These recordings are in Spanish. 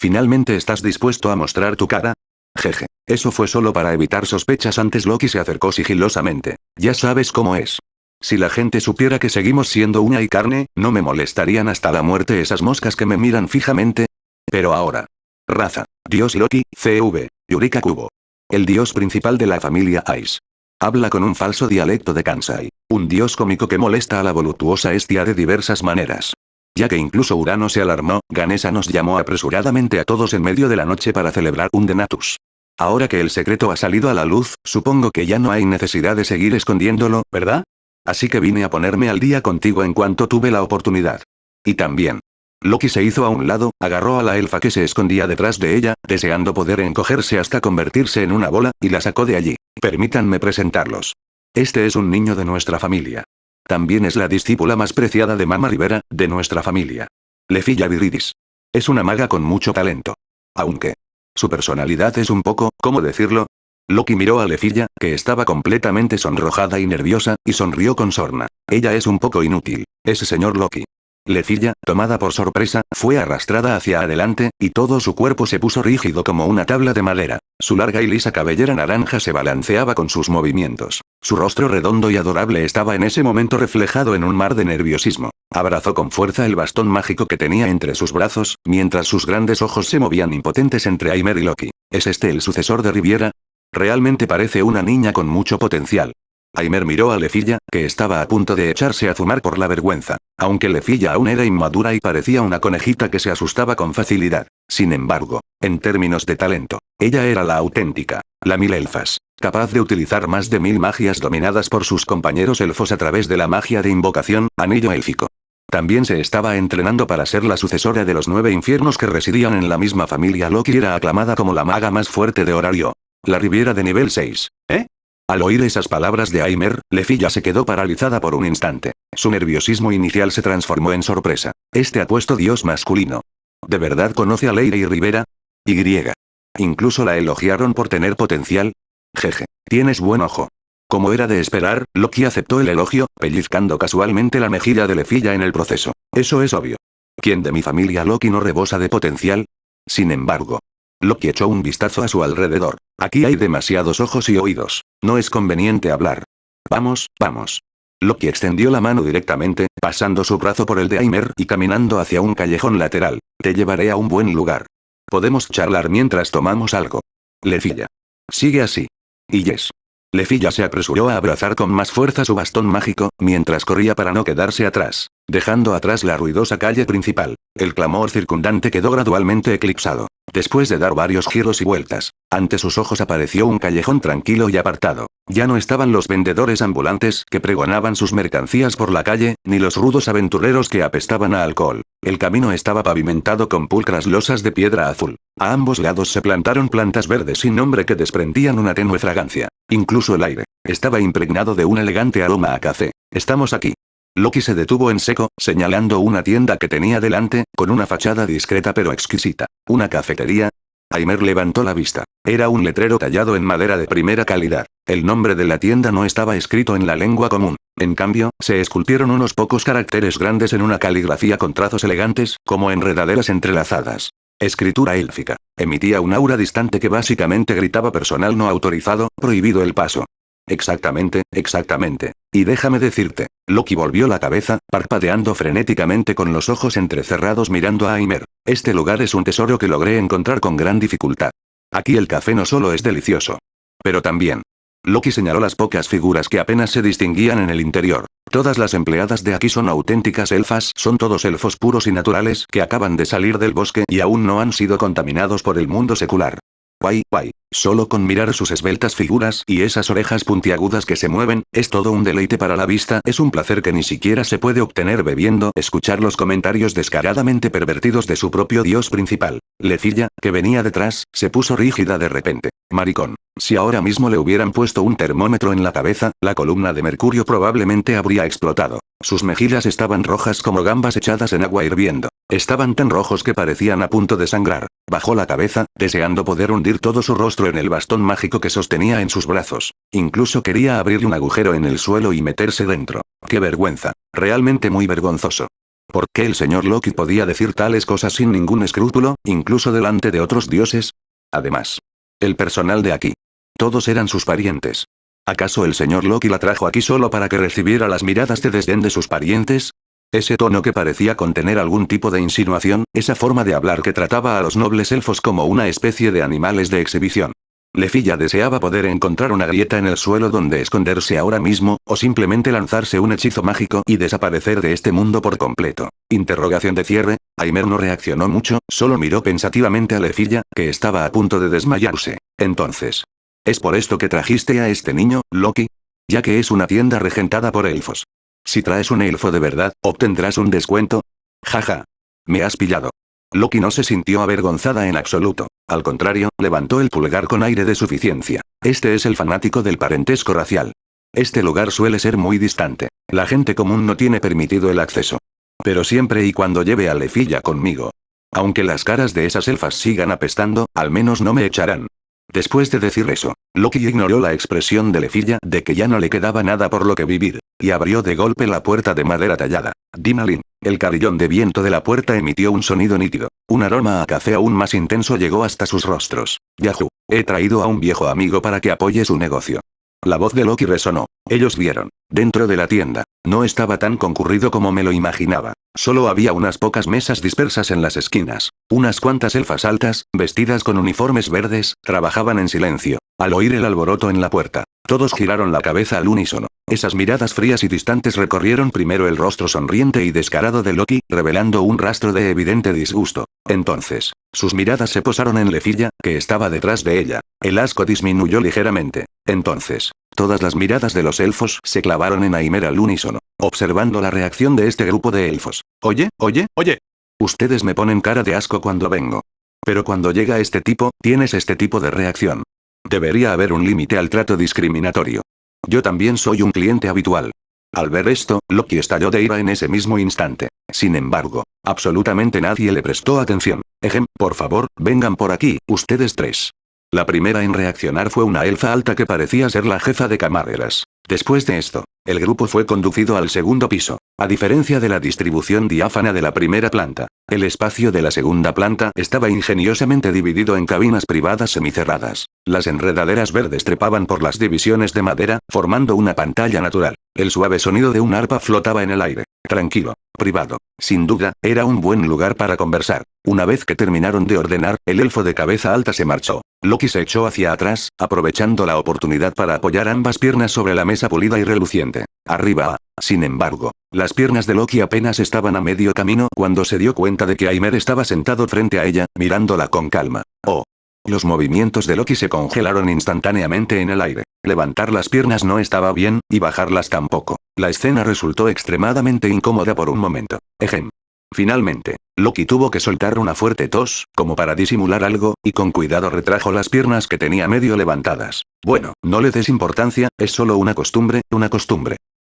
¿Finalmente estás dispuesto a mostrar tu cara? Jeje. Eso fue solo para evitar sospechas antes. Loki se acercó sigilosamente. Ya sabes cómo es. Si la gente supiera que seguimos siendo uña y carne, no me molestarían hasta la muerte esas moscas que me miran fijamente. Pero ahora. Raza. Dios Loki, CV. Yurika Kubo. El dios principal de la familia Ice. Habla con un falso dialecto de Kansai. Un dios cómico que molesta a la voluptuosa Hestia de diversas maneras. Ya que incluso Urano se alarmó, Ganesa nos llamó apresuradamente a todos en medio de la noche para celebrar un Denatus. Ahora que el secreto ha salido a la luz, supongo que ya no hay necesidad de seguir escondiéndolo, ¿verdad? Así que vine a ponerme al día contigo en cuanto tuve la oportunidad. Y también. Loki se hizo a un lado, agarró a la elfa que se escondía detrás de ella, deseando poder encogerse hasta convertirse en una bola, y la sacó de allí. Permítanme presentarlos. Este es un niño de nuestra familia. También es la discípula más preciada de Mama Rivera, de nuestra familia. Lefilla Viridis. Es una maga con mucho talento. Aunque su personalidad es un poco, ¿cómo decirlo? Loki miró a Lefilla, que estaba completamente sonrojada y nerviosa, y sonrió con sorna. Ella es un poco inútil. Ese señor Loki. Lefilla, tomada por sorpresa, fue arrastrada hacia adelante, y todo su cuerpo se puso rígido como una tabla de madera. Su larga y lisa cabellera naranja se balanceaba con sus movimientos. Su rostro redondo y adorable estaba en ese momento reflejado en un mar de nerviosismo. Abrazó con fuerza el bastón mágico que tenía entre sus brazos, mientras sus grandes ojos se movían impotentes entre Aimer y Loki. ¿Es este el sucesor de Riviera? Realmente parece una niña con mucho potencial. Aimer miró a Lefilla, que estaba a punto de echarse a fumar por la vergüenza. Aunque Lefilla aún era inmadura y parecía una conejita que se asustaba con facilidad. Sin embargo, en términos de talento, ella era la auténtica, la mil elfas, capaz de utilizar más de 1000 magias dominadas por sus compañeros elfos a través de la magia de invocación, anillo élfico. También se estaba entrenando para ser la sucesora de los 9 infiernos que residían en la misma familia. Loki era aclamada como la maga más fuerte de Horario. La Riviera de nivel 6. ¿Eh? Al oír esas palabras de Aimer, Lefilla se quedó paralizada por un instante. Su nerviosismo inicial se transformó en sorpresa. Este apuesto dios masculino. ¿De verdad conoce a Leire y Rivera? Y. Incluso la elogiaron por tener potencial. Jeje. Tienes buen ojo. Como era de esperar, Loki aceptó el elogio, pellizcando casualmente la mejilla de Lefilla en el proceso. Eso es obvio. ¿Quién de mi familia Loki no rebosa de potencial? Sin embargo. Loki echó un vistazo a su alrededor. Aquí hay demasiados ojos y oídos. No es conveniente hablar. Vamos, vamos. Loki extendió la mano directamente, pasando su brazo por el de Aimer y caminando hacia un callejón lateral. Te llevaré a un buen lugar. Podemos charlar mientras tomamos algo. Lefilla. Sigue así. Y yes. Lefilla se apresuró a abrazar con más fuerza su bastón mágico, mientras corría para no quedarse atrás, dejando atrás la ruidosa calle principal. El clamor circundante quedó gradualmente eclipsado. Después de dar varios giros y vueltas, ante sus ojos apareció un callejón tranquilo y apartado. Ya no estaban los vendedores ambulantes que pregonaban sus mercancías por la calle, ni los rudos aventureros que apestaban a alcohol. El camino estaba pavimentado con pulcras losas de piedra azul. A ambos lados se plantaron plantas verdes sin nombre que desprendían una tenue fragancia. Incluso el aire estaba impregnado de un elegante aroma a café. Estamos aquí. Loki se detuvo en seco, señalando una tienda que tenía delante, con una fachada discreta pero exquisita. ¿Una cafetería? Aimer levantó la vista. Era un letrero tallado en madera de primera calidad. El nombre de la tienda no estaba escrito en la lengua común. En cambio, se esculpieron unos pocos caracteres grandes en una caligrafía con trazos elegantes, como enredaderas entrelazadas. Escritura élfica. Emitía un aura distante que básicamente gritaba personal no autorizado, prohibido el paso. Exactamente, exactamente. Y déjame decirte, Loki volvió la cabeza, parpadeando frenéticamente con los ojos entrecerrados mirando a Aimer. Este lugar es un tesoro que logré encontrar con gran dificultad. Aquí el café no solo es delicioso, pero también. Loki señaló las pocas figuras que apenas se distinguían en el interior. Todas las empleadas de aquí son auténticas elfas, son todos elfos puros y naturales que acaban de salir del bosque y aún no han sido contaminados por el mundo secular. Guay, guay. Solo con mirar sus esbeltas figuras y esas orejas puntiagudas que se mueven, es todo un deleite para la vista, es un placer que ni siquiera se puede obtener bebiendo, escuchar los comentarios descaradamente pervertidos de su propio dios principal. Lefilla, que venía detrás, se puso rígida de repente. Maricón. Si ahora mismo le hubieran puesto un termómetro en la cabeza, la columna de mercurio probablemente habría explotado. Sus mejillas estaban rojas como gambas echadas en agua hirviendo. Estaban tan rojos que parecían a punto de sangrar. Bajó la cabeza, deseando poder hundir todo su rostro en el bastón mágico que sostenía en sus brazos. Incluso quería abrirle un agujero en el suelo y meterse dentro. ¡Qué vergüenza! Realmente muy vergonzoso. ¿Por qué el señor Loki podía decir tales cosas sin ningún escrúpulo, incluso delante de otros dioses? Además, el personal de aquí. Todos eran sus parientes. ¿Acaso el señor Loki la trajo aquí solo para que recibiera las miradas de desdén de sus parientes? Ese tono que parecía contener algún tipo de insinuación, esa forma de hablar que trataba a los nobles elfos como una especie de animales de exhibición. Lefilla deseaba poder encontrar una grieta en el suelo donde esconderse ahora mismo, o simplemente lanzarse un hechizo mágico y desaparecer de este mundo por completo. Interrogación de cierre. Aimer no reaccionó mucho, solo miró pensativamente a Lefilla, que estaba a punto de desmayarse. Entonces, ¿es por esto que trajiste a este niño, Loki? Ya que es una tienda regentada por elfos. Si traes un elfo de verdad, ¿obtendrás un descuento? Jaja. Me has pillado. Loki no se sintió avergonzada en absoluto. Al contrario, levantó el pulgar con aire de suficiencia. Este es el fanático del parentesco racial. Este lugar suele ser muy distante. La gente común no tiene permitido el acceso. Pero siempre y cuando lleve a Lefilla conmigo. Aunque las caras de esas elfas sigan apestando, al menos no me echarán. Después de decir eso, Loki ignoró la expresión de Lefilla de que ya no le quedaba nada por lo que vivir, y abrió de golpe la puerta de madera tallada. Dimalín. El carillón de viento de la puerta emitió un sonido nítido. Un aroma a café aún más intenso llegó hasta sus rostros. Yahoo. He traído a un viejo amigo para que apoye su negocio. La voz de Loki resonó. Ellos vieron. Dentro de la tienda. No estaba tan concurrido como me lo imaginaba. Solo había unas pocas mesas dispersas en las esquinas. Unas cuantas elfas altas, vestidas con uniformes verdes, trabajaban en silencio. Al oír el alboroto en la puerta, todos giraron la cabeza al unísono. Esas miradas frías y distantes recorrieron primero el rostro sonriente y descarado de Loki, revelando un rastro de evidente disgusto. Entonces, sus miradas se posaron en Lefilla, que estaba detrás de ella. El asco disminuyó ligeramente. Entonces, todas las miradas de los elfos se clavaron en Aimer al unísono, observando la reacción de este grupo de elfos. Oye. Ustedes me ponen cara de asco cuando vengo. Pero cuando llega este tipo, tienes este tipo de reacción. Debería haber un límite al trato discriminatorio. Yo también soy un cliente habitual. Al ver esto, Loki estalló de ira en ese mismo instante. Sin embargo, absolutamente nadie le prestó atención. Por favor, vengan por aquí, ustedes tres. La primera en reaccionar fue una elfa alta que parecía ser la jefa de camareras. Después de esto, el grupo fue conducido al segundo piso. A diferencia de la distribución diáfana de la primera planta, el espacio de la segunda planta estaba ingeniosamente dividido en cabinas privadas semicerradas. Las enredaderas verdes trepaban por las divisiones de madera, formando una pantalla natural. El suave sonido de un arpa flotaba en el aire. Tranquilo, privado. Sin duda, era un buen lugar para conversar. Una vez que terminaron de ordenar, el elfo de cabeza alta se marchó. Loki se echó hacia atrás, aprovechando la oportunidad para apoyar ambas piernas sobre la mesa pulida y reluciente. Arriba. Sin embargo, las piernas de Loki apenas estaban a medio camino cuando se dio cuenta de que Aimer estaba sentado frente a ella, mirándola con calma. Oh. Los movimientos de Loki se congelaron instantáneamente en el aire. Levantar las piernas no estaba bien, y bajarlas tampoco. La escena resultó extremadamente incómoda por un momento. Finalmente, Loki tuvo que soltar una fuerte tos, como para disimular algo, y con cuidado retrajo las piernas que tenía medio levantadas. Bueno, no le des importancia, es solo una costumbre.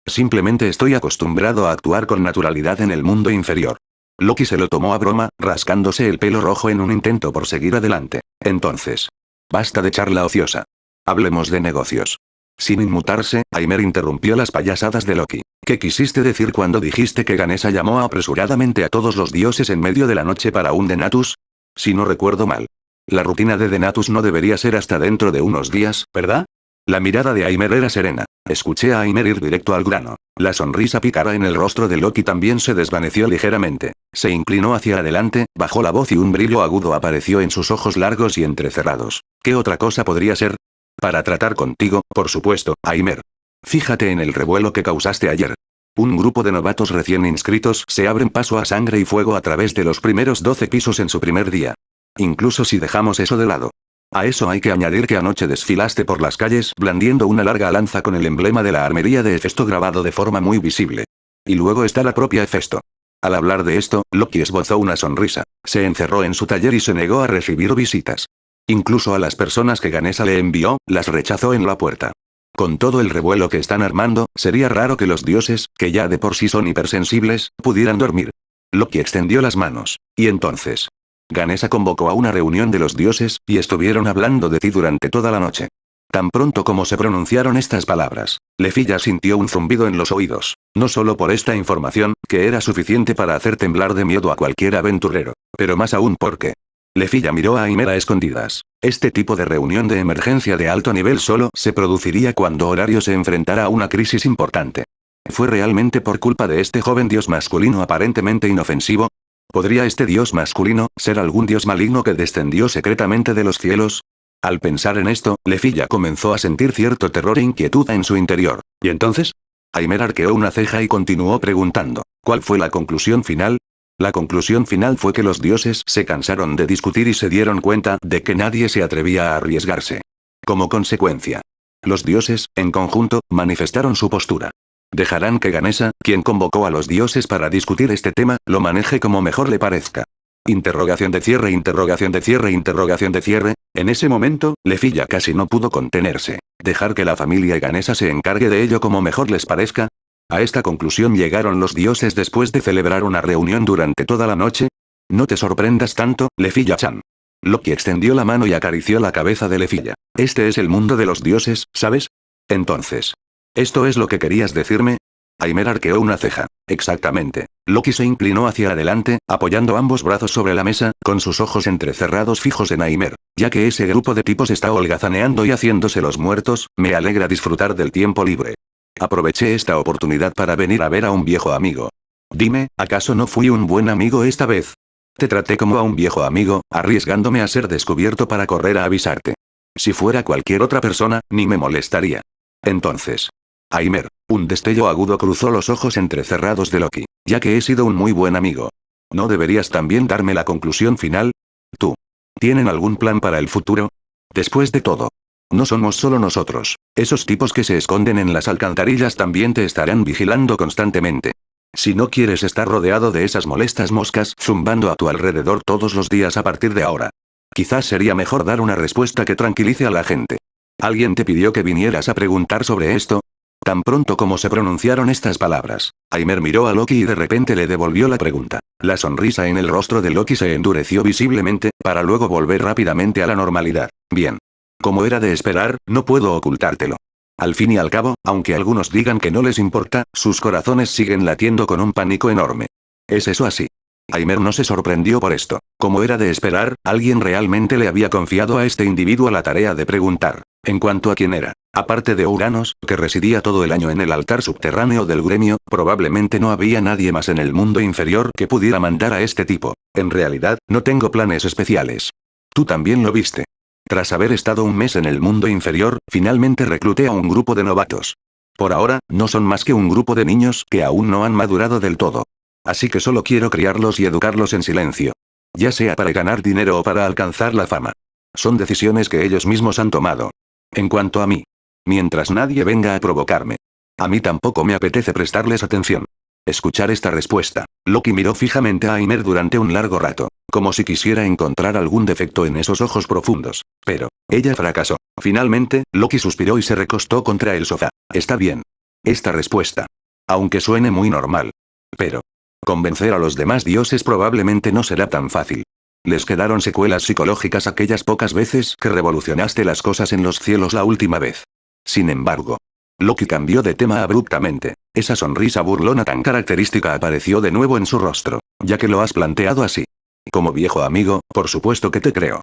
Simplemente estoy acostumbrado a actuar con naturalidad en el mundo inferior. Loki se lo tomó a broma, rascándose el pelo rojo en un intento por seguir adelante. Entonces, basta de charla ociosa. Hablemos de negocios. Sin inmutarse, Aimer interrumpió las payasadas de Loki. ¿Qué quisiste decir cuando dijiste que Ganesha llamó apresuradamente a todos los dioses en medio de la noche para un Denatus? Si no recuerdo mal. La rutina de Denatus no debería ser hasta dentro de unos días, ¿verdad? La mirada de Aimer era serena. Escuché a Aimer ir directo al grano. La sonrisa pícara en el rostro de Loki también se desvaneció ligeramente. Se inclinó hacia adelante, bajó la voz y un brillo agudo apareció en sus ojos largos y entrecerrados. ¿Qué otra cosa podría ser? Para tratar contigo, por supuesto, Aimer. Fíjate en el revuelo que causaste ayer. Un grupo de novatos recién inscritos se abren paso a sangre y fuego a través de los primeros 12 pisos en su primer día. Incluso si dejamos eso de lado. A eso hay que añadir que anoche desfilaste por las calles blandiendo una larga lanza con el emblema de la armería de Hefesto grabado de forma muy visible. Y luego está la propia Hefesto. Al hablar de esto, Loki esbozó una sonrisa. Se encerró en su taller y se negó a recibir visitas. Incluso a las personas que Ganesha le envió, las rechazó en la puerta. Con todo el revuelo que están armando, sería raro que los dioses, que ya de por sí son hipersensibles, pudieran dormir. Loki extendió las manos. Y entonces, Ganesha convocó a una reunión de los dioses, y estuvieron hablando de ti durante toda la noche. Tan pronto como se pronunciaron estas palabras, Lefilla sintió un zumbido en los oídos. No solo por esta información, que era suficiente para hacer temblar de miedo a cualquier aventurero, pero más aún porque Lefilla miró a Aimer a escondidas. Este tipo de reunión de emergencia de alto nivel solo se produciría cuando Horario se enfrentara a una crisis importante. ¿Fue realmente por culpa de este joven dios masculino aparentemente inofensivo? ¿Podría este dios masculino ser algún dios maligno que descendió secretamente de los cielos? Al pensar en esto, Lefilla comenzó a sentir cierto terror e inquietud en su interior. ¿Y entonces? Aimer arqueó una ceja y continuó preguntando. ¿Cuál fue la conclusión final? La conclusión final fue que los dioses se cansaron de discutir y se dieron cuenta de que nadie se atrevía a arriesgarse. Como consecuencia, los dioses, en conjunto, manifestaron su postura. Dejarán que Ganesa, quien convocó a los dioses para discutir este tema, lo maneje como mejor le parezca. Interrogación de cierre, interrogación de cierre, interrogación de cierre. En ese momento, Lefilla casi no pudo contenerse. ¿Dejar que la familia Ganesa se encargue de ello como mejor les parezca? A esta conclusión llegaron los dioses después de celebrar una reunión durante toda la noche. No te sorprendas tanto, Lefilla-chan. Loki extendió la mano y acarició la cabeza de Lefilla. Este es el mundo de los dioses, ¿sabes? Entonces, ¿esto es lo que querías decirme? Aimer arqueó una ceja. Exactamente. Loki se inclinó hacia adelante, apoyando ambos brazos sobre la mesa, con sus ojos entrecerrados fijos en Aimer. Ya que ese grupo de tipos está holgazaneando y haciéndose los muertos, me alegra disfrutar del tiempo libre. Aproveché esta oportunidad para venir a ver a un viejo amigo. Dime, ¿acaso no fui un buen amigo esta vez? Te traté como a un viejo amigo, arriesgándome a ser descubierto para correr a avisarte. Si fuera cualquier otra persona, ni me molestaría. Entonces, Aimer, un destello agudo cruzó los ojos entrecerrados de Loki. Ya que he sido un muy buen amigo. ¿No deberías también darme la conclusión final? ¿Tú? ¿Tienen algún plan para el futuro? Después de todo, no somos solo nosotros. Esos tipos que se esconden en las alcantarillas también te estarán vigilando constantemente. Si no quieres estar rodeado de esas molestas moscas zumbando a tu alrededor todos los días a partir de ahora. Quizás sería mejor dar una respuesta que tranquilice a la gente. ¿Alguien te pidió que vinieras a preguntar sobre esto? Tan pronto como se pronunciaron estas palabras, Aimer miró a Loki y de repente le devolvió la pregunta. La sonrisa en el rostro de Loki se endureció visiblemente, para luego volver rápidamente a la normalidad. Bien. Como era de esperar, no puedo ocultártelo. Al fin y al cabo, aunque algunos digan que no les importa, sus corazones siguen latiendo con un pánico enorme. ¿Es eso así? Aimer no se sorprendió por esto. Como era de esperar, alguien realmente le había confiado a este individuo la tarea de preguntar. En cuanto a quién era, aparte de Uranos, que residía todo el año en el altar subterráneo del gremio, probablemente no había nadie más en el mundo inferior que pudiera mandar a este tipo. En realidad, no tengo planes especiales. Tú también lo viste. Tras haber estado un mes en el mundo inferior, finalmente recluté a un grupo de novatos. Por ahora, no son más que un grupo de niños que aún no han madurado del todo. Así que solo quiero criarlos y educarlos en silencio. Ya sea para ganar dinero o para alcanzar la fama. Son decisiones que ellos mismos han tomado. En cuanto a mí. Mientras nadie venga a provocarme. A mí tampoco me apetece prestarles atención. Escuchar esta respuesta, Loki miró fijamente a Aimer durante un largo rato, como si quisiera encontrar algún defecto en esos ojos profundos. Pero, ella fracasó. Finalmente, Loki suspiró y se recostó contra el sofá. Está bien. Esta respuesta. Aunque suene muy normal. Pero, convencer a los demás dioses probablemente no será tan fácil. Les quedaron secuelas psicológicas aquellas pocas veces que revolucionaste las cosas en los cielos la última vez. Sin embargo, Loki cambió de tema abruptamente. Esa sonrisa burlona tan característica apareció de nuevo en su rostro. Ya que lo has planteado así. Como viejo amigo, por supuesto que te creo.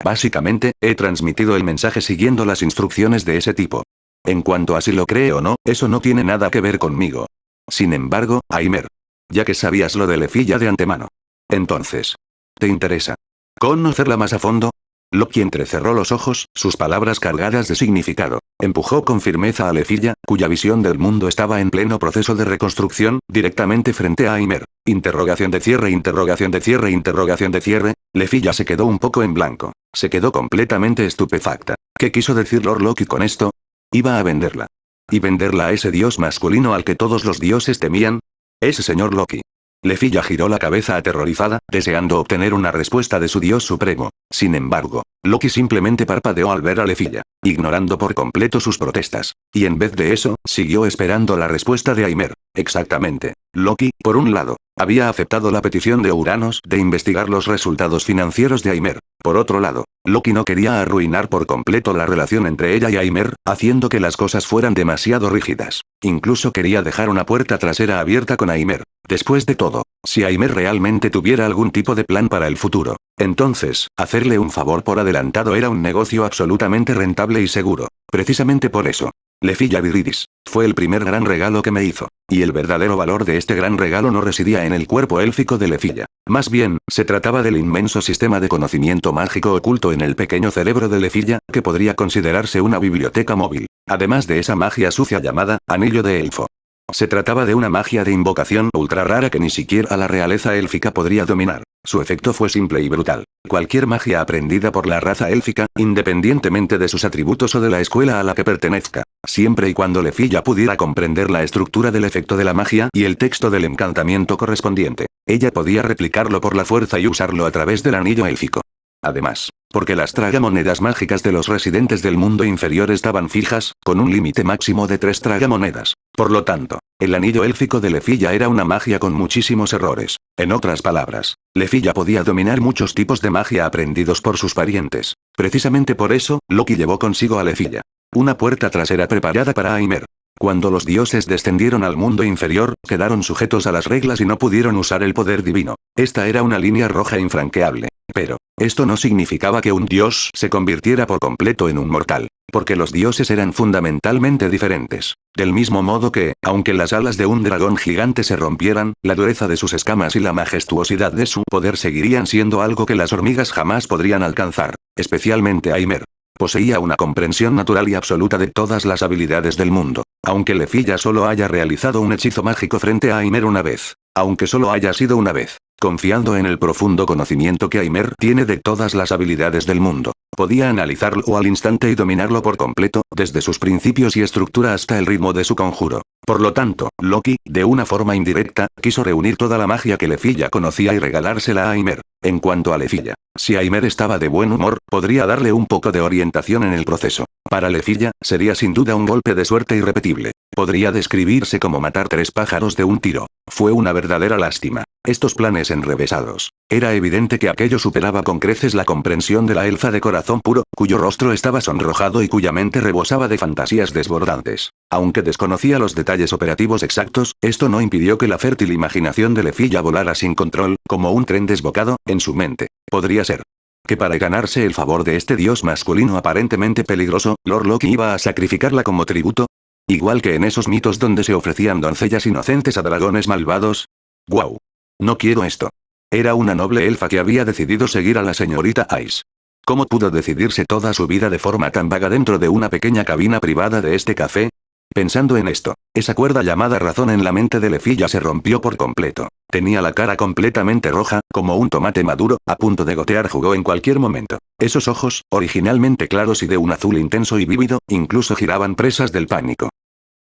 Básicamente, he transmitido el mensaje siguiendo las instrucciones de ese tipo. En cuanto a si lo cree o no, eso no tiene nada que ver conmigo. Sin embargo, Aimer. Ya que sabías lo de Lefilla de antemano. Entonces, ¿te interesa conocerla más a fondo? Loki entrecerró los ojos, sus palabras cargadas de significado. Empujó con firmeza a Lefilla, cuya visión del mundo estaba en pleno proceso de reconstrucción, directamente frente a Aimer. Interrogación de cierre, interrogación de cierre, interrogación de cierre. Lefilla se quedó un poco en blanco. Se quedó completamente estupefacta. ¿Qué quiso decir Lord Loki con esto? Iba a venderla. ¿Y venderla a ese dios masculino al que todos los dioses temían? Ese señor Loki. Lefilla giró la cabeza aterrorizada, deseando obtener una respuesta de su dios supremo. Sin embargo, Loki simplemente parpadeó al ver a Lefilla, ignorando por completo sus protestas. Y en vez de eso, siguió esperando la respuesta de Aimer. Exactamente. Loki, por un lado, había aceptado la petición de Uranos de investigar los resultados financieros de Aimer. Por otro lado, Loki no quería arruinar por completo la relación entre ella y Aimer, haciendo que las cosas fueran demasiado rígidas. Incluso quería dejar una puerta trasera abierta con Aimer. Después de todo, si Aimer realmente tuviera algún tipo de plan para el futuro, entonces, hacerle un favor por adelantado era un negocio absolutamente rentable y seguro. Precisamente por eso, Lefilla Viridis fue el primer gran regalo que me hizo. Y el verdadero valor de este gran regalo no residía en el cuerpo élfico de Lefilla. Más bien, se trataba del inmenso sistema de conocimiento mágico oculto en el pequeño cerebro de Lefilla, que podría considerarse una biblioteca móvil. Además de esa magia sucia llamada Anillo de Elfo. Se trataba de una magia de invocación ultra rara que ni siquiera la realeza élfica podría dominar. Su efecto fue simple y brutal. Cualquier magia aprendida por la raza élfica, independientemente de sus atributos o de la escuela a la que pertenezca, siempre y cuando Lefilla pudiera comprender la estructura del efecto de la magia y el texto del encantamiento correspondiente, ella podía replicarlo por la fuerza y usarlo a través del anillo élfico. Además, porque las tragamonedas mágicas de los residentes del mundo inferior estaban fijas, con un límite máximo de 3 tragamonedas. Por lo tanto, el anillo élfico de Lefilla era una magia con muchísimos errores. En otras palabras, Lefilla podía dominar muchos tipos de magia aprendidos por sus parientes. Precisamente por eso, Loki llevó consigo a Lefilla. Una puerta trasera preparada para Aimer. Cuando los dioses descendieron al mundo inferior, quedaron sujetos a las reglas y no pudieron usar el poder divino. Esta era una línea roja infranqueable. Pero, esto no significaba que un dios se convirtiera por completo en un mortal. Porque los dioses eran fundamentalmente diferentes. Del mismo modo que, aunque las alas de un dragón gigante se rompieran, la dureza de sus escamas y la majestuosidad de su poder seguirían siendo algo que las hormigas jamás podrían alcanzar. Especialmente Aimer. Poseía una comprensión natural y absoluta de todas las habilidades del mundo. Aunque Lefilla solo haya realizado un hechizo mágico frente a Aimer una vez. Aunque solo haya sido una vez. Confiando en el profundo conocimiento que Aimer tiene de todas las habilidades del mundo, podía analizarlo al instante y dominarlo por completo, desde sus principios y estructura hasta el ritmo de su conjuro. Por lo tanto, Loki, de una forma indirecta, quiso reunir toda la magia que Lefilla conocía y regalársela a Aimer. En cuanto a Lefilla, si Aimer estaba de buen humor, podría darle un poco de orientación en el proceso. Para Lefilla, sería sin duda un golpe de suerte irrepetible. Podría describirse como matar 3 pájaros de un tiro. Fue una verdadera lástima. Estos planes enrevesados. Era evidente que aquello superaba con creces la comprensión de la elfa de corazón puro, cuyo rostro estaba sonrojado y cuya mente rebosaba de fantasías desbordantes. Aunque desconocía los detalles operativos exactos, esto no impidió que la fértil imaginación de Lefilla volara sin control, como un tren desbocado, en su mente. Podría ser que para ganarse el favor de este dios masculino aparentemente peligroso, Lord Loki iba a sacrificarla como tributo. Igual que en esos mitos donde se ofrecían doncellas inocentes a dragones malvados. ¡Guau! No quiero esto. Era una noble elfa que había decidido seguir a la señorita Ice. ¿Cómo pudo decidirse toda su vida de forma tan vaga dentro de una pequeña cabina privada de este café? Pensando en esto, esa cuerda llamada razón en la mente de Lefilla se rompió por completo. Tenía la cara completamente roja, como un tomate maduro, a punto de gotear jugo en cualquier momento. Esos ojos, originalmente claros y de un azul intenso y vívido, incluso giraban presas del pánico.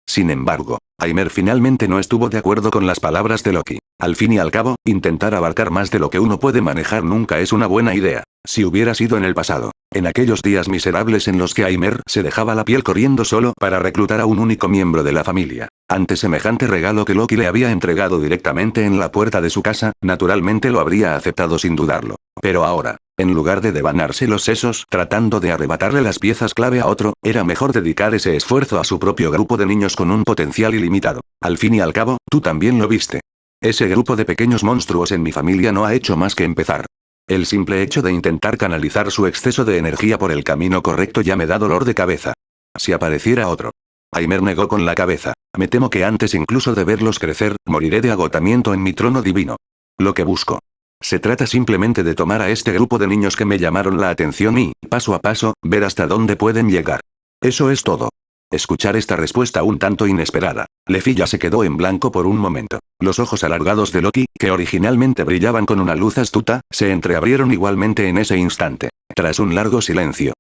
Sin embargo, Aimer finalmente no estuvo de acuerdo con las palabras de Loki. Al fin y al cabo, intentar abarcar más de lo que uno puede manejar nunca es una buena idea. Si hubiera sido en el pasado, en aquellos días miserables en los que Aimer se dejaba la piel corriendo solo para reclutar a un único miembro de la familia. Ante semejante regalo que Loki le había entregado directamente en la puerta de su casa, naturalmente lo habría aceptado sin dudarlo. Pero ahora, en lugar de devanarse los sesos tratando de arrebatarle las piezas clave a otro, era mejor dedicar ese esfuerzo a su propio grupo de niños con un potencial ilimitado. Al fin y al cabo, tú también lo viste. Ese grupo de pequeños monstruos en mi familia no ha hecho más que empezar. El simple hecho de intentar canalizar su exceso de energía por el camino correcto ya me da dolor de cabeza. Si apareciera otro. Aimer negó con la cabeza. Me temo que antes incluso de verlos crecer, moriré de agotamiento en mi trono divino. Lo que busco. Se trata simplemente de tomar a este grupo de niños que me llamaron la atención y, paso a paso, ver hasta dónde pueden llegar. Eso es todo. Escuchar esta respuesta un tanto inesperada, Lefilla se quedó en blanco por un momento. Los ojos alargados de Loki, que originalmente brillaban con una luz astuta, se entreabrieron igualmente en ese instante. Tras un largo silencio.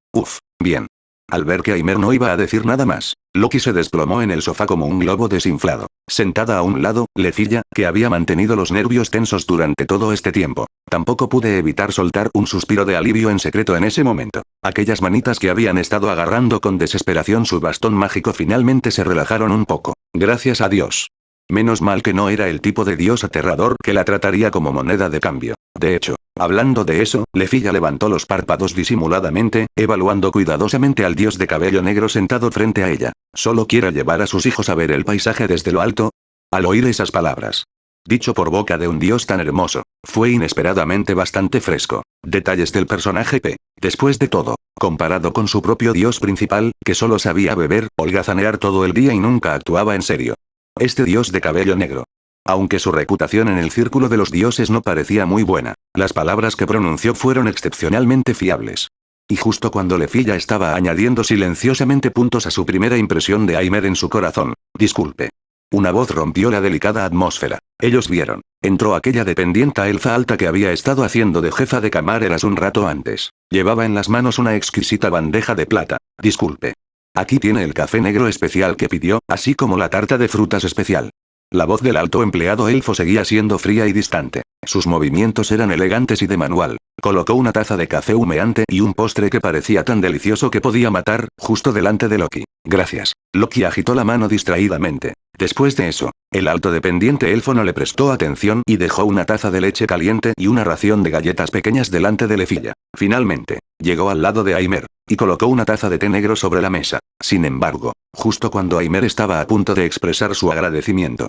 Bien. Al ver que Aimer no iba a decir nada más, Loki se desplomó en el sofá como un globo desinflado. Sentada a un lado, Lefilla, que había mantenido los nervios tensos durante todo este tiempo. Tampoco pude evitar soltar un suspiro de alivio en secreto en ese momento. Aquellas manitas que habían estado agarrando con desesperación su bastón mágico finalmente se relajaron un poco. Gracias a Dios. Menos mal que no era el tipo de dios aterrador que la trataría como moneda de cambio. De hecho, hablando de eso, Lefilla levantó los párpados disimuladamente, evaluando cuidadosamente al dios de cabello negro sentado frente a ella. ¿Solo quiere llevar a sus hijos a ver el paisaje desde lo alto? Al oír esas palabras, dicho por boca de un dios tan hermoso, fue inesperadamente bastante fresco. Detalles del personaje P. Después de todo, comparado con su propio dios principal, que solo sabía beber, holgazanear todo el día y nunca actuaba en serio. Este dios de cabello negro. Aunque su reputación en el círculo de los dioses no parecía muy buena, las palabras que pronunció fueron excepcionalmente fiables. Y justo cuando Lefilla estaba añadiendo silenciosamente puntos a su primera impresión de Aimer en su corazón, disculpe. Una voz rompió la delicada atmósfera. Ellos vieron. Entró aquella dependienta elfa alta que había estado haciendo de jefa de camareras un rato antes. Llevaba en las manos una exquisita bandeja de plata. Disculpe. Aquí tiene el café negro especial que pidió, así como la tarta de frutas especial. La voz del alto empleado elfo seguía siendo fría y distante. Sus movimientos eran elegantes y de manual. Colocó una taza de café humeante y un postre que parecía tan delicioso que podía matar, justo delante de Loki. Gracias. Loki agitó la mano distraídamente. Después de eso, el alto dependiente elfo no le prestó atención y dejó una taza de leche caliente y una ración de galletas pequeñas delante de Lefilla. Finalmente, llegó al lado de Aimer, y colocó una taza de té negro sobre la mesa. Sin embargo, justo cuando Aimer estaba a punto de expresar su agradecimiento,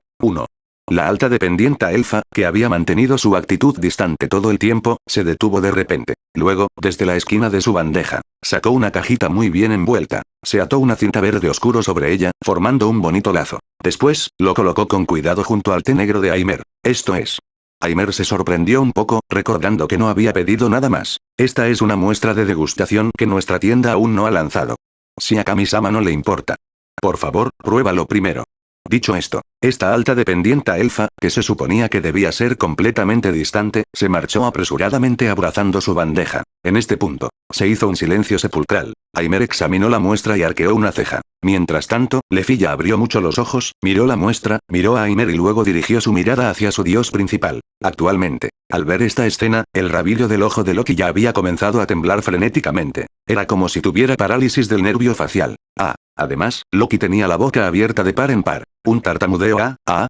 la alta dependienta elfa, que había mantenido su actitud distante todo el tiempo, se detuvo de repente. Luego, desde la esquina de su bandeja, sacó una cajita muy bien envuelta. Se ató una cinta verde oscuro sobre ella, formando un bonito lazo. Después, lo colocó con cuidado junto al té negro de Aimer. Esto es. Aimer se sorprendió un poco, recordando que no había pedido nada más. Esta es una muestra de degustación que nuestra tienda aún no ha lanzado. Si a Kami-sama no le importa. Por favor, pruébalo primero. Dicho esto, esta alta dependienta elfa, que se suponía que debía ser completamente distante, se marchó apresuradamente abrazando su bandeja. En este punto, se hizo un silencio sepulcral. Aimer examinó la muestra y arqueó una ceja. Mientras tanto, Lefilla abrió mucho los ojos, miró la muestra, miró a Aimer y luego dirigió su mirada hacia su dios principal. Actualmente, al ver esta escena, el rabillo del ojo de Loki ya había comenzado a temblar frenéticamente. Era como si tuviera parálisis del nervio facial. Además, Loki tenía la boca abierta de par en par. Un tartamudeo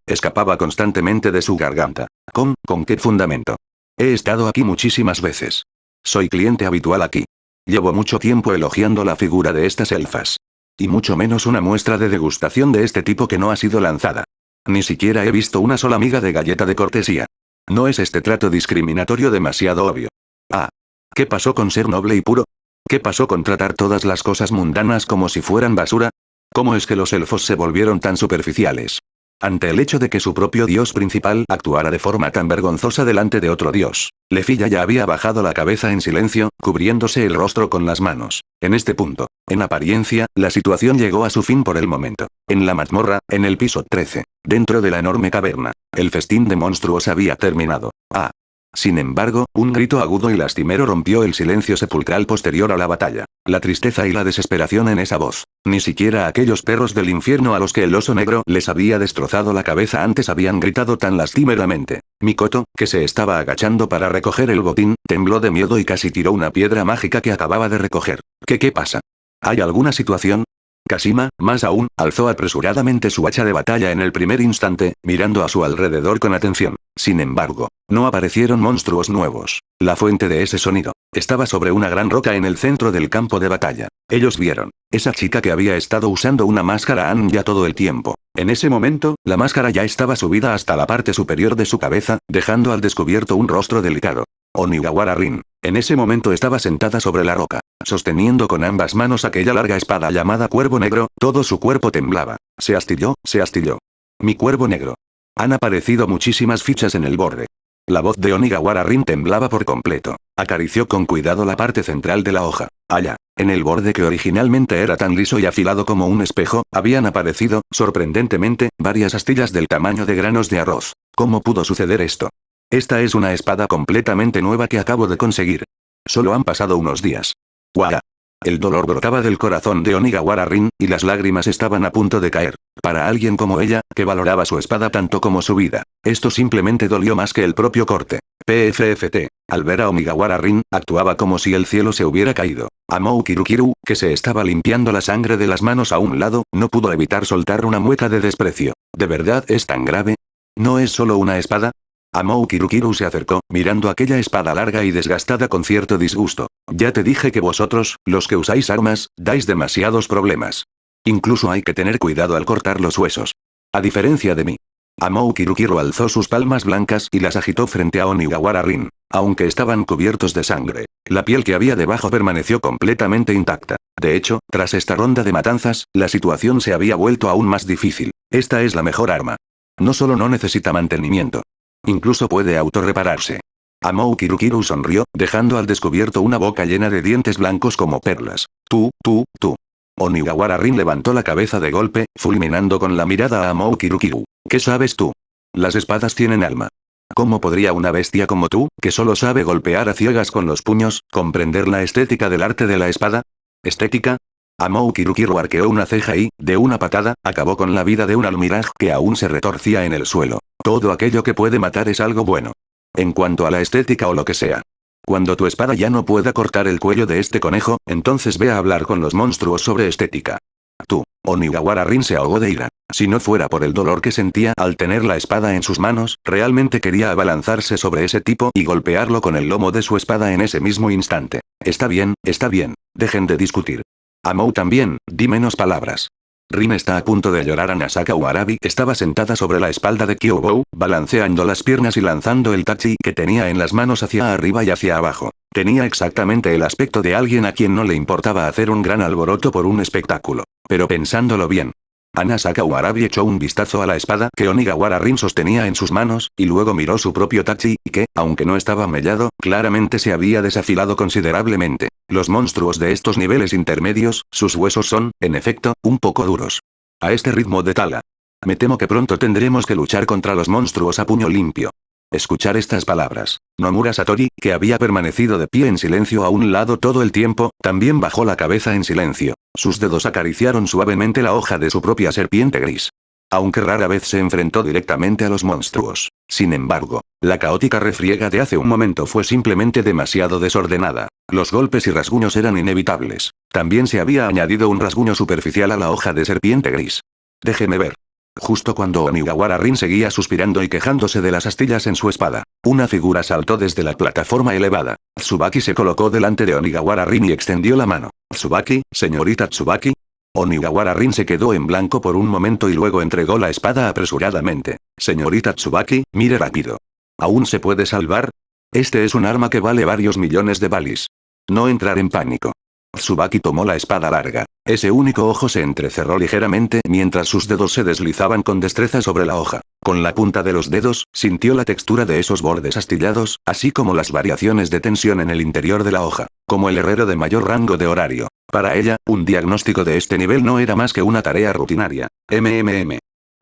escapaba constantemente de su garganta. ¿Con qué fundamento? He estado aquí muchísimas veces. Soy cliente habitual aquí. Llevo mucho tiempo elogiando la figura de estas elfas. Y mucho menos una muestra de degustación de este tipo que no ha sido lanzada. Ni siquiera he visto una sola miga de galleta de cortesía. ¿No es este trato discriminatorio demasiado obvio? ¿Qué pasó con ser noble y puro? ¿Qué pasó con tratar todas las cosas mundanas como si fueran basura? ¿Cómo es que los elfos se volvieron tan superficiales? Ante el hecho de que su propio dios principal actuara de forma tan vergonzosa delante de otro dios, Lefilla ya había bajado la cabeza en silencio, cubriéndose el rostro con las manos. En este punto, en apariencia, la situación llegó a su fin por el momento. En la mazmorra, en el piso 13, dentro de la enorme caverna, el festín de monstruos había terminado. Sin embargo, un grito agudo y lastimero rompió el silencio sepulcral posterior a la batalla. La tristeza y la desesperación en esa voz. Ni siquiera aquellos perros del infierno a los que el oso negro les había destrozado la cabeza antes habían gritado tan lastimeramente. Mikoto, que se estaba agachando para recoger el botín, tembló de miedo y casi tiró una piedra mágica que acababa de recoger. ¿Qué pasa? ¿Hay alguna situación? Kashima, más aún, alzó apresuradamente su hacha de batalla en el primer instante, mirando a su alrededor con atención. Sin embargo, no aparecieron monstruos nuevos. La fuente de ese sonido estaba sobre una gran roca en el centro del campo de batalla. Ellos vieron. Esa chica que había estado usando una máscara ya todo el tiempo. En ese momento, la máscara ya estaba subida hasta la parte superior de su cabeza, dejando al descubierto un rostro delicado. Onigawara Rin. En ese momento estaba sentada sobre la roca, sosteniendo con ambas manos aquella larga espada llamada Cuervo Negro, todo su cuerpo temblaba. Se astilló. Mi Cuervo Negro. Han aparecido muchísimas fichas en el borde. La voz de Onigawara Rin temblaba por completo. Acarició con cuidado la parte central de la hoja. Allá, en el borde que originalmente era tan liso y afilado como un espejo, habían aparecido, sorprendentemente, varias astillas del tamaño de granos de arroz. ¿Cómo pudo suceder esto? Esta es una espada completamente nueva que acabo de conseguir. Solo han pasado unos días. ¡Guau! El dolor brotaba del corazón de Onigawara Rin, y las lágrimas estaban a punto de caer. Para alguien como ella, que valoraba su espada tanto como su vida, esto simplemente dolió más que el propio corte. PFFT. Al ver a Onigawara Rin, actuaba como si el cielo se hubiera caído. Amou Kirukiru, que se estaba limpiando la sangre de las manos a un lado, no pudo evitar soltar una mueca de desprecio. ¿De verdad es tan grave? ¿No es solo una espada? Amou Kirukiru se acercó, mirando aquella espada larga y desgastada con cierto disgusto. Ya te dije que vosotros, los que usáis armas, dais demasiados problemas. Incluso hay que tener cuidado al cortar los huesos. A diferencia de mí. Amou Kirukiru alzó sus palmas blancas y las agitó frente a Onigawara Rin. Aunque estaban cubiertos de sangre, la piel que había debajo permaneció completamente intacta. De hecho, tras esta ronda de matanzas, la situación se había vuelto aún más difícil. Esta es la mejor arma. No solo no necesita mantenimiento. Incluso puede autorrepararse. Amou Kirukiru sonrió, dejando al descubierto una boca llena de dientes blancos como perlas. Tú. Onigawara Rin levantó la cabeza de golpe, fulminando con la mirada a Amou Kirukiru. ¿Qué sabes tú? Las espadas tienen alma. ¿Cómo podría una bestia como tú, que solo sabe golpear a ciegas con los puños, comprender la estética del arte de la espada? ¿Estética? Amou Kirukiru arqueó una ceja y, de una patada, acabó con la vida de un almiraj que aún se retorcía en el suelo. Todo aquello que puede matar es algo bueno. En cuanto a la estética o lo que sea. Cuando tu espada ya no pueda cortar el cuello de este conejo, entonces ve a hablar con los monstruos sobre estética. Tú. Onigawara Rin se ahogó de ira. Si no fuera por el dolor que sentía al tener la espada en sus manos, realmente quería abalanzarse sobre ese tipo y golpearlo con el lomo de su espada en ese mismo instante. Está bien, dejen de discutir. Amou también, di menos palabras. Rin está a punto de llorar. Anasaka Warabi estaba sentada sobre la espalda de Kyubou, balanceando las piernas y lanzando el tachi que tenía en las manos hacia arriba y hacia abajo. Tenía exactamente el aspecto de alguien a quien no le importaba hacer un gran alboroto por un espectáculo. Pero pensándolo bien. Anasaka Warabi echó un vistazo a la espada que Onigawara Rin sostenía en sus manos, y luego miró su propio tachi, que, aunque no estaba mellado, claramente se había desafilado considerablemente. Los monstruos de estos niveles intermedios, sus huesos son, en efecto, un poco duros. A este ritmo de tala. Me temo que pronto tendremos que luchar contra los monstruos a puño limpio. Escuchar estas palabras. Nomura Satori, que había permanecido de pie en silencio a un lado todo el tiempo, también bajó la cabeza en silencio. Sus dedos acariciaron suavemente la hoja de su propia serpiente gris. Aunque rara vez se enfrentó directamente a los monstruos. Sin embargo, la caótica refriega de hace un momento fue simplemente demasiado desordenada. Los golpes y rasguños eran inevitables. También se había añadido un rasguño superficial a la hoja de serpiente gris. Déjeme ver. Justo cuando Onigawara Rin seguía suspirando y quejándose de las astillas en su espada, una figura saltó desde la plataforma elevada. Tsubaki se colocó delante de Onigawara Rin y extendió la mano. ¿Tsubaki, señorita Tsubaki? Onigawara Rin se quedó en blanco por un momento y luego entregó la espada apresuradamente. Señorita Tsubaki, mire rápido. ¿Aún se puede salvar? Este es un arma que vale varios millones de balis. No entrar en pánico. Tsubaki tomó la espada larga. Ese único ojo se entrecerró ligeramente mientras sus dedos se deslizaban con destreza sobre la hoja. Con la punta de los dedos, sintió la textura de esos bordes astillados, así como las variaciones de tensión en el interior de la hoja. Como el herrero de mayor rango de horario. Para ella, un diagnóstico de este nivel no era más que una tarea rutinaria.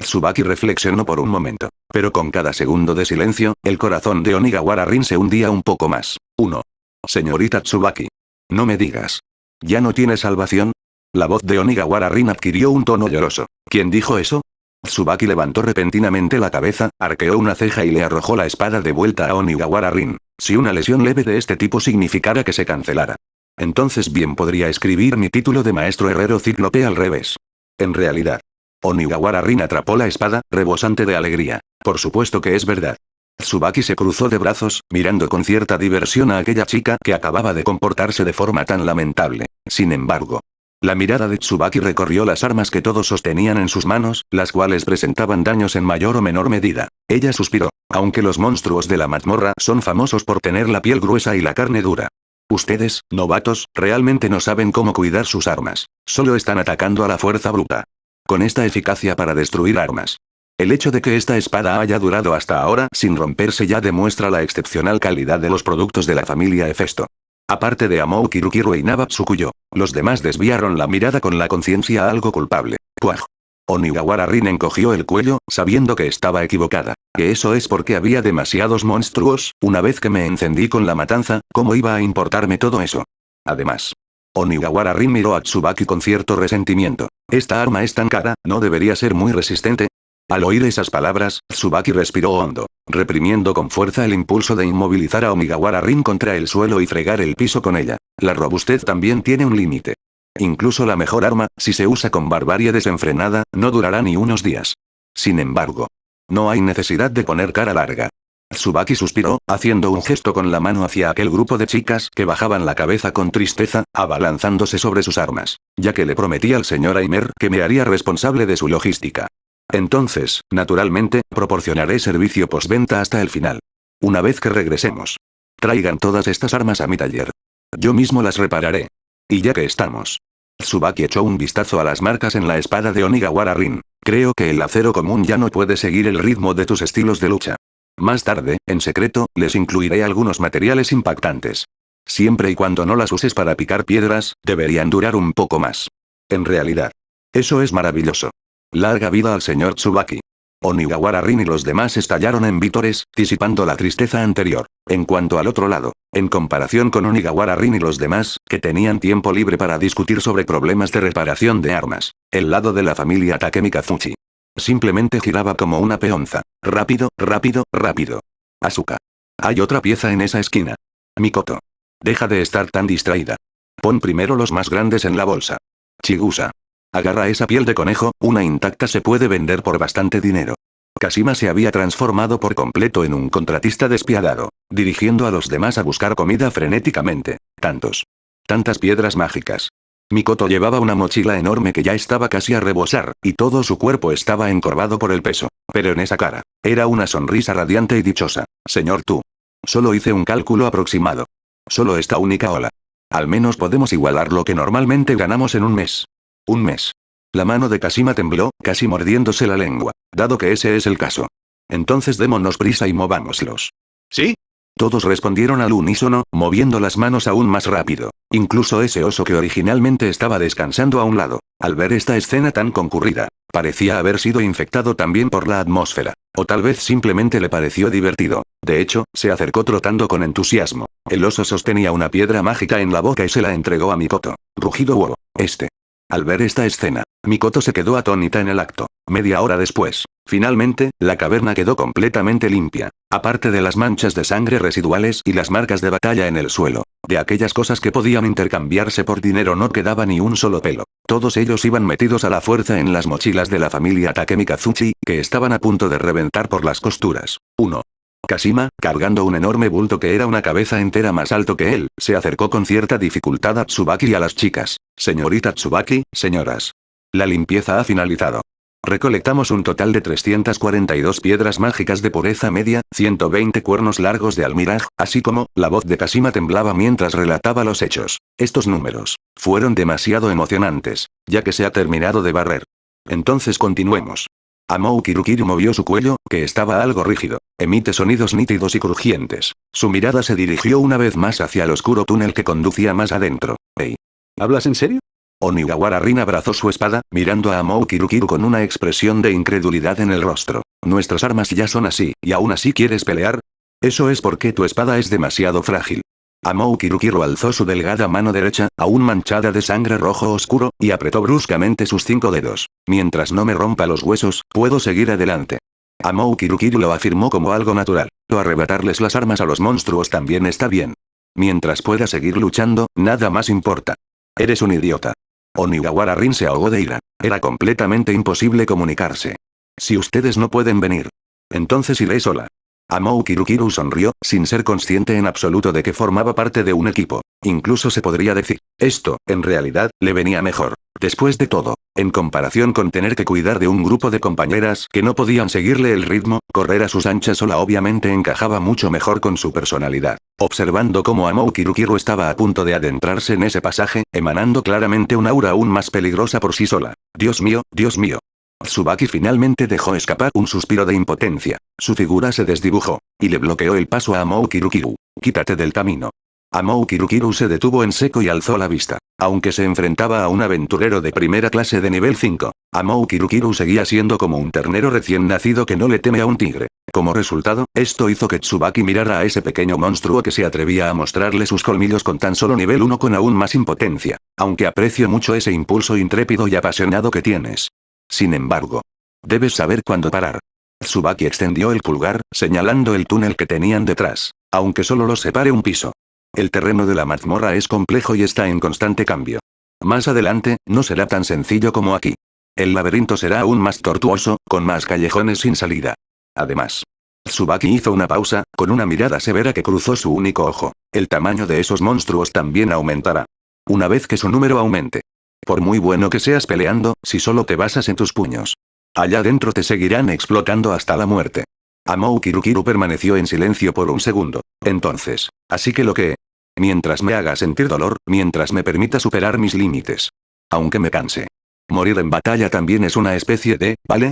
Tsubaki reflexionó por un momento. Pero con cada segundo de silencio, el corazón de Onigawara Rin se hundía un poco más. 1. Señorita Tsubaki. No me digas. ¿Ya no tiene salvación? La voz de Onigawara Rin adquirió un tono lloroso. ¿Quién dijo eso? Tsubaki levantó repentinamente la cabeza, arqueó una ceja y le arrojó la espada de vuelta a Onigawara Rin. Si una lesión leve de este tipo significara que se cancelara. Entonces bien podría escribir mi título de maestro herrero cíclope al revés. En realidad. Onigawara Rin atrapó la espada, rebosante de alegría. Por supuesto que es verdad. Tsubaki se cruzó de brazos, mirando con cierta diversión a aquella chica que acababa de comportarse de forma tan lamentable. Sin embargo, la mirada de Tsubaki recorrió las armas que todos sostenían en sus manos, las cuales presentaban daños en mayor o menor medida. Ella suspiró. Aunque los monstruos de la mazmorra son famosos por tener la piel gruesa y la carne dura. Ustedes, novatos, realmente no saben cómo cuidar sus armas. Solo están atacando a la fuerza bruta. Con esta eficacia para destruir armas. El hecho de que esta espada haya durado hasta ahora sin romperse ya demuestra la excepcional calidad de los productos de la familia Hefesto. Aparte de Amou Kirukiru y Naba Tsukuyo, los demás desviaron la mirada con la conciencia algo culpable. ¡Puaj! Onigawara Rin encogió el cuello, sabiendo que estaba equivocada. Que eso es porque había demasiados monstruos. Una vez que me encendí con la matanza, ¿cómo iba a importarme todo eso? Además, Onigawara Rin miró a Tsubaki con cierto resentimiento. Esta arma es tan cara, ¿no debería ser muy resistente? Al oír esas palabras, Tsubaki respiró hondo, reprimiendo con fuerza el impulso de inmovilizar a Onigawara Rin contra el suelo y fregar el piso con ella. La robustez también tiene un límite. Incluso la mejor arma, si se usa con barbarie desenfrenada, no durará ni unos días. Sin embargo, no hay necesidad de poner cara larga. Tsubaki suspiró, haciendo un gesto con la mano hacia aquel grupo de chicas que bajaban la cabeza con tristeza, abalanzándose sobre sus armas, ya que le prometí al señor Aimer que me haría responsable de su logística. Entonces, naturalmente, proporcionaré servicio postventa hasta el final. Una vez que regresemos, traigan todas estas armas a mi taller. Yo mismo las repararé. Y ya que estamos. Tsubaki echó un vistazo a las marcas en la espada de Onigawara Rin. Creo que el acero común ya no puede seguir el ritmo de tus estilos de lucha. Más tarde, en secreto, les incluiré algunos materiales impactantes. Siempre y cuando no las uses para picar piedras, deberían durar un poco más. En realidad. Eso es maravilloso. Larga vida al señor Tsubaki. Onigawara Rin y los demás estallaron en vítores, disipando la tristeza anterior. En cuanto al otro lado, en comparación con Onigawara Rin y los demás, que tenían tiempo libre para discutir sobre problemas de reparación de armas, el lado de la familia Takemi Kazuchi simplemente giraba como una peonza. Rápido, rápido, rápido. Asuka. Hay otra pieza en esa esquina. Mikoto. Deja de estar tan distraída. Pon primero los más grandes en la bolsa. Chigusa. Agarra esa piel de conejo, una intacta se puede vender por bastante dinero. Kashima se había transformado por completo en un contratista despiadado, dirigiendo a los demás a buscar comida frenéticamente. Tantas piedras mágicas. Mikoto llevaba una mochila enorme que ya estaba casi a rebosar, y todo su cuerpo estaba encorvado por el peso. Pero en esa cara, era una sonrisa radiante y dichosa. Señor Tú. Solo hice un cálculo aproximado. Solo esta única ola. Al menos podemos igualar lo que normalmente ganamos en un mes. Un mes. La mano de Kashima tembló, casi mordiéndose la lengua. Dado que ese es el caso. Entonces démonos prisa y movámoslos. ¿Sí? Todos respondieron al unísono, moviendo las manos aún más rápido. Incluso ese oso que originalmente estaba descansando a un lado, al ver esta escena tan concurrida, parecía haber sido infectado también por la atmósfera. O tal vez simplemente le pareció divertido. De hecho, se acercó trotando con entusiasmo. El oso sostenía una piedra mágica en la boca y se la entregó a Mikoto. Rugido wow. Al ver esta escena, Mikoto se quedó atónita en el acto. Media hora después, finalmente, la caverna quedó completamente limpia. Aparte de las manchas de sangre residuales y las marcas de batalla en el suelo. De aquellas cosas que podían intercambiarse por dinero no quedaba ni un solo pelo. Todos ellos iban metidos a la fuerza en las mochilas de la familia Takemi Kazuchi, que estaban a punto de reventar por las costuras. 1. Kashima, cargando un enorme bulto que era una cabeza entera más alto que él, se acercó con cierta dificultad a Tsubaki y a las chicas. Señorita Tsubaki, señoras. La limpieza ha finalizado. Recolectamos un total de 342 piedras mágicas de pureza media, 120 cuernos largos de almiraj, así como, la voz de Kashima temblaba mientras relataba los hechos. Estos números fueron demasiado emocionantes, ya que se ha terminado de barrer. Entonces continuemos. Amou Kirukiru movió su cuello, que estaba algo rígido. Emite sonidos nítidos y crujientes. Su mirada se dirigió una vez más hacia el oscuro túnel que conducía más adentro. Hey. ¿Hablas en serio? Onigawara Rin abrazó su espada, mirando a Amou Kirukiru con una expresión de incredulidad en el rostro. Nuestras armas ya son así, ¿y aún así quieres pelear? Eso es porque tu espada es demasiado frágil. Amou Kirukiru alzó su delgada mano derecha, aún manchada de sangre rojo oscuro, y apretó bruscamente sus 5 dedos. Mientras no me rompa los huesos, puedo seguir adelante. Amou Kirukiru lo afirmó como algo natural. O arrebatarles las armas a los monstruos también está bien. Mientras pueda seguir luchando, nada más importa. Eres un idiota. Onigawara Rin se ahogó de ira. Era completamente imposible comunicarse. Si ustedes no pueden venir, entonces iré sola. Amou Kirukiru sonrió, sin ser consciente en absoluto de que formaba parte de un equipo. Incluso se podría decir, esto, en realidad, le venía mejor. Después de todo, en comparación con tener que cuidar de un grupo de compañeras que no podían seguirle el ritmo, correr a sus anchas sola obviamente encajaba mucho mejor con su personalidad. Observando cómo Amou Kirukiru estaba a punto de adentrarse en ese pasaje, emanando claramente un aura aún más peligrosa por sí sola. Dios mío, Dios mío. Tsubaki finalmente dejó escapar un suspiro de impotencia. Su figura se desdibujó, y le bloqueó el paso a Amou Kirukiru. Quítate del camino. Amou Kirukiru se detuvo en seco y alzó la vista. Aunque se enfrentaba a un aventurero de primera clase de nivel 5, Amou Kirukiru seguía siendo como un ternero recién nacido que no le teme a un tigre. Como resultado, esto hizo que Tsubaki mirara a ese pequeño monstruo que se atrevía a mostrarle sus colmillos con tan solo nivel 1 con aún más impotencia. Aunque aprecio mucho ese impulso intrépido y apasionado que tienes. Sin embargo, debes saber cuándo parar. Tsubaki extendió el pulgar, señalando el túnel que tenían detrás, aunque solo los separe un piso. El terreno de la mazmorra es complejo y está en constante cambio. Más adelante, no será tan sencillo como aquí. El laberinto será aún más tortuoso, con más callejones sin salida. Además, Tsubaki hizo una pausa, con una mirada severa que cruzó su único ojo. El tamaño de esos monstruos también aumentará. Una vez que su número aumente. Por muy bueno que seas peleando, si solo te basas en tus puños. Allá dentro te seguirán explotando hasta la muerte. Amou Kirukiru permaneció en silencio por un segundo. Entonces, así que lo que... Mientras me haga sentir dolor, mientras me permita superar mis límites. Aunque me canse. Morir en batalla también es una especie de, vale,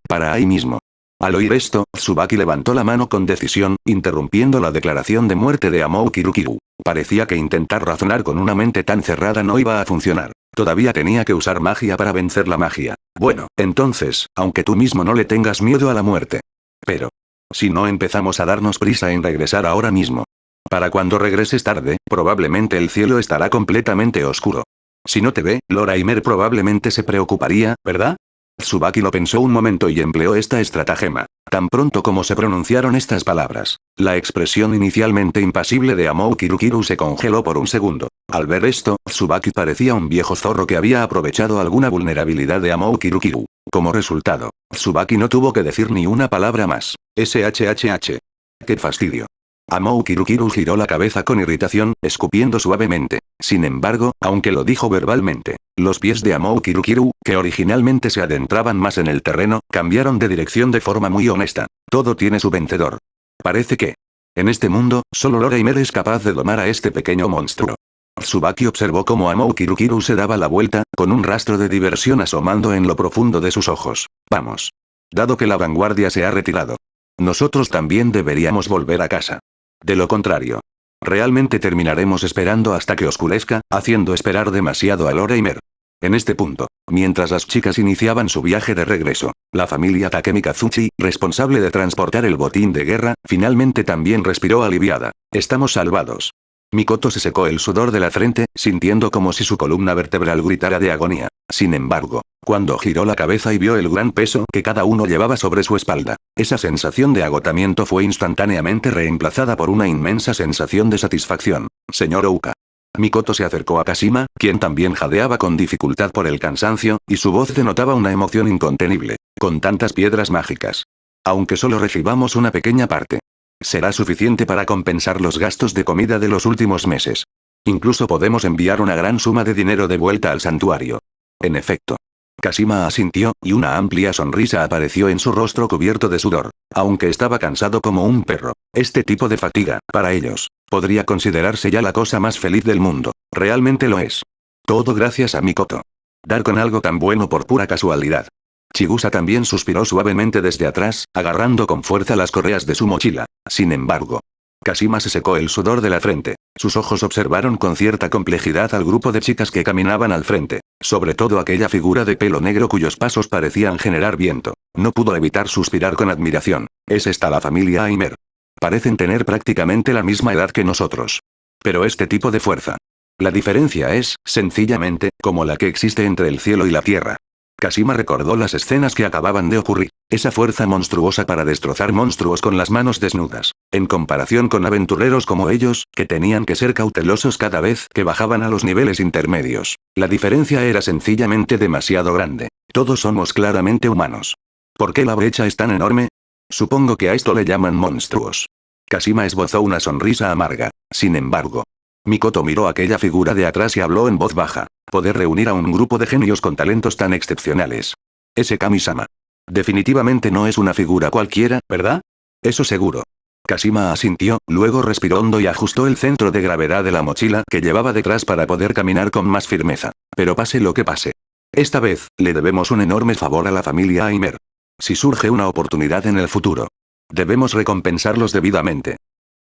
para ahí mismo. Al oír esto, Tsubaki levantó la mano con decisión, interrumpiendo la declaración de muerte de Amou Kirukiru. Parecía que intentar razonar con una mente tan cerrada no iba a funcionar. Todavía tenía que usar magia para vencer la magia. Bueno, entonces, aunque tú mismo no le tengas miedo a la muerte. Pero, si no empezamos a darnos prisa en regresar ahora mismo. Para cuando regreses tarde, probablemente el cielo estará completamente oscuro. Si no te ve, Loraimer probablemente se preocuparía, ¿verdad? Tsubaki lo pensó un momento y empleó esta estratagema. Tan pronto como se pronunciaron estas palabras, la expresión inicialmente impasible de Amou Kirukiru se congeló por un segundo. Al ver esto, Tsubaki parecía un viejo zorro que había aprovechado alguna vulnerabilidad de Amou Kirukiru. Como resultado, Tsubaki no tuvo que decir ni una palabra más. SHHH. ¡Qué fastidio! Amou Kirukiru giró la cabeza con irritación, escupiendo suavemente. Sin embargo, aunque lo dijo verbalmente, los pies de Amou Kirukiru, que originalmente se adentraban más en el terreno, cambiaron de dirección de forma muy honesta. Todo tiene su vencedor. Parece que, en este mundo, solo Loraimer es capaz de domar a este pequeño monstruo. Tsubaki observó cómo Amou Kirukiru se daba la vuelta, con un rastro de diversión asomando en lo profundo de sus ojos. Vamos. Dado que la vanguardia se ha retirado. Nosotros también deberíamos volver a casa. De lo contrario, realmente terminaremos esperando hasta que oscurezca, haciendo esperar demasiado a Loraimer. En este punto, mientras las chicas iniciaban su viaje de regreso, la familia Takemi Kazuchi, responsable de transportar el botín de guerra, finalmente también respiró aliviada. Estamos salvados. Mikoto se secó el sudor de la frente, sintiendo como si su columna vertebral gritara de agonía. Sin embargo, cuando giró la cabeza y vio el gran peso que cada uno llevaba sobre su espalda, esa sensación de agotamiento fue instantáneamente reemplazada por una inmensa sensación de satisfacción. Señor Ouka. Mikoto se acercó a Kashima, quien también jadeaba con dificultad por el cansancio, y su voz denotaba una emoción incontenible. Con tantas piedras mágicas. Aunque solo recibamos una pequeña parte. Será suficiente para compensar los gastos de comida de los últimos meses. Incluso podemos enviar una gran suma de dinero de vuelta al santuario. En efecto. Kashima asintió, y una amplia sonrisa apareció en su rostro cubierto de sudor. Aunque estaba cansado como un perro. Este tipo de fatiga, para ellos, podría considerarse ya la cosa más feliz del mundo. Realmente lo es. Todo gracias a Mikoto. Dar con algo tan bueno por pura casualidad. Chigusa también suspiró suavemente desde atrás, agarrando con fuerza las correas de su mochila. Sin embargo, Kashima se secó el sudor de la frente. Sus ojos observaron con cierta complejidad al grupo de chicas que caminaban al frente, sobre todo aquella figura de pelo negro cuyos pasos parecían generar viento. No pudo evitar suspirar con admiración. Es esta la familia Aimer. Parecen tener prácticamente la misma edad que nosotros. Pero este tipo de fuerza. La diferencia es, sencillamente, como la que existe entre el cielo y la tierra. Kashima recordó las escenas que acababan de ocurrir. Esa fuerza monstruosa para destrozar monstruos con las manos desnudas. En comparación con aventureros como ellos, que tenían que ser cautelosos cada vez que bajaban a los niveles intermedios. La diferencia era sencillamente demasiado grande. Todos somos claramente humanos. ¿Por qué la brecha es tan enorme? Supongo que a esto le llaman monstruos. Kashima esbozó una sonrisa amarga. Sin embargo, Mikoto miró aquella figura de atrás y habló en voz baja. Poder reunir a un grupo de genios con talentos tan excepcionales. Ese Kami-sama. Definitivamente no es una figura cualquiera, ¿verdad? Eso seguro. Kashima asintió, luego respiró hondo y ajustó el centro de gravedad de la mochila que llevaba detrás para poder caminar con más firmeza. Pero pase lo que pase. Esta vez, le debemos un enorme favor a la familia Aimer. Si surge una oportunidad en el futuro, debemos recompensarlos debidamente.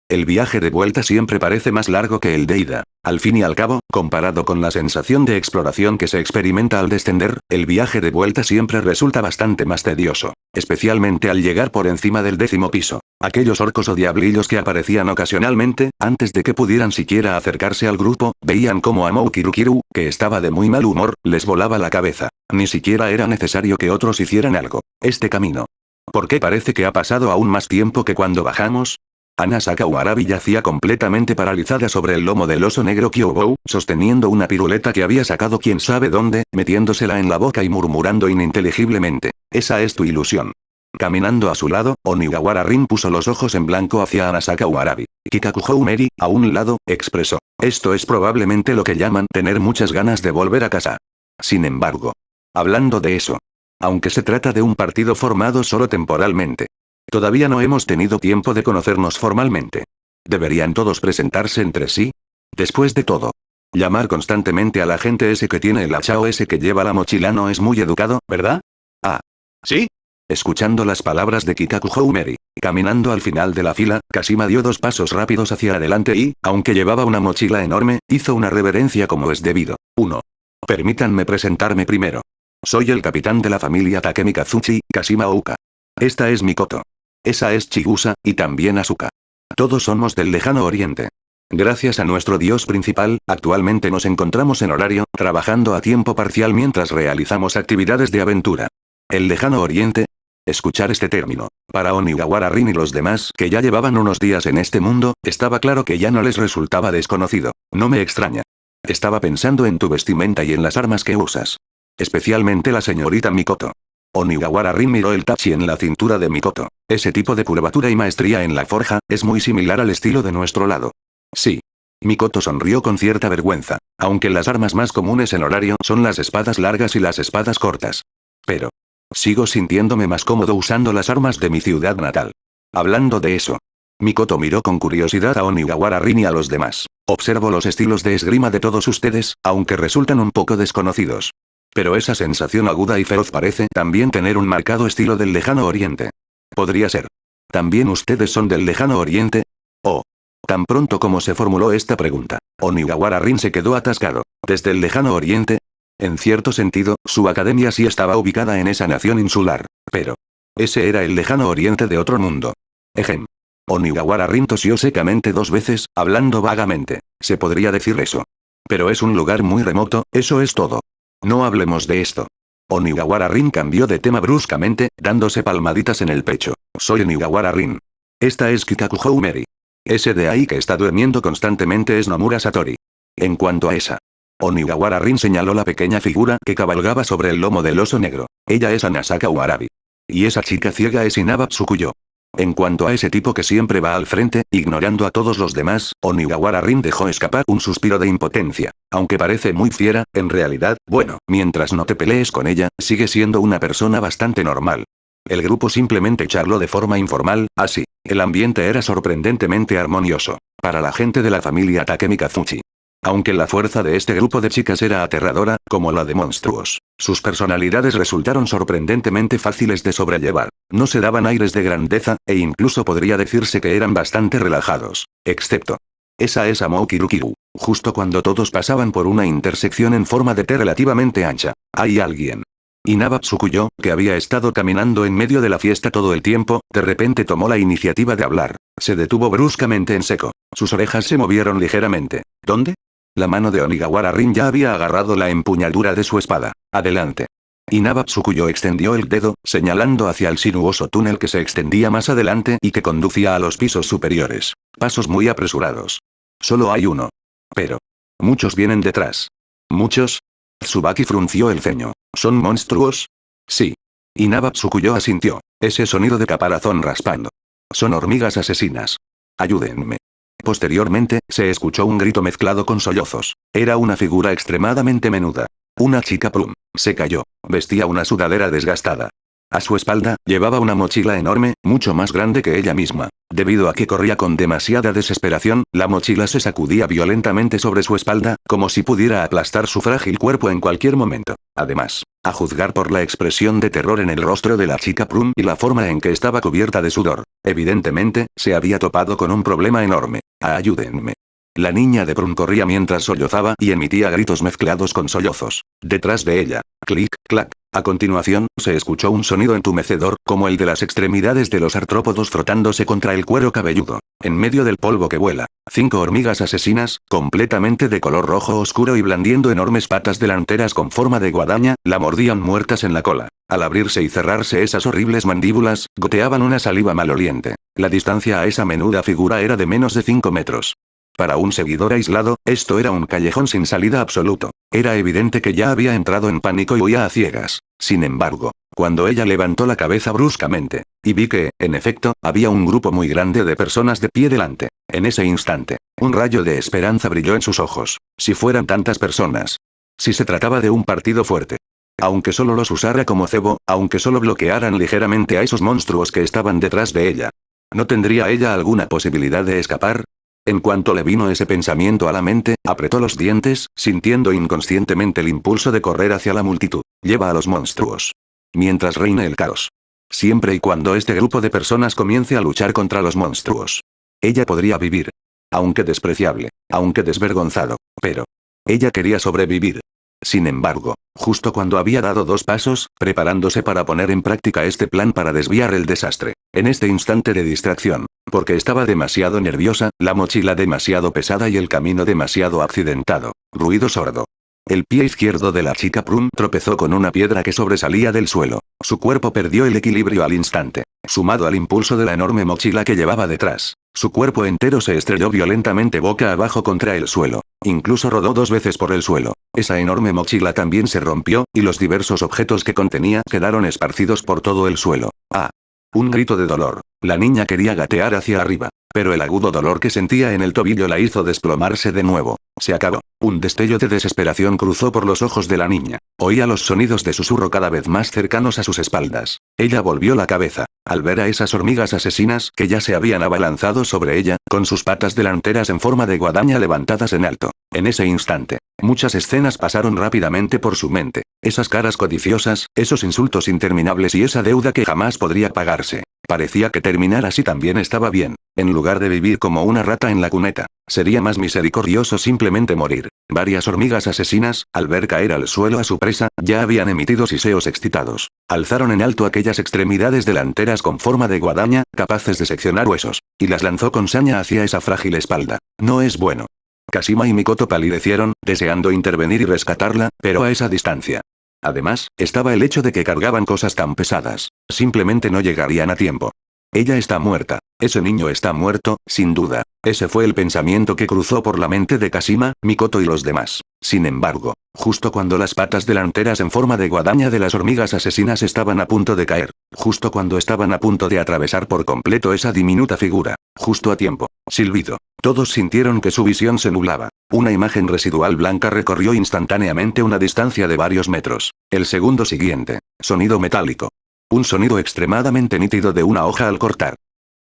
El viaje de vuelta siempre parece más largo que el de ida. Al fin y al cabo, comparado con la sensación de exploración que se experimenta al descender, el viaje de vuelta siempre resulta bastante más tedioso. Especialmente al llegar por encima del 10º piso. Aquellos orcos o diablillos que aparecían ocasionalmente, antes de que pudieran siquiera acercarse al grupo, veían como Amou Kirukiru, que estaba de muy mal humor, les volaba la cabeza. Ni siquiera era necesario que otros hicieran algo. Este camino. ¿Por qué parece que ha pasado aún más tiempo que cuando bajamos? Anasaka Warabi yacía completamente paralizada sobre el lomo del oso negro Kyobou, sosteniendo una piruleta que había sacado quién sabe dónde, metiéndosela en la boca y murmurando ininteligiblemente. Esa es tu ilusión. Caminando a su lado, Onigawara Rin puso los ojos en blanco hacia Anasaka Warabi. Kikaku Houmeri, a un lado, expresó. Esto es probablemente lo que llaman tener muchas ganas de volver a casa. Sin embargo. Hablando de eso. Aunque se trata de un partido formado solo temporalmente. Todavía no hemos tenido tiempo de conocernos formalmente. ¿Deberían todos presentarse entre sí? Después de todo. Llamar constantemente a la gente ese que tiene el hacha o ese que lleva la mochila no es muy educado, ¿verdad? Ah. ¿Sí? Escuchando las palabras de Kikaku Houmeri, caminando al final de la fila, Kashima dio 2 pasos rápidos hacia adelante y, aunque llevaba una mochila enorme, hizo una reverencia como es debido. 1. Permítanme presentarme primero. Soy el capitán de la familia Takemi Kazuchi, Kashima Ouka. Esta es Mikoto. Esa es Chigusa, y también Asuka. Todos somos del lejano oriente. Gracias a nuestro dios principal, actualmente nos encontramos en horario, trabajando a tiempo parcial mientras realizamos actividades de aventura. El lejano oriente. Escuchar este término, para Onigawara Rin y los demás que ya llevaban unos días en este mundo, estaba claro que ya no les resultaba desconocido. No me extraña. Estaba pensando en tu vestimenta y en las armas que usas. Especialmente la señorita Mikoto. Onigawara Rin miró el tachi en la cintura de Mikoto. Ese tipo de curvatura y maestría en la forja, es muy similar al estilo de nuestro lado. Sí. Mikoto sonrió con cierta vergüenza, aunque las armas más comunes en horario son las espadas largas y las espadas cortas. Pero. Sigo sintiéndome más cómodo usando las armas de mi ciudad natal. Hablando de eso. Mikoto miró con curiosidad a Onigawara Rin y a los demás. Observo los estilos de esgrima de todos ustedes, aunque resultan un poco desconocidos. Pero esa sensación aguda y feroz parece también tener un marcado estilo del lejano oriente. Podría ser. ¿También ustedes son del lejano oriente? Oh. Tan pronto como se formuló esta pregunta, Onigawara Rin se quedó atascado. ¿Desde el lejano oriente? En cierto sentido, su academia sí estaba ubicada en esa nación insular. Pero. Ese era el lejano oriente de otro mundo. Ejem. Onigawara Rin tosió secamente 2 veces, hablando vagamente. Se podría decir eso. Pero es un lugar muy remoto, eso es todo. No hablemos de esto. Onigawara Rin cambió de tema bruscamente, dándose palmaditas en el pecho. Soy Onigawara Rin. Esta es Kikaku Houmeri. Ese de ahí que está durmiendo constantemente es Nomura Satori. En cuanto a esa. Onigawara Rin señaló la pequeña figura que cabalgaba sobre el lomo del oso negro. Ella es Anasaka Warabi. Y esa chica ciega es Inaba Tsukuyo. En cuanto a ese tipo que siempre va al frente, ignorando a todos los demás, Onigawara Rin dejó escapar un suspiro de impotencia. Aunque parece muy fiera, en realidad, bueno, mientras no te pelees con ella, sigue siendo una persona bastante normal. El grupo simplemente charló de forma informal, así. El ambiente era sorprendentemente armonioso. Para la gente de la familia Takemi Kazuchi. Aunque la fuerza de este grupo de chicas era aterradora, como la de monstruos, sus personalidades resultaron sorprendentemente fáciles de sobrellevar. No se daban aires de grandeza, e incluso podría decirse que eran bastante relajados. Excepto. Esa es Amoukirukiru. Justo cuando todos pasaban por una intersección en forma de T relativamente ancha. Hay alguien. Inaba Tsukuyo, que había estado caminando en medio de la fiesta todo el tiempo, de repente tomó la iniciativa de hablar. Se detuvo bruscamente en seco. Sus orejas se movieron ligeramente. ¿Dónde? La mano de Onigawara Rin ya había agarrado la empuñadura de su espada. Adelante. Inaba Tsukuyo extendió el dedo, señalando hacia el sinuoso túnel que se extendía más adelante y que conducía a los pisos superiores. Pasos muy apresurados. Solo hay uno. Pero. Muchos vienen detrás. ¿Muchos? Tsubaki frunció el ceño. ¿Son monstruos? Sí. Inaba Tsukuyo asintió. Ese sonido de caparazón raspando. Son hormigas asesinas. Ayúdenme. Posteriormente, se escuchó un grito mezclado con sollozos. Era una figura extremadamente menuda. Una chica plum. Se cayó. Vestía una sudadera desgastada. A su espalda, llevaba una mochila enorme, mucho más grande que ella misma. Debido a que corría con demasiada desesperación, la mochila se sacudía violentamente sobre su espalda, como si pudiera aplastar su frágil cuerpo en cualquier momento. Además, a juzgar por la expresión de terror en el rostro de la chica Plum y la forma en que estaba cubierta de sudor, evidentemente, se había topado con un problema enorme. Ayúdenme. La niña de Plum corría mientras sollozaba y emitía gritos mezclados con sollozos. Detrás de ella, clic, clac, A continuación, se escuchó un sonido entumecedor, como el de las extremidades de los artrópodos frotándose contra el cuero cabelludo. En medio del polvo que vuela, 5 hormigas asesinas, completamente de color rojo oscuro y blandiendo enormes patas delanteras con forma de guadaña, la mordían muertas en la cola. Al abrirse y cerrarse esas horribles mandíbulas, goteaban una saliva maloliente. La distancia a esa menuda figura era de menos de 5 metros. Para un seguidor aislado, esto era un callejón sin salida absoluto. Era evidente que ya había entrado en pánico y huía a ciegas. Sin embargo, cuando ella levantó la cabeza bruscamente, y vi que, en efecto, había un grupo muy grande de personas de pie delante. En ese instante, un rayo de esperanza brilló en sus ojos. Si fueran tantas personas. Si se trataba de un partido fuerte. Aunque solo los usara como cebo, aunque solo bloquearan ligeramente a esos monstruos que estaban detrás de ella. ¿No tendría ella alguna posibilidad de escapar? En cuanto le vino ese pensamiento a la mente, apretó los dientes, sintiendo inconscientemente el impulso de correr hacia la multitud. Lleva a los monstruos. Mientras reine el caos. Siempre y cuando este grupo de personas comience a luchar contra los monstruos. Ella podría vivir. Aunque despreciable, aunque desvergonzado, pero ella quería sobrevivir. Sin embargo, justo cuando había dado 2 pasos, preparándose para poner en práctica este plan para desviar el desastre, en este instante de distracción, porque estaba demasiado nerviosa, la mochila demasiado pesada y el camino demasiado accidentado, ruido sordo. El pie izquierdo de la chica Prun tropezó con una piedra que sobresalía del suelo. Su cuerpo perdió el equilibrio al instante, sumado al impulso de la enorme mochila que llevaba detrás. Su cuerpo entero se estrelló violentamente boca abajo contra el suelo. Incluso rodó 2 veces por el suelo. Esa enorme mochila también se rompió, y los diversos objetos que contenía quedaron esparcidos por todo el suelo. ¡Ah! Un grito de dolor. La niña quería gatear hacia arriba, pero el agudo dolor que sentía en el tobillo la hizo desplomarse de nuevo. Se acabó. Un destello de desesperación cruzó por los ojos de la niña. Oía los sonidos de susurro cada vez más cercanos a sus espaldas. Ella volvió la cabeza, al ver a esas hormigas asesinas que ya se habían abalanzado sobre ella, con sus patas delanteras en forma de guadaña levantadas en alto. En ese instante, muchas escenas pasaron rápidamente por su mente. Esas caras codiciosas, esos insultos interminables y esa deuda que jamás podría pagarse. Parecía que terminar así también estaba bien. En lugar de vivir como una rata en la cuneta, sería más misericordioso simplemente morir. Varias hormigas asesinas, al ver caer al suelo a su presa, ya habían emitido siseos excitados. Alzaron en alto aquellas extremidades delanteras con forma de guadaña, capaces de seccionar huesos, y las lanzó con saña hacia esa frágil espalda. No es bueno. Kashima y Mikoto palidecieron, deseando intervenir y rescatarla, pero a esa distancia. Además, estaba el hecho de que cargaban cosas tan pesadas. Simplemente no llegarían a tiempo. Ella está muerta. Ese niño está muerto, sin duda. Ese fue el pensamiento que cruzó por la mente de Kashima, Mikoto y los demás. Sin embargo, justo cuando las patas delanteras en forma de guadaña de las hormigas asesinas estaban a punto de caer, justo cuando estaban a punto de atravesar por completo esa diminuta figura, justo a tiempo, silbido. Todos sintieron que su visión se nublaba. Una imagen residual blanca recorrió instantáneamente una distancia de varios metros. El segundo siguiente. Sonido metálico. Un sonido extremadamente nítido de una hoja al cortar.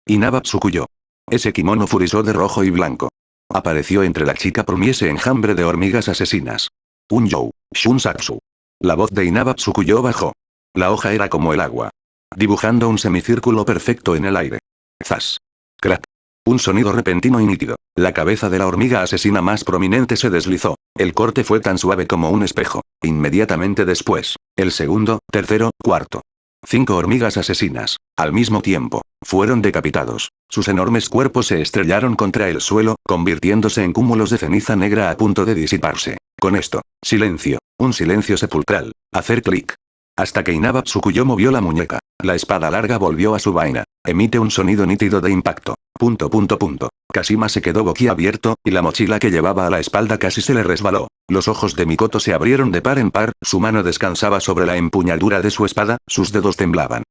Inaba Tsukuyo. Ese kimono furisó de rojo y blanco. Apareció entre la chica Prun y ese enjambre de hormigas asesinas. Un you. Shunsatsu. La voz de Inaba Tsukuyo bajó. La hoja era como el agua. Dibujando un semicírculo perfecto en el aire. Zas. Crack. Un sonido repentino y nítido. La cabeza de la hormiga asesina más prominente se deslizó. El corte fue tan suave como un espejo. Inmediatamente después, el segundo, tercero, cuarto. 5 hormigas asesinas, al mismo tiempo, fueron decapitados. Sus enormes cuerpos se estrellaron contra el suelo, convirtiéndose en cúmulos de ceniza negra a punto de disiparse. Con esto, silencio, un silencio sepulcral. Hacer clic. Hasta que Inaba Tsukuyo movió la muñeca. La espada larga volvió a su vaina. Emite un sonido nítido de impacto. Kashima se quedó boquiabierto, y la mochila que llevaba a la espalda casi se le resbaló. Los ojos de Mikoto se abrieron de par en par, su mano descansaba sobre la empuñadura de su espada, sus dedos temblaban.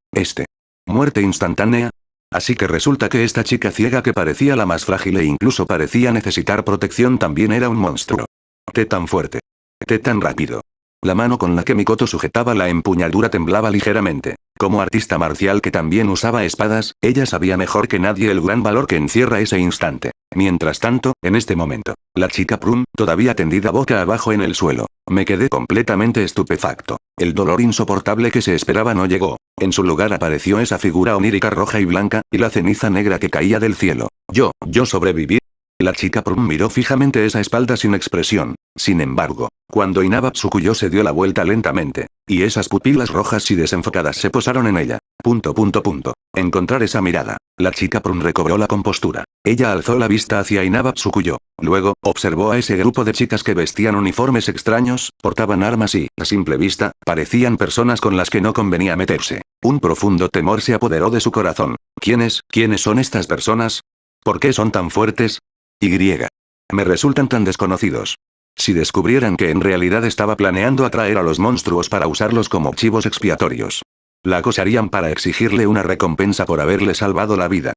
Muerte instantánea. Así que resulta que esta chica ciega que parecía la más frágil e incluso parecía necesitar protección también era un monstruo. Tan fuerte. Tan rápido. La mano con la que Mikoto sujetaba la empuñadura temblaba ligeramente. Como artista marcial que también usaba espadas, ella sabía mejor que nadie el gran valor que encierra ese instante. Mientras tanto, en este momento, la chica Prun, todavía tendida boca abajo en el suelo. Me quedé completamente estupefacto. El dolor insoportable que se esperaba no llegó. En su lugar apareció esa figura onírica roja y blanca, y la ceniza negra que caía del cielo. Yo sobreviví. La chica Prum miró fijamente esa espalda sin expresión. Sin embargo, cuando Inaba Tsukuyo se dio la vuelta lentamente, y esas pupilas rojas y desenfocadas se posaron en ella. Encontrar esa mirada. La chica Prum recobró la compostura. Ella alzó la vista hacia Inaba Tsukuyo. Luego, observó a ese grupo de chicas que vestían uniformes extraños, portaban armas y, a simple vista, parecían personas con las que no convenía meterse. Un profundo temor se apoderó de su corazón. ¿Quiénes son estas personas? ¿Por qué son tan fuertes? Me resultan tan desconocidos. Si descubrieran que en realidad estaba planeando atraer a los monstruos para usarlos como chivos expiatorios, la acosarían para exigirle una recompensa por haberle salvado la vida.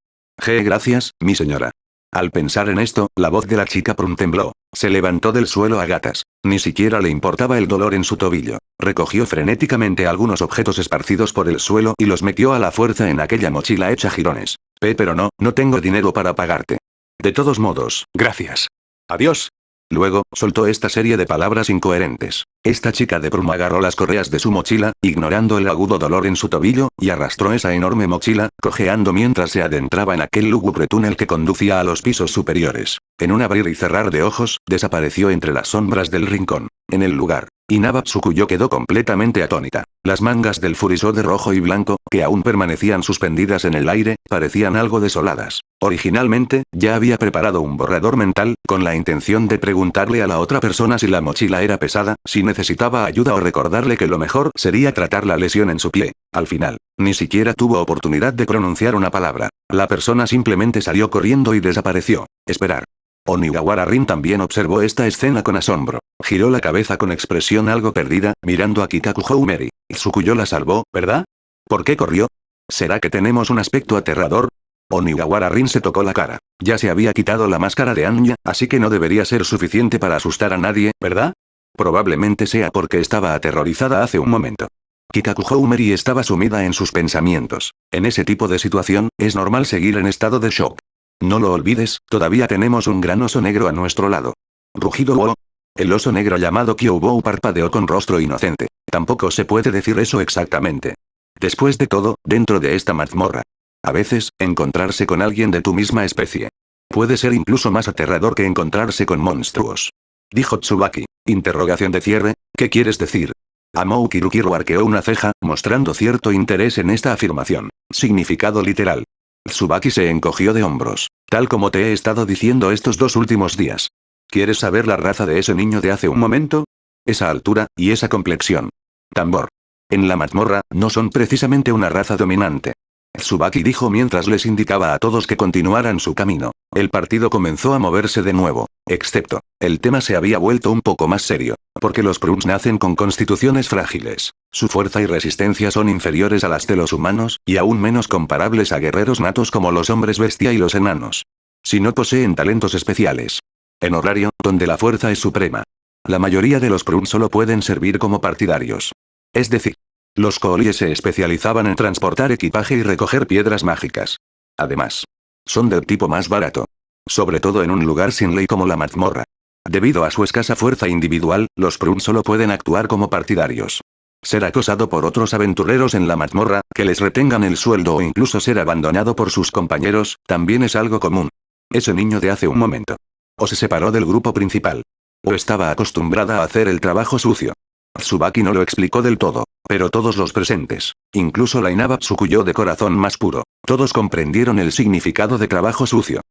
Gracias, mi señora. Al pensar en esto, la voz de la chica Prum tembló. Se levantó del suelo a gatas. Ni siquiera le importaba el dolor en su tobillo. Recogió frenéticamente algunos objetos esparcidos por el suelo y los metió a la fuerza en aquella mochila hecha jirones. Pero no tengo dinero para pagarte. De todos modos, gracias. Adiós. Luego, soltó esta serie de palabras incoherentes. Esta chica de Prum agarró las correas de su mochila, ignorando el agudo dolor en su tobillo, y arrastró esa enorme mochila, cojeando mientras se adentraba en aquel lúgubre túnel que conducía a los pisos superiores. En un abrir y cerrar de ojos, desapareció entre las sombras del rincón. En el lugar, Inaba Tsukuyo quedó completamente atónita. Las mangas del furisó de rojo y blanco, que aún permanecían suspendidas en el aire, parecían algo desoladas. Originalmente, ya había preparado un borrador mental, con la intención de preguntarle a la otra persona si la mochila era pesada, si necesitaba ayuda o recordarle que lo mejor sería tratar la lesión en su pie. Al final, ni siquiera tuvo oportunidad de pronunciar una palabra. La persona simplemente salió corriendo y desapareció. Esperar. Oniwara Rin también observó esta escena con asombro. Giró la cabeza con expresión algo perdida, mirando a Kikaku Houmeri. Tsukuyo la salvó, ¿verdad? ¿Por qué corrió? ¿Será que tenemos un aspecto aterrador? Oniwara Rin se tocó la cara. Ya se había quitado la máscara de Anya, así que no debería ser suficiente para asustar a nadie, ¿verdad? Probablemente sea porque estaba aterrorizada hace un momento. Kikaku Houmeri estaba sumida en sus pensamientos. En ese tipo de situación, es normal seguir en estado de shock. No lo olvides, todavía tenemos un gran oso negro a nuestro lado. Rugido Wo. El oso negro llamado Kyobou parpadeó con rostro inocente. Tampoco se puede decir eso exactamente. Después de todo, dentro de esta mazmorra, a veces, encontrarse con alguien de tu misma especie puede ser incluso más aterrador que encontrarse con monstruos. Dijo Tsubaki. Interrogación de cierre, ¿qué quieres decir? Amou Kirukiru arqueó una ceja, mostrando cierto interés en esta afirmación. Significado literal. Tsubaki se encogió de hombros. Tal como te he estado diciendo estos 2 últimos días. ¿Quieres saber la raza de ese niño de hace un momento? Esa altura, y esa complexión. Tambor. En la mazmorra, no son precisamente una raza dominante. Tsubaki dijo mientras les indicaba a todos que continuaran su camino. El partido comenzó a moverse de nuevo. Excepto, el tema se había vuelto un poco más serio. Porque los Pruns nacen con constituciones frágiles. Su fuerza y resistencia son inferiores a las de los humanos, y aún menos comparables a guerreros natos como los hombres bestia y los enanos. Si no poseen talentos especiales. En horario, donde la fuerza es suprema. La mayoría de los Pruns solo pueden servir como partidarios. Es decir, los Koolies se especializaban en transportar equipaje y recoger piedras mágicas. Además, son del tipo más barato. Sobre todo en un lugar sin ley como la mazmorra. Debido a su escasa fuerza individual, los Pruns solo pueden actuar como partidarios. Ser acosado por otros aventureros en la mazmorra, que les retengan el sueldo o incluso ser abandonado por sus compañeros, también es algo común. Ese niño de hace un momento. O se separó del grupo principal. O estaba acostumbrada a hacer el trabajo sucio. Tsubaki no lo explicó del todo, pero todos los presentes, incluso la Inaba Tsukuyo de corazón más puro, todos comprendieron el significado de trabajo sucio.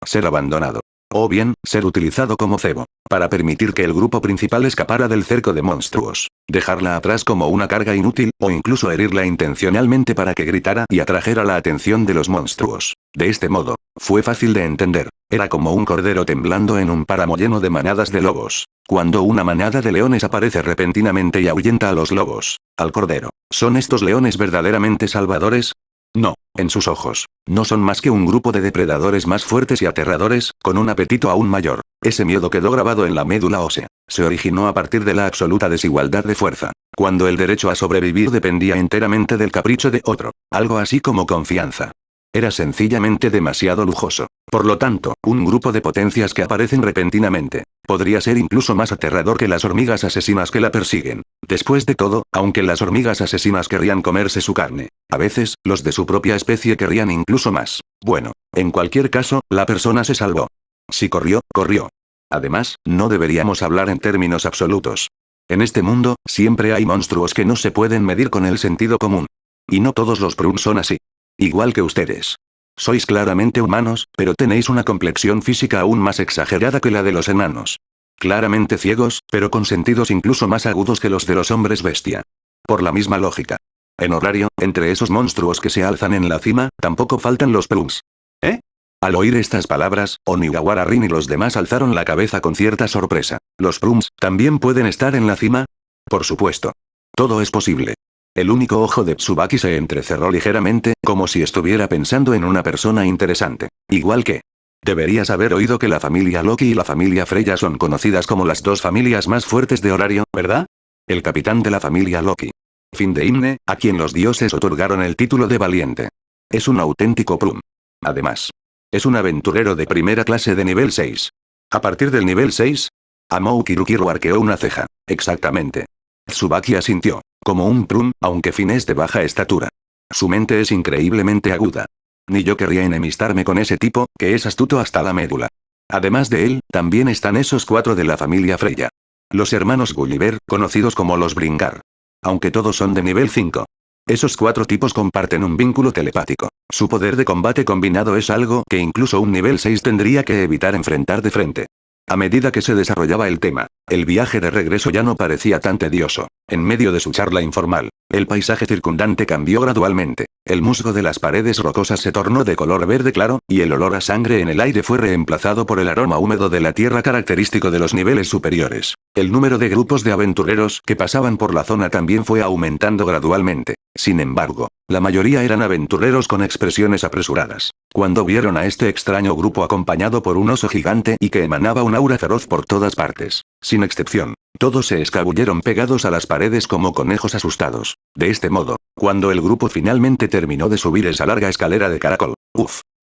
Ser abandonado. O bien, ser utilizado como cebo, para permitir que el grupo principal escapara del cerco de monstruos, dejarla atrás como una carga inútil, o incluso herirla intencionalmente para que gritara y atrajera la atención de los monstruos. De este modo, fue fácil de entender. Era como un cordero temblando en un páramo lleno de manadas de lobos. Cuando una manada de leones aparece repentinamente y ahuyenta a los lobos, al cordero. ¿Son estos leones verdaderamente salvadores? No, en sus ojos, no son más que un grupo de depredadores más fuertes y aterradores, con un apetito aún mayor. Ese miedo quedó grabado en la médula ósea. Se originó a partir de la absoluta desigualdad de fuerza. Cuando el derecho a sobrevivir dependía enteramente del capricho de otro. Algo así como confianza. Era sencillamente demasiado lujoso. Por lo tanto, un grupo de potencias que aparecen repentinamente, podría ser incluso más aterrador que las hormigas asesinas que la persiguen. Después de todo, aunque las hormigas asesinas querrían comerse su carne, a veces, los de su propia especie querrían incluso más. Bueno, en cualquier caso, la persona se salvó. Si corrió, corrió. Además, no deberíamos hablar en términos absolutos. En este mundo, siempre hay monstruos que no se pueden medir con el sentido común. Y no todos los Prun son así. Igual que ustedes. Sois claramente humanos, pero tenéis una complexión física aún más exagerada que la de los enanos. Claramente ciegos, pero con sentidos incluso más agudos que los de los hombres bestia. Por la misma lógica. En horario, entre esos monstruos que se alzan en la cima, tampoco faltan los Pruns. ¿Eh? Al oír estas palabras, Onigawara Rin y los demás alzaron la cabeza con cierta sorpresa. ¿Los Pruns también pueden estar en la cima? Por supuesto. Todo es posible. El único ojo de Tsubaki se entrecerró ligeramente, como si estuviera pensando en una persona interesante. Igual que... Deberías haber oído que la familia Loki y la familia Freya son conocidas como las dos familias más fuertes de horario, ¿verdad? El capitán de la familia Loki. Fin de himne, a quien los dioses otorgaron el título de valiente. Es un auténtico Prun. Además. Es un aventurero de primera clase de nivel 6. A partir del nivel 6... Amou Kirukiru arqueó una ceja. Exactamente. Tsubaki asintió. Como un Prun, aunque Finn es de baja estatura. Su mente es increíblemente aguda. Ni yo querría enemistarme con ese tipo, que es astuto hasta la médula. Además de él, también están esos 4 de la familia Freya. Los hermanos Gulliver, conocidos como los Bringar. Aunque todos son de nivel 5. Esos 4 tipos comparten un vínculo telepático. Su poder de combate combinado es algo que incluso un nivel 6 tendría que evitar enfrentar de frente. A medida que se desarrollaba el tema, el viaje de regreso ya no parecía tan tedioso. En medio de su charla informal, el paisaje circundante cambió gradualmente. El musgo de las paredes rocosas se tornó de color verde claro, y el olor a sangre en el aire fue reemplazado por el aroma húmedo de la tierra característico de los niveles superiores. El número de grupos de aventureros que pasaban por la zona también fue aumentando gradualmente. Sin embargo, la mayoría eran aventureros con expresiones apresuradas. Cuando vieron a este extraño grupo acompañado por un oso gigante y que emanaba un aura feroz por todas partes, sin excepción, todos se escabulleron pegados a las paredes como conejos asustados. De este modo, cuando el grupo finalmente terminó de subir esa larga escalera de caracol,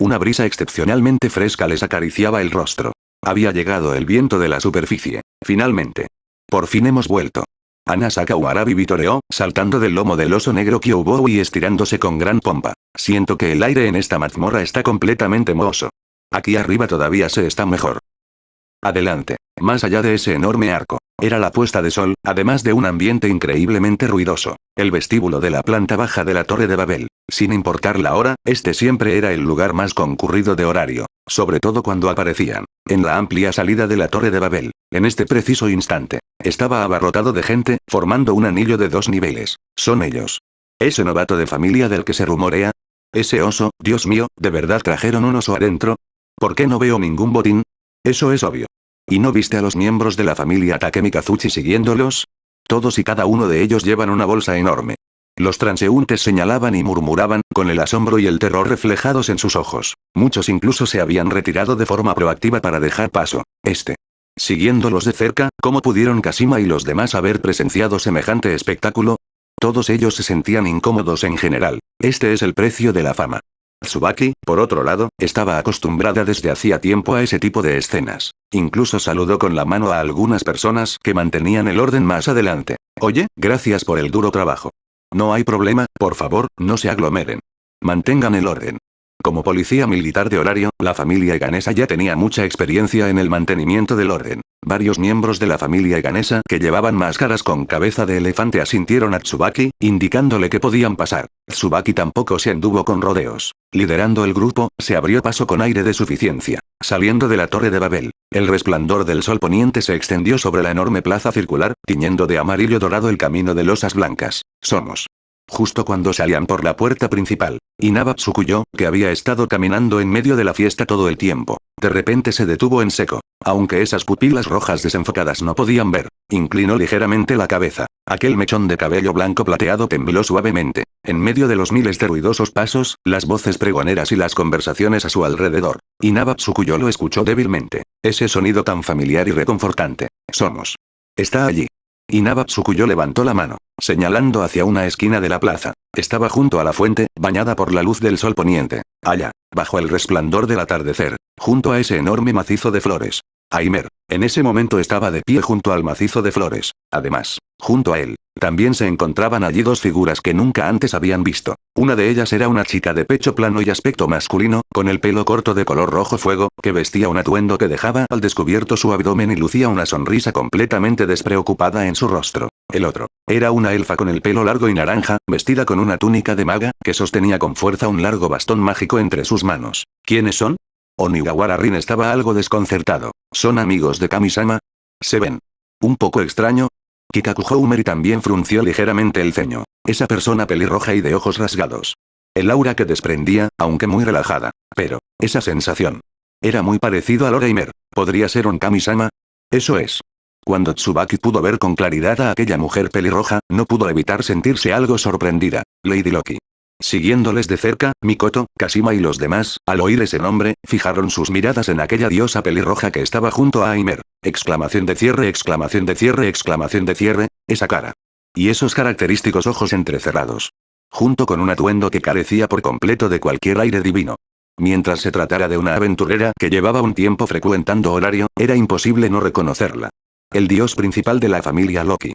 una brisa excepcionalmente fresca les acariciaba el rostro. Había llegado el viento de la superficie. Finalmente. Por fin hemos vuelto. Anasaka Warabi vitoreó, saltando del lomo del oso negro Kyubou y estirándose con gran pompa. Siento que el aire en esta mazmorra está completamente mohoso. Aquí arriba todavía se está mejor. Adelante. Más allá de ese enorme arco. Era la puesta de sol, además de un ambiente increíblemente ruidoso. El vestíbulo de la planta baja de la Torre de Babel. Sin importar la hora, este siempre era el lugar más concurrido de horario. Sobre todo cuando aparecían. En la amplia salida de la Torre de Babel. En este preciso instante. Estaba abarrotado de gente, formando un anillo de 2 niveles. Son ellos. Ese novato de familia del que se rumorea. Ese oso, Dios mío, ¿de verdad trajeron un oso adentro? ¿Por qué no veo ningún botín? Eso es obvio. ¿Y no viste a los miembros de la familia Takemi Kazuchi siguiéndolos? Todos y cada uno de ellos llevan una bolsa enorme. Los transeúntes señalaban y murmuraban, con el asombro y el terror reflejados en sus ojos. Muchos incluso se habían retirado de forma proactiva para dejar paso. Siguiéndolos de cerca, ¿cómo pudieron Kashima y los demás haber presenciado semejante espectáculo? Todos ellos se sentían incómodos en general. Este es el precio de la fama. Tsubaki, por otro lado, estaba acostumbrada desde hacía tiempo a ese tipo de escenas. Incluso saludó con la mano a algunas personas que mantenían el orden más adelante. Oye, gracias por el duro trabajo. No hay problema, por favor, no se aglomeren. Mantengan el orden. Como policía militar de horario, la familia Eganesa ya tenía mucha experiencia en el mantenimiento del orden. Varios miembros de la familia Eganesa que llevaban máscaras con cabeza de elefante asintieron a Tsubaki, indicándole que podían pasar. Tsubaki tampoco se anduvo con rodeos. Liderando el grupo, se abrió paso con aire de suficiencia. Saliendo de la Torre de Babel, el resplandor del sol poniente se extendió sobre la enorme plaza circular, tiñendo de amarillo dorado el camino de losas blancas. Somos. Justo cuando salían por la puerta principal, Inaba Tsukuyo, que había estado caminando en medio de la fiesta todo el tiempo, de repente se detuvo en seco. Aunque esas pupilas rojas desenfocadas no podían ver, inclinó ligeramente la cabeza. Aquel mechón de cabello blanco plateado tembló suavemente. En medio de los miles de ruidosos pasos, las voces pregoneras y las conversaciones a su alrededor, Inaba Tsukuyo lo escuchó débilmente. Ese sonido tan familiar y reconfortante. Somos. Está allí. Inaba Tsukuyo levantó la mano, señalando hacia una esquina de la plaza. Estaba junto a la fuente, bañada por la luz del sol poniente. Allá, bajo el resplandor del atardecer, junto a ese enorme macizo de flores. Aimer, en ese momento estaba de pie junto al macizo de flores. Además, junto a él, También se encontraban allí dos figuras que nunca antes habían visto. Una de ellas era una chica de pecho plano y aspecto masculino, con el pelo corto de color rojo fuego, que vestía un atuendo que dejaba al descubierto su abdomen y lucía una sonrisa completamente despreocupada en su rostro. El otro era una elfa con el pelo largo y naranja, vestida con una túnica de maga, que sostenía con fuerza un largo bastón mágico entre sus manos. ¿Quiénes son? Onigawara Rin estaba algo desconcertado. ¿Son amigos de Kami-sama? ¿Se ven un poco extraño? Kikaku Houmeri también frunció ligeramente el ceño. Esa persona pelirroja y de ojos rasgados. El aura que desprendía, aunque muy relajada. Pero, esa sensación. Era muy parecido a Loraimer. ¿Podría ser un Kami-sama? Eso es. Cuando Tsubaki pudo ver con claridad a aquella mujer pelirroja, no pudo evitar sentirse algo sorprendida. Lady Loki. Siguiéndoles de cerca, Mikoto, Kashima y los demás, al oír ese nombre, fijaron sus miradas en aquella diosa pelirroja que estaba junto a Aimer. Exclamación de cierre, exclamación de cierre, exclamación de cierre, esa cara. Y esos característicos ojos entrecerrados. Junto con un atuendo que carecía por completo de cualquier aire divino. Mientras se tratara de una aventurera que llevaba un tiempo frecuentando Horario, era imposible no reconocerla. El dios principal de la familia Loki.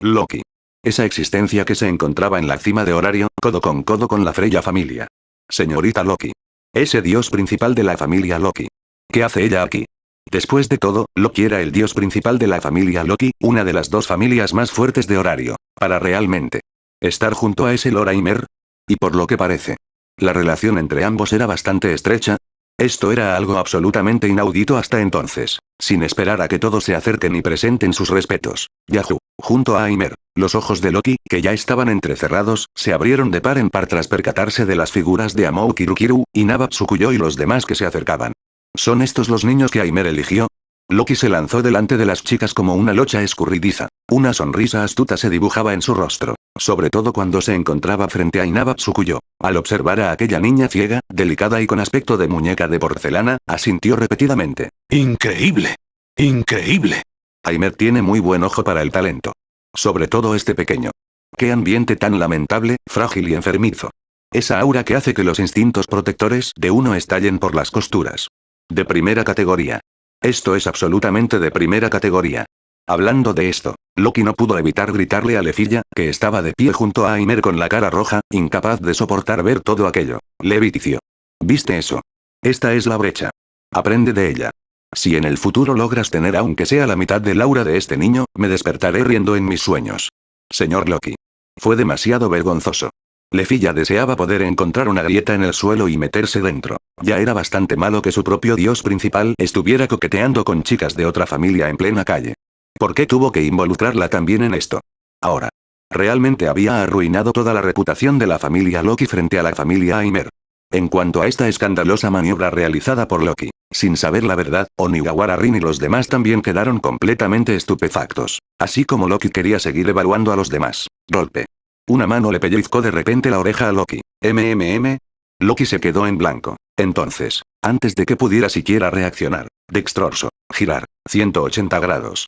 Loki. Esa existencia que se encontraba en la cima de Horario, codo con la Freya familia. Señorita Loki. Ese dios principal de la familia Loki. ¿Qué hace ella aquí? Después de todo, Loki era el dios principal de la familia Loki, una de las dos familias más fuertes de Horario. Para realmente estar junto a ese Loraimer. Y por lo que parece, la relación entre ambos era bastante estrecha. Esto era algo absolutamente inaudito hasta entonces. Sin esperar a que todos se acerquen y presenten sus respetos. Yahoo. Junto a Aimer, los ojos de Loki, que ya estaban entrecerrados, se abrieron de par en par tras percatarse de las figuras de Amou Kirukiru, y Naba Tsukuyo y los demás que se acercaban. ¿Son estos los niños que Aimer eligió? Loki se lanzó delante de las chicas como una locha escurridiza. Una sonrisa astuta se dibujaba en su rostro. Sobre todo cuando se encontraba frente a Inaba Tsukuyo. Al observar a aquella niña ciega, delicada y con aspecto de muñeca de porcelana, asintió repetidamente. ¡Increíble! ¡Increíble! Aimer tiene muy buen ojo para el talento. Sobre todo este pequeño. ¡Qué ambiente tan lamentable, frágil y enfermizo! Esa aura que hace que los instintos protectores de uno estallen por las costuras. De primera categoría. Esto es absolutamente de primera categoría. Hablando de esto, Loki no pudo evitar gritarle a Lefilla, que estaba de pie junto a Aimer con la cara roja, incapaz de soportar ver todo aquello. Leviticio. ¿Viste eso? Esta es la brecha. Aprende de ella. Si en el futuro logras tener aunque sea la mitad del aura de este niño, me despertaré riendo en mis sueños. Señor Loki. Fue demasiado vergonzoso. Lefilla deseaba poder encontrar una grieta en el suelo y meterse dentro. Ya era bastante malo que su propio dios principal estuviera coqueteando con chicas de otra familia en plena calle. ¿Por qué tuvo que involucrarla también en esto? Ahora. Realmente había arruinado toda la reputación de la familia Loki frente a la familia Aimer. En cuanto a esta escandalosa maniobra realizada por Loki, sin saber la verdad, Onigawara Rin y los demás también quedaron completamente estupefactos. Así como Loki quería seguir evaluando a los demás. Golpe. Una mano le pellizcó de repente la oreja a Loki. Loki se quedó en blanco. Entonces, antes de que pudiera siquiera reaccionar, dextroso, girar, 180 grados.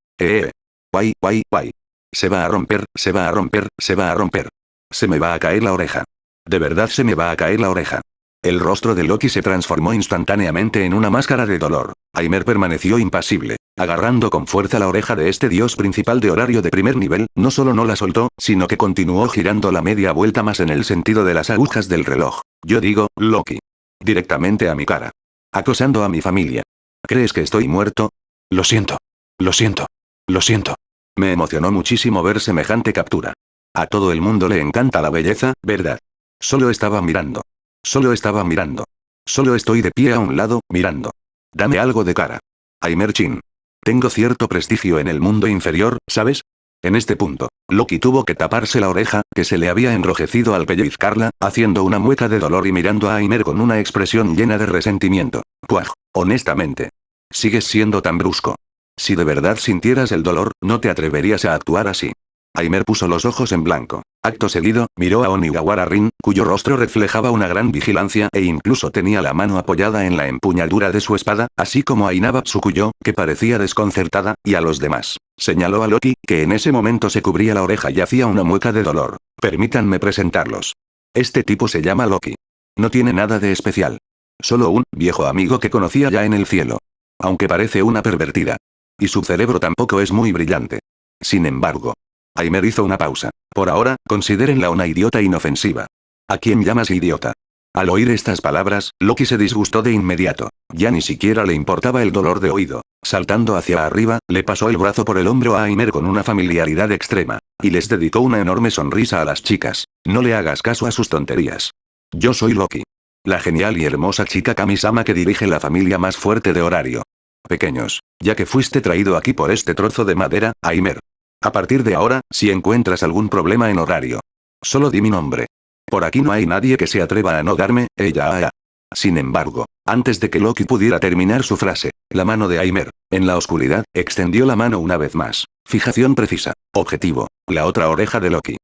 Guay. Se va a romper, se va a romper, se va a romper. Se me va a caer la oreja. De verdad se me va a caer la oreja. El rostro de Loki se transformó instantáneamente en una máscara de dolor. Aimer permaneció impasible, agarrando con fuerza la oreja de este dios principal de Horario de primer nivel, no solo no la soltó, sino que continuó girando la media vuelta más en el sentido de las agujas del reloj. Yo digo, Loki. Directamente a mi cara. Acosando a mi familia. ¿Crees que estoy muerto? Lo siento. Lo siento. Lo siento. Me emocionó muchísimo ver semejante captura. A todo el mundo le encanta la belleza, ¿verdad? Solo estaba mirando. Solo estaba mirando. Solo estoy de pie a un lado, mirando. Dame algo de cara. Aimer-chin. Tengo cierto prestigio en el mundo inferior, ¿sabes? En este punto, Loki tuvo que taparse la oreja, que se le había enrojecido al pellizcarla, haciendo una mueca de dolor y mirando a Aimer con una expresión llena de resentimiento. Puaj, honestamente. Sigues siendo tan brusco. Si de verdad sintieras el dolor, no te atreverías a actuar así. Aimer puso los ojos en blanco. Acto seguido, miró a Onigawara Rin, cuyo rostro reflejaba una gran vigilancia e incluso tenía la mano apoyada en la empuñadura de su espada, así como a Inaba Tsukuyo, que parecía desconcertada, y a los demás. Señaló a Loki, que en ese momento se cubría la oreja y hacía una mueca de dolor. Permítanme presentarlos. Este tipo se llama Loki. No tiene nada de especial. Solo un viejo amigo que conocía ya en el cielo. Aunque parece una pervertida. Y su cerebro tampoco es muy brillante. Sin embargo, Aimer hizo una pausa. Por ahora, considérenla una idiota inofensiva. ¿A quién llamas idiota? Al oír estas palabras, Loki se disgustó de inmediato. Ya ni siquiera le importaba el dolor de oído. Saltando hacia arriba, le pasó el brazo por el hombro a Aimer con una familiaridad extrema. Y les dedicó una enorme sonrisa a las chicas. No le hagas caso a sus tonterías. Yo soy Loki. La genial y hermosa chica Kami-sama que dirige la familia más fuerte de Horario. Pequeños, ya que fuiste traído aquí por este trozo de madera, Aimer. A partir de ahora, si encuentras algún problema en Horario, solo di mi nombre. Por aquí no hay nadie que se atreva a no darme, ella. Sin embargo, antes de que Loki pudiera terminar su frase, la mano de Aimer, en la oscuridad, extendió la mano una vez más. Fijación precisa. Objetivo. La otra oreja de Loki.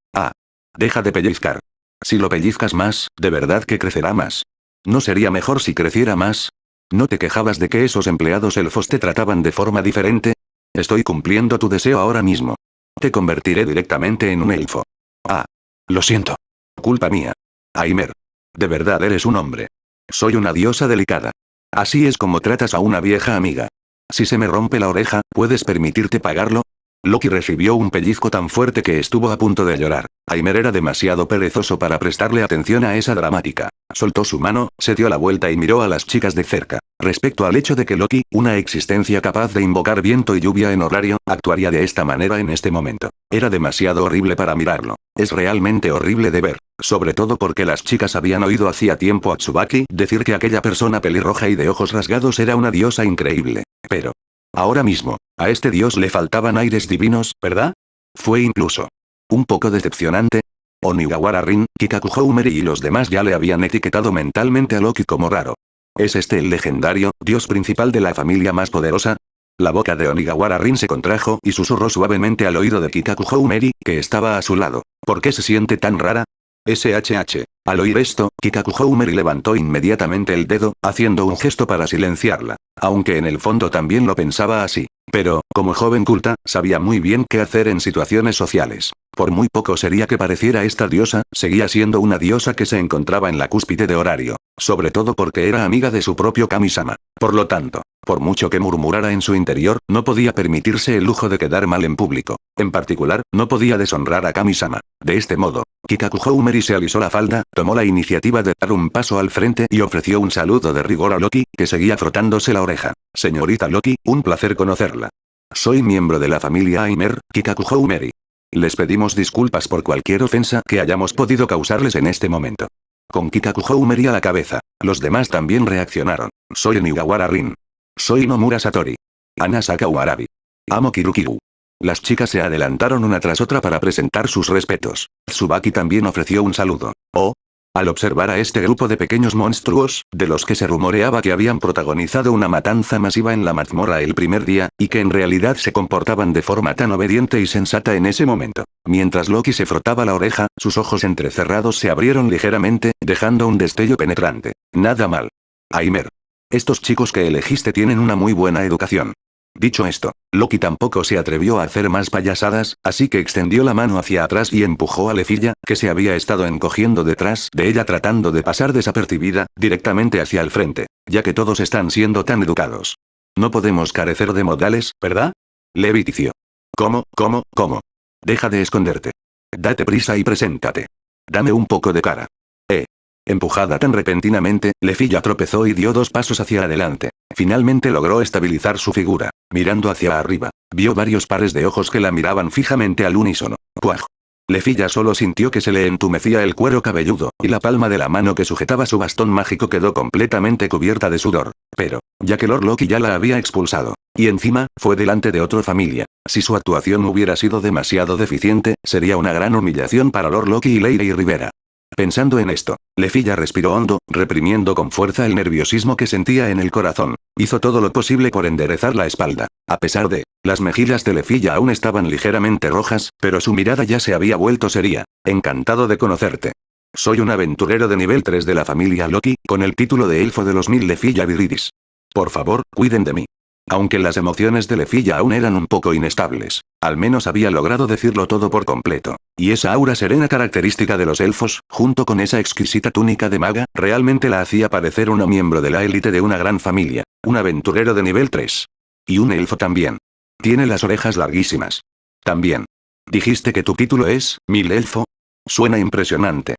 Deja de pellizcar. Si lo pellizcas más, de verdad que crecerá más. ¿No sería mejor si creciera más? ¿No te quejabas de que esos empleados elfos te trataban de forma diferente? Estoy cumpliendo tu deseo ahora mismo. Te convertiré directamente en un elfo. Lo siento. Culpa mía. Aimer. De verdad eres un hombre. Soy una diosa delicada. Así es como tratas a una vieja amiga. Si se me rompe la oreja, ¿puedes permitirte pagarlo? Loki recibió un pellizco tan fuerte que estuvo a punto de llorar. Aimer era demasiado perezoso para prestarle atención a esa dramática. Soltó su mano, se dio la vuelta y miró a las chicas de cerca. Respecto al hecho de que Loki, una existencia capaz de invocar viento y lluvia en Horario, actuaría de esta manera en este momento. Era demasiado horrible para mirarlo. Es realmente horrible de ver. Sobre todo porque las chicas habían oído hacía tiempo a Tsubaki decir que aquella persona pelirroja y de ojos rasgados era una diosa increíble. Pero ahora mismo, a este dios le faltaban aires divinos, ¿verdad? Fue incluso un poco decepcionante. Onigawara Rin, Kikaku Houmeri y los demás ya le habían etiquetado mentalmente a Loki como raro. ¿Es este el legendario, dios principal de la familia más poderosa? La boca de Onigawara Rin se contrajo y susurró suavemente al oído de Kikaku Houmeri, que estaba a su lado. ¿Por qué se siente tan rara? SHH. Al oír esto, Kikaku Houmeri levantó inmediatamente el dedo, haciendo un gesto para silenciarla. Aunque en el fondo también lo pensaba así. Pero, como joven culta, sabía muy bien qué hacer en situaciones sociales. Por muy poco sería que pareciera esta diosa, seguía siendo una diosa que se encontraba en la cúspide de Horario. Sobre todo porque era amiga de su propio Kami-sama. Por lo tanto, por mucho que murmurara en su interior, no podía permitirse el lujo de quedar mal en público. En particular, no podía deshonrar a Kami-sama. De este modo, Kikaku Houmeri se alisó la falda, tomó la iniciativa de dar un paso al frente y ofreció un saludo de rigor a Loki, que seguía frotándose la oreja. Señorita Loki, un placer conocerla. Soy miembro de la familia Aimer, Kikaku Houmeri. Les pedimos disculpas por cualquier ofensa que hayamos podido causarles en este momento. Con Kikaku Houmeri a la cabeza, los demás también reaccionaron. Soy Onigawara Rin. Soy Nomura Satori. Anasaka Warabi. Amo Kirukiru. Las chicas se adelantaron una tras otra para presentar sus respetos. Tsubaki también ofreció un saludo. Al observar a este grupo de pequeños monstruos, de los que se rumoreaba que habían protagonizado una matanza masiva en la mazmorra el primer día, y que en realidad se comportaban de forma tan obediente y sensata en ese momento. Mientras Loki se frotaba la oreja, sus ojos entrecerrados se abrieron ligeramente, dejando un destello penetrante. Nada mal. Aimer. Estos chicos que elegiste tienen una muy buena educación. Dicho esto, Loki tampoco se atrevió a hacer más payasadas, así que extendió la mano hacia atrás y empujó a Lefilla, que se había estado encogiendo detrás de ella tratando de pasar desapercibida, directamente hacia el frente, ya que todos están siendo tan educados. No podemos carecer de modales, ¿verdad? Leviticio. ¿Cómo? Deja de esconderte. Date prisa y preséntate. Dame un poco de cara. Empujada tan repentinamente, Lefilla tropezó y dio 2 pasos hacia adelante. Finalmente logró estabilizar su figura. Mirando hacia arriba, vio varios pares de ojos que la miraban fijamente al unísono. ¡Puaj! Lefilla solo sintió que se le entumecía el cuero cabelludo, y la palma de la mano que sujetaba su bastón mágico quedó completamente cubierta de sudor. Pero, ya que Lord Loki ya la había expulsado, y encima, fue delante de otra familia, si su actuación hubiera sido demasiado deficiente, sería una gran humillación para Lord Loki y Lady Rivera. Pensando en esto, Lefilla respiró hondo, reprimiendo con fuerza el nerviosismo que sentía en el corazón. Hizo todo lo posible por enderezar la espalda. A pesar de, las mejillas de Lefilla aún estaban ligeramente rojas, pero su mirada ya se había vuelto seria. Encantado de conocerte. Soy un aventurero de nivel 3 de la familia Loki, con el título de Elfo de los 1000 Lefilla Viridis. Por favor, cuiden de mí. Aunque las emociones de Lefilla aún eran un poco inestables, al menos había logrado decirlo todo por completo. Y esa aura serena característica de los elfos, junto con esa exquisita túnica de maga, realmente la hacía parecer una miembro de la élite de una gran familia, un aventurero de nivel 3. Y un elfo también. Tiene las orejas larguísimas. También. ¿Dijiste que tu título es, Mil Elfo? Suena impresionante.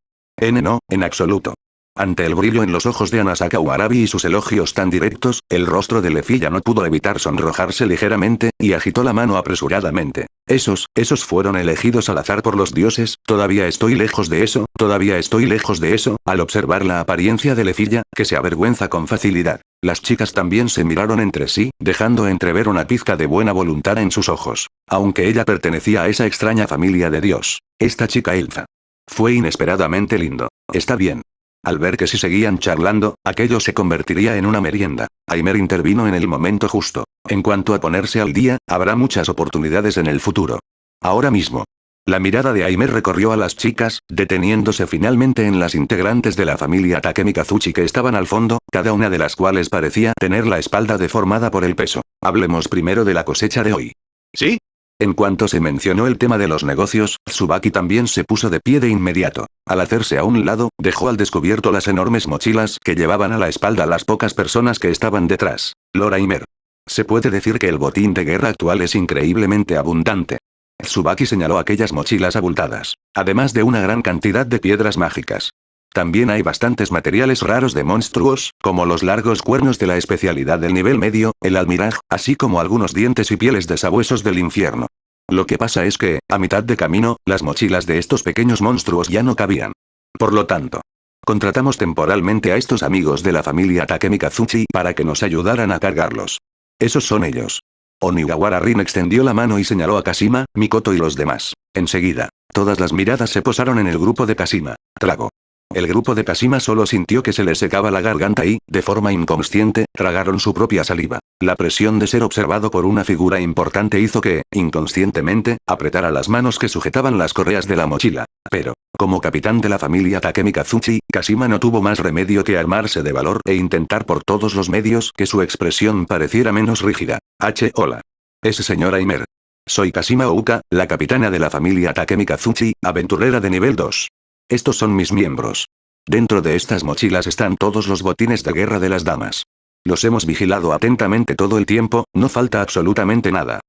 No, en absoluto. Ante el brillo en los ojos de Anasaka Warabi y sus elogios tan directos, el rostro de Lefilla no pudo evitar sonrojarse ligeramente, y agitó la mano apresuradamente. Esos fueron elegidos al azar por los dioses, todavía estoy lejos de eso, todavía estoy lejos de eso. Al observar la apariencia de Lefilla, que se avergüenza con facilidad, las chicas también se miraron entre sí, dejando entrever una pizca de buena voluntad en sus ojos. Aunque ella pertenecía a esa extraña familia de Dios, esta chica Elfa fue inesperadamente lindo. Está bien. Al ver que si seguían charlando, aquello se convertiría en una merienda, Aimer intervino en el momento justo. En cuanto a ponerse al día, habrá muchas oportunidades en el futuro. Ahora mismo. La mirada de Aimer recorrió a las chicas, deteniéndose finalmente en las integrantes de la familia Takemi Kazuchi que estaban al fondo, cada una de las cuales parecía tener la espalda deformada por el peso. Hablemos primero de la cosecha de hoy. ¿Sí? En cuanto se mencionó el tema de los negocios, Tsubaki también se puso de pie de inmediato. Al hacerse a un lado, dejó al descubierto las enormes mochilas que llevaban a la espalda las pocas personas que estaban detrás. Lord Aimer. Se puede decir que el botín de guerra actual es increíblemente abundante. Tsubaki señaló aquellas mochilas abultadas, además de una gran cantidad de piedras mágicas. También hay bastantes materiales raros de monstruos, como los largos cuernos de la especialidad del nivel medio, el almiraj, así como algunos dientes y pieles de sabuesos del infierno. Lo que pasa es que, a mitad de camino, las mochilas de estos pequeños monstruos ya no cabían. Por lo tanto, contratamos temporalmente a estos amigos de la familia Takemi Kazuchi para que nos ayudaran a cargarlos. Esos son ellos. Onigawara Rin extendió la mano y señaló a Kashima, Mikoto y los demás. Enseguida, todas las miradas se posaron en el grupo de Kashima. Trago. El grupo de Kashima solo sintió que se le secaba la garganta y, de forma inconsciente, tragaron su propia saliva. La presión de ser observado por una figura importante hizo que, inconscientemente, apretara las manos que sujetaban las correas de la mochila. Pero, como capitán de la familia Takemi Kazuchi, Kashima no tuvo más remedio que armarse de valor e intentar por todos los medios que su expresión pareciera menos rígida. Hola. Ese señor Aimer. Soy Kashima Ouka, la capitana de la familia Takemi Kazuchi, aventurera de nivel 2. Estos son mis miembros. Dentro de estas mochilas están todos los botines de guerra de las damas. Los hemos vigilado atentamente todo el tiempo, no falta absolutamente nada.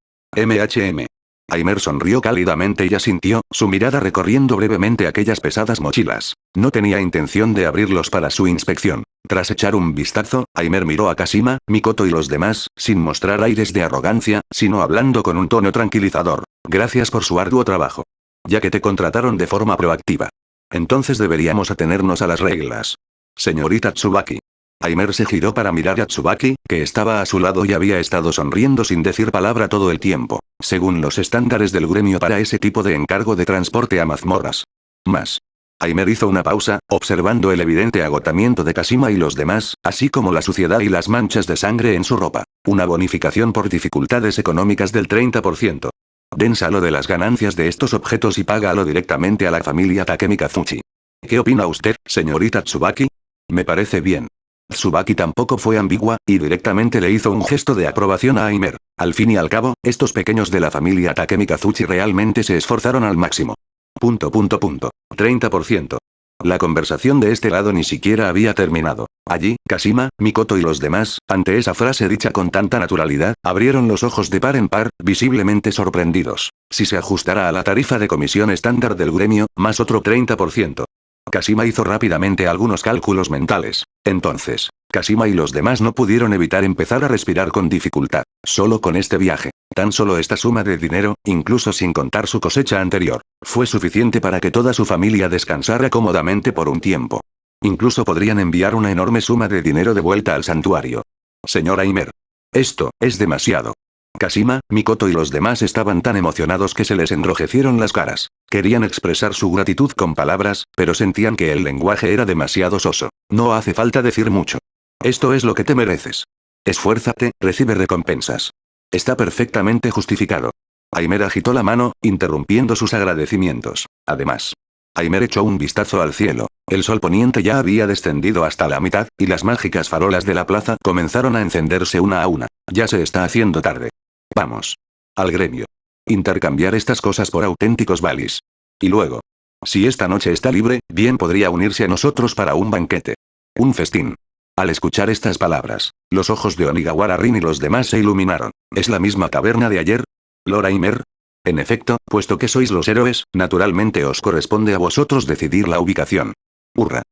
Aimer sonrió cálidamente y asintió, su mirada recorriendo brevemente aquellas pesadas mochilas. No tenía intención de abrirlos para su inspección. Tras echar un vistazo, Aimer miró a Kashima, Mikoto y los demás, sin mostrar aires de arrogancia, sino hablando con un tono tranquilizador. Gracias por su arduo trabajo. Ya que te contrataron de forma proactiva. Entonces deberíamos atenernos a las reglas. Señorita Tsubaki. Aimer se giró para mirar a Tsubaki, que estaba a su lado y había estado sonriendo sin decir palabra todo el tiempo, según los estándares del gremio para ese tipo de encargo de transporte a mazmorras. Más. Aimer hizo una pausa, observando el evidente agotamiento de Kashima y los demás, así como la suciedad y las manchas de sangre en su ropa. Una bonificación por dificultades económicas del 30%. Dénsalo de las ganancias de estos objetos y págalo directamente a la familia Takemi Kazuchi. ¿Qué opina usted, señorita Tsubaki? Me parece bien. Tsubaki tampoco fue ambigua, y directamente le hizo un gesto de aprobación a Aimer. Al fin y al cabo, estos pequeños de la familia Takemi Kazuchi realmente se esforzaron al máximo. 30%. La conversación de este lado ni siquiera había terminado. Allí, Kashima, Mikoto y los demás, ante esa frase dicha con tanta naturalidad, abrieron los ojos de par en par, visiblemente sorprendidos. Si se ajustara a la tarifa de comisión estándar del gremio, más otro 30%. Kashima hizo rápidamente algunos cálculos mentales. Entonces, Kashima y los demás no pudieron evitar empezar a respirar con dificultad. Solo con este viaje, tan solo esta suma de dinero, incluso sin contar su cosecha anterior, fue suficiente para que toda su familia descansara cómodamente por un tiempo. Incluso podrían enviar una enorme suma de dinero de vuelta al santuario. Señor Aimer. Esto es demasiado. Kashima, Mikoto y los demás estaban tan emocionados que se les enrojecieron las caras. Querían expresar su gratitud con palabras, pero sentían que el lenguaje era demasiado soso. No hace falta decir mucho. Esto es lo que te mereces. Esfuérzate, recibe recompensas. Está perfectamente justificado. Aimer agitó la mano, interrumpiendo sus agradecimientos. Además, Aimer echó un vistazo al cielo. El sol poniente ya había descendido hasta la mitad, y las mágicas farolas de la plaza comenzaron a encenderse una a una. Ya se está haciendo tarde. Vamos. Al gremio. Intercambiar estas cosas por auténticos valis. Y luego. Si esta noche está libre, bien podría unirse a nosotros para un banquete. Un festín. Al escuchar estas palabras, los ojos de Onigawara Rin y los demás se iluminaron. ¿Es la misma taberna de ayer? Lord Aimer. En efecto, puesto que sois los héroes, naturalmente os corresponde a vosotros decidir la ubicación. ¡Hurra!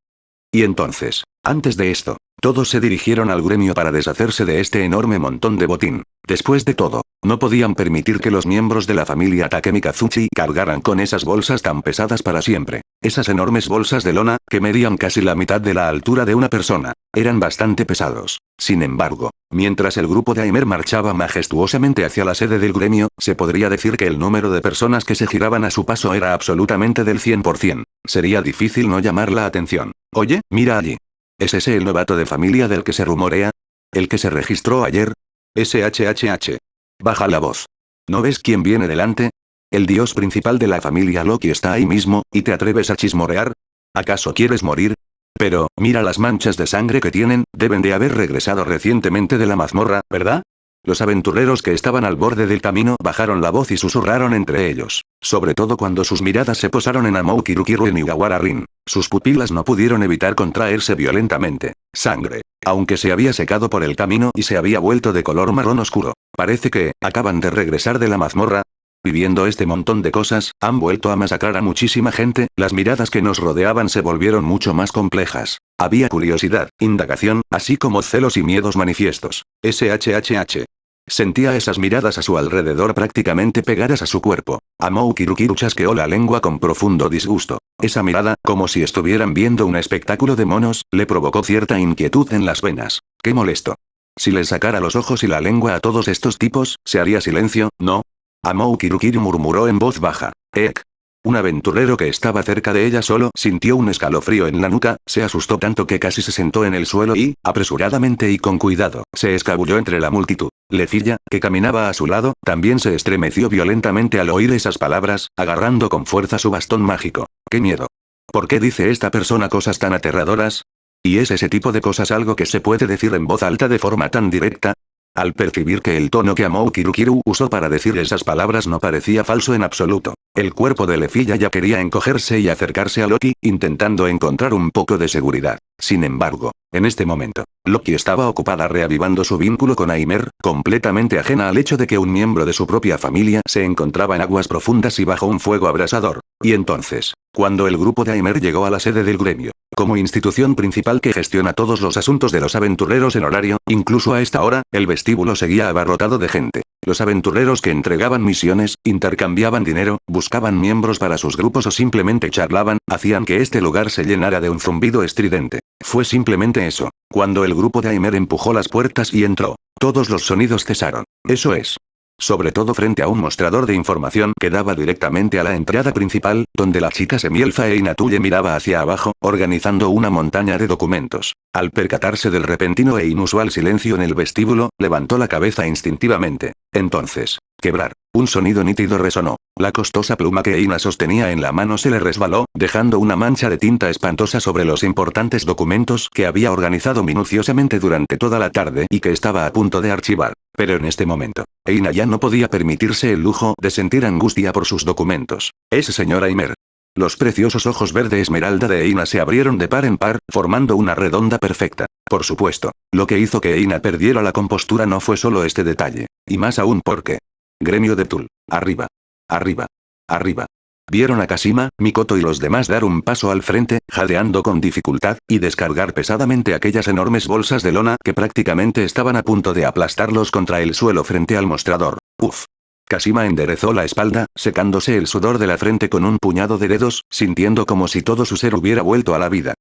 Y entonces, antes de esto, todos se dirigieron al gremio para deshacerse de este enorme montón de botín. Después de todo, no podían permitir que los miembros de la familia Takemi Kazuchi cargaran con esas bolsas tan pesadas para siempre. Esas enormes bolsas de lona, que medían casi la mitad de la altura de una persona, eran bastante pesados. Sin embargo, mientras el grupo de Aimer marchaba majestuosamente hacia la sede del gremio, se podría decir que el número de personas que se giraban a su paso era absolutamente del 100%. Sería difícil no llamar la atención. Oye, mira allí. ¿Es ese el novato de familia del que se rumorea? ¿El que se registró ayer? SHHH. Baja la voz. ¿No ves quién viene delante? El dios principal de la familia Loki está ahí mismo, ¿y te atreves a chismorrear? ¿Acaso quieres morir? Pero, mira las manchas de sangre que tienen, deben de haber regresado recientemente de la mazmorra, ¿verdad? Los aventureros que estaban al borde del camino bajaron la voz y susurraron entre ellos, sobre todo cuando sus miradas se posaron en Amoukirukiru y Niwawara Rin. Sus pupilas no pudieron evitar contraerse violentamente. Sangre. Aunque se había secado por el camino y se había vuelto de color marrón oscuro. Parece que, acaban de regresar de la mazmorra. Viviendo este montón de cosas, han vuelto a masacrar a muchísima gente, las miradas que nos rodeaban se volvieron mucho más complejas. Había curiosidad, indagación, así como celos y miedos manifiestos. SHHH. Sentía esas miradas a su alrededor prácticamente pegadas a su cuerpo. Amoukirukiru chasqueó la lengua con profundo disgusto. Esa mirada, como si estuvieran viendo un espectáculo de monos, le provocó cierta inquietud en las venas. ¡Qué molesto! Si les sacara los ojos y la lengua a todos estos tipos, ¿se haría silencio, no? Amoukirukiru murmuró en voz baja. ¡Ek! Un aventurero que estaba cerca de ella solo sintió un escalofrío en la nuca, se asustó tanto que casi se sentó en el suelo y, apresuradamente y con cuidado, se escabulló entre la multitud. Lefilla, que caminaba a su lado, también se estremeció violentamente al oír esas palabras, agarrando con fuerza su bastón mágico. ¡Qué miedo! ¿Por qué dice esta persona cosas tan aterradoras? ¿Y es ese tipo de cosas algo que se puede decir en voz alta de forma tan directa? Al percibir que el tono que Amoukirukiru usó para decir esas palabras no parecía falso en absoluto, el cuerpo de Lefilla ya quería encogerse y acercarse a Loki, intentando encontrar un poco de seguridad. Sin embargo, en este momento, Loki estaba ocupada reavivando su vínculo con Aimer, completamente ajena al hecho de que un miembro de su propia familia se encontraba en aguas profundas y bajo un fuego abrasador. Y entonces, cuando el grupo de Aimer llegó a la sede del gremio, como institución principal que gestiona todos los asuntos de los aventureros en horario, incluso a esta hora, el vestíbulo seguía abarrotado de gente. Los aventureros que entregaban misiones, intercambiaban dinero, buscaban miembros para sus grupos o simplemente charlaban, hacían que este lugar se llenara de un zumbido estridente. Fue simplemente eso. Cuando el grupo de Aimer empujó las puertas y entró, todos los sonidos cesaron. Eso es. Sobre todo frente a un mostrador de información que daba directamente a la entrada principal, donde la chica semielfa Einatuye miraba hacia abajo, organizando una montaña de documentos. Al percatarse del repentino e inusual silencio en el vestíbulo, levantó la cabeza instintivamente. Entonces, quebrar. Un sonido nítido resonó. La costosa pluma que Eina sostenía en la mano se le resbaló, dejando una mancha de tinta espantosa sobre los importantes documentos que había organizado minuciosamente durante toda la tarde y que estaba a punto de archivar. Pero en este momento, Eina ya no podía permitirse el lujo de sentir angustia por sus documentos. Ese señor Aimer. Los preciosos ojos verde esmeralda de Eina se abrieron de par en par, formando una redonda perfecta. Por supuesto, lo que hizo que Eina perdiera la compostura no fue solo este detalle. Y más aún porque... Gremio de Tul. Arriba. Arriba. Arriba. Vieron a Kashima, Mikoto y los demás dar un paso al frente, jadeando con dificultad, y descargar pesadamente aquellas enormes bolsas de lona que prácticamente estaban a punto de aplastarlos contra el suelo frente al mostrador. Uf. Kashima enderezó la espalda, secándose el sudor de la frente con un puñado de dedos, sintiendo como si todo su ser hubiera vuelto a la vida.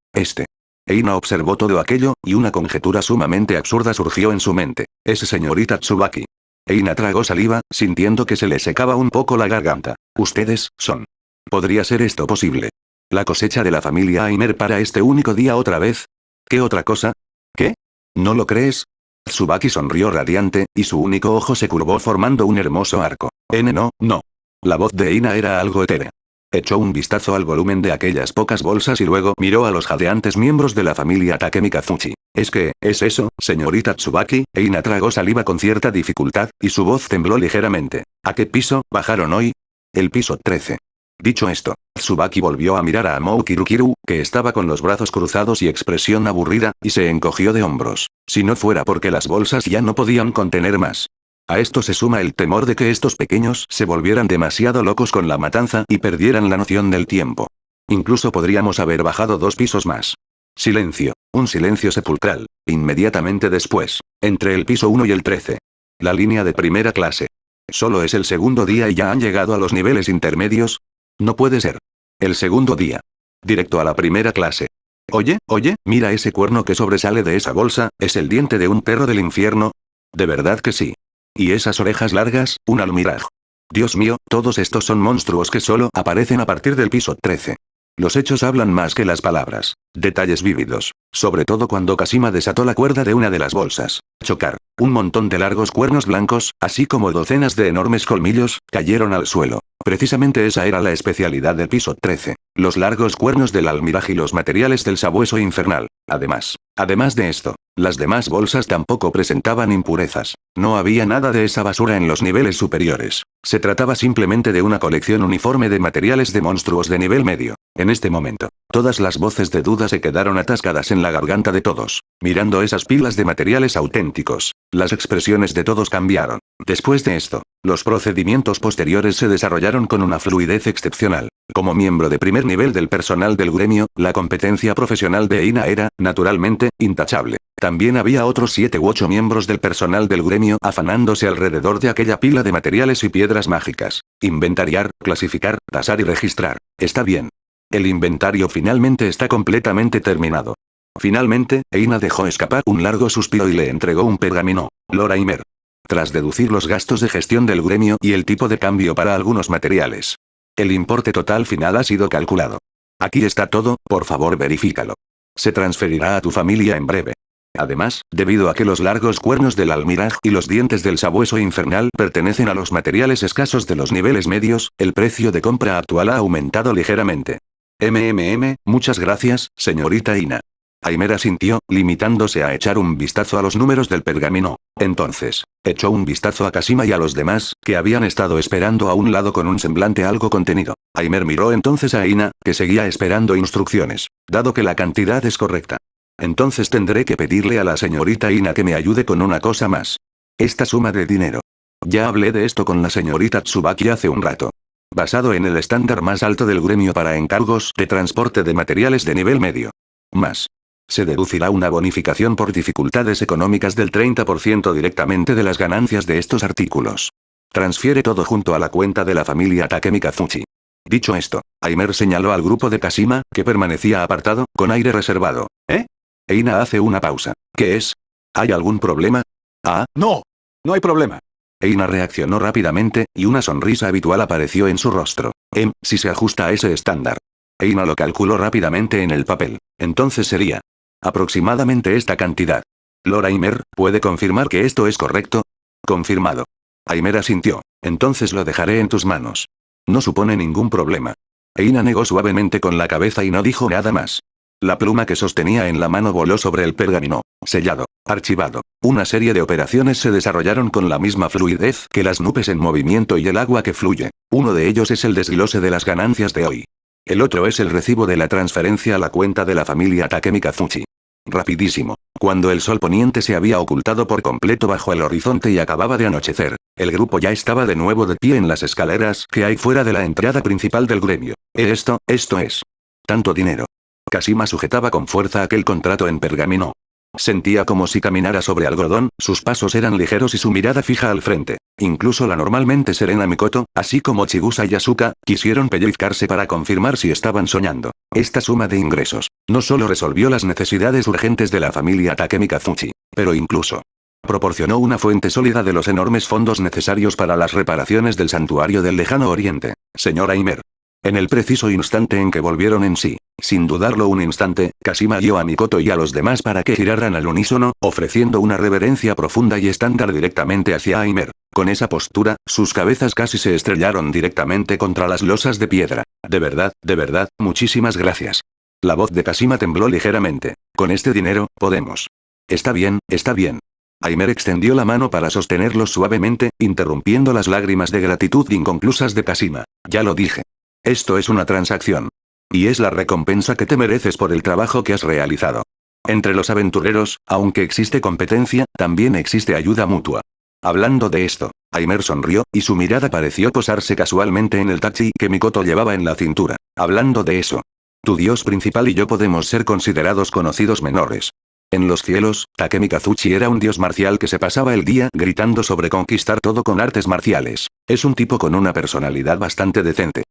Eina observó todo aquello, y una conjetura sumamente absurda surgió en su mente. Ese señorita Tsubaki. Eina tragó saliva, sintiendo que se le secaba un poco la garganta. Ustedes, son. ¿Podría ser esto posible? ¿La cosecha de la familia Aimer para este único día otra vez? ¿Qué otra cosa? ¿Qué? ¿No lo crees? Tsubaki sonrió radiante, y su único ojo se curvó formando un hermoso arco. No. La voz de Eina era algo etérea. Echó un vistazo al volumen de aquellas pocas bolsas y luego miró a los jadeantes miembros de la familia Takemi Kazuchi. ¿Es eso, señorita Tsubaki? Eina tragó saliva con cierta dificultad, y su voz tembló ligeramente. ¿A qué piso bajaron hoy? El piso 13. Dicho esto, Tsubaki volvió a mirar a Amoukirukiru, que estaba con los brazos cruzados y expresión aburrida, y se encogió de hombros. Si no fuera porque las bolsas ya no podían contener más. A esto se suma el temor de que estos pequeños se volvieran demasiado locos con la matanza y perdieran la noción del tiempo. Incluso podríamos haber bajado 2 pisos más. Silencio, un silencio sepulcral, inmediatamente después, entre el piso 1 y el 13. La línea de primera clase. Solo es el segundo día y ya han llegado a los niveles intermedios. No puede ser. El segundo día. Directo a la primera clase. Oye, mira ese cuerno que sobresale de esa bolsa, ¿es el diente de un perro del infierno? De verdad que sí. Y esas orejas largas, un almiraj. Dios mío, todos estos son monstruos que solo aparecen a partir del piso 13. Los hechos hablan más que las palabras. Detalles vívidos. Sobre todo cuando Kashima desató la cuerda de una de las bolsas. Chocar. Un montón de largos cuernos blancos, así como docenas de enormes colmillos, cayeron al suelo. Precisamente esa era la especialidad del piso 13. Los largos cuernos del almiraj y los materiales del sabueso infernal. Además de esto, las demás bolsas tampoco presentaban impurezas. No había nada de esa basura en los niveles superiores. Se trataba simplemente de una colección uniforme de materiales de monstruos de nivel medio. En este momento, todas las voces de duda se quedaron atascadas en la garganta de todos. Mirando esas pilas de materiales auténticos, las expresiones de todos cambiaron. Después de esto, los procedimientos posteriores se desarrollaron con una fluidez excepcional. Como miembro de primer nivel del personal del gremio, la competencia profesional de Eina era, naturalmente, intachable. También había otros 7 u 8 miembros del personal del gremio afanándose alrededor de aquella pila de materiales y piedras mágicas. Inventariar, clasificar, tasar y registrar. Está bien. El inventario finalmente está completamente terminado. Finalmente, Eina dejó escapar un largo suspiro y le entregó un pergamino. Loraimer. Tras deducir los gastos de gestión del gremio y el tipo de cambio para algunos materiales. El importe total final ha sido calculado. Aquí está todo, por favor verifícalo. Se transferirá a tu familia en breve. Además, debido a que los largos cuernos del almiraj y los dientes del sabueso infernal pertenecen a los materiales escasos de los niveles medios, el precio de compra actual ha aumentado ligeramente. Muchas gracias, señorita Ina. Aimer asintió, limitándose a echar un vistazo a los números del pergamino. Entonces, echó un vistazo a Kashima y a los demás, que habían estado esperando a un lado con un semblante algo contenido. Aimer miró entonces a Ina, que seguía esperando instrucciones. Dado que la cantidad es correcta. Entonces tendré que pedirle a la señorita Ina que me ayude con una cosa más. Esta suma de dinero. Ya hablé de esto con la señorita Tsubaki hace un rato. Basado en el estándar más alto del gremio para encargos de transporte de materiales de nivel medio. Más. Se deducirá una bonificación por dificultades económicas del 30% directamente de las ganancias de estos artículos. Transfiere todo junto a la cuenta de la familia Takemi Kazuchi. Dicho esto, Aimer señaló al grupo de Kashima, que permanecía apartado, con aire reservado. Eina hace una pausa. ¿Qué es? ¿Hay algún problema? No. No hay problema. Eina reaccionó rápidamente, y una sonrisa habitual apareció en su rostro. Si se ajusta a ese estándar. Eina lo calculó rápidamente en el papel. Entonces sería aproximadamente esta cantidad. Loraimer, ¿puede confirmar que esto es correcto? Confirmado. Aimer asintió. Entonces lo dejaré en tus manos. No supone ningún problema. Eina negó suavemente con la cabeza y no dijo nada más. La pluma que sostenía en la mano voló sobre el pergamino. Sellado. Archivado. Una serie de operaciones se desarrollaron con la misma fluidez que las nubes en movimiento y el agua que fluye. Uno de ellos es el desglose de las ganancias de hoy. El otro es el recibo de la transferencia a la cuenta de la familia Takemi Kazuchi. Rapidísimo. Cuando el sol poniente se había ocultado por completo bajo el horizonte y acababa de anochecer, el grupo ya estaba de nuevo de pie en las escaleras que hay fuera de la entrada principal del gremio. Esto es. Tanto dinero. Kashima sujetaba con fuerza aquel contrato en pergamino. Sentía como si caminara sobre algodón, sus pasos eran ligeros y su mirada fija al frente. Incluso la normalmente serena Mikoto, así como Chigusa y Asuka, quisieron pellizcarse para confirmar si estaban soñando. Esta suma de ingresos, no solo resolvió las necesidades urgentes de la familia Takemi Kazuchi, pero incluso proporcionó una fuente sólida de los enormes fondos necesarios para las reparaciones del santuario del lejano oriente. Señor Aimer. En el preciso instante en que volvieron en sí, sin dudarlo un instante, Kashima guió a Mikoto y a los demás para que giraran al unísono, ofreciendo una reverencia profunda y estándar directamente hacia Aimer. Con esa postura, sus cabezas casi se estrellaron directamente contra las losas de piedra. De verdad, muchísimas gracias. La voz de Kashima tembló ligeramente. Con este dinero, podemos. Está bien. Aimer extendió la mano para sostenerlo suavemente, interrumpiendo las lágrimas de gratitud inconclusas de Kashima. Ya lo dije. Esto es una transacción. Y es la recompensa que te mereces por el trabajo que has realizado. Entre los aventureros, aunque existe competencia, también existe ayuda mutua. Hablando de esto, Aimer sonrió, y su mirada pareció posarse casualmente en el tachi que Mikoto llevaba en la cintura. Hablando de eso. Tu dios principal y yo podemos ser considerados conocidos menores. En los cielos, Takemi Kazuchi era un dios marcial que se pasaba el día gritando sobre conquistar todo con artes marciales. Es un tipo con una personalidad bastante decente.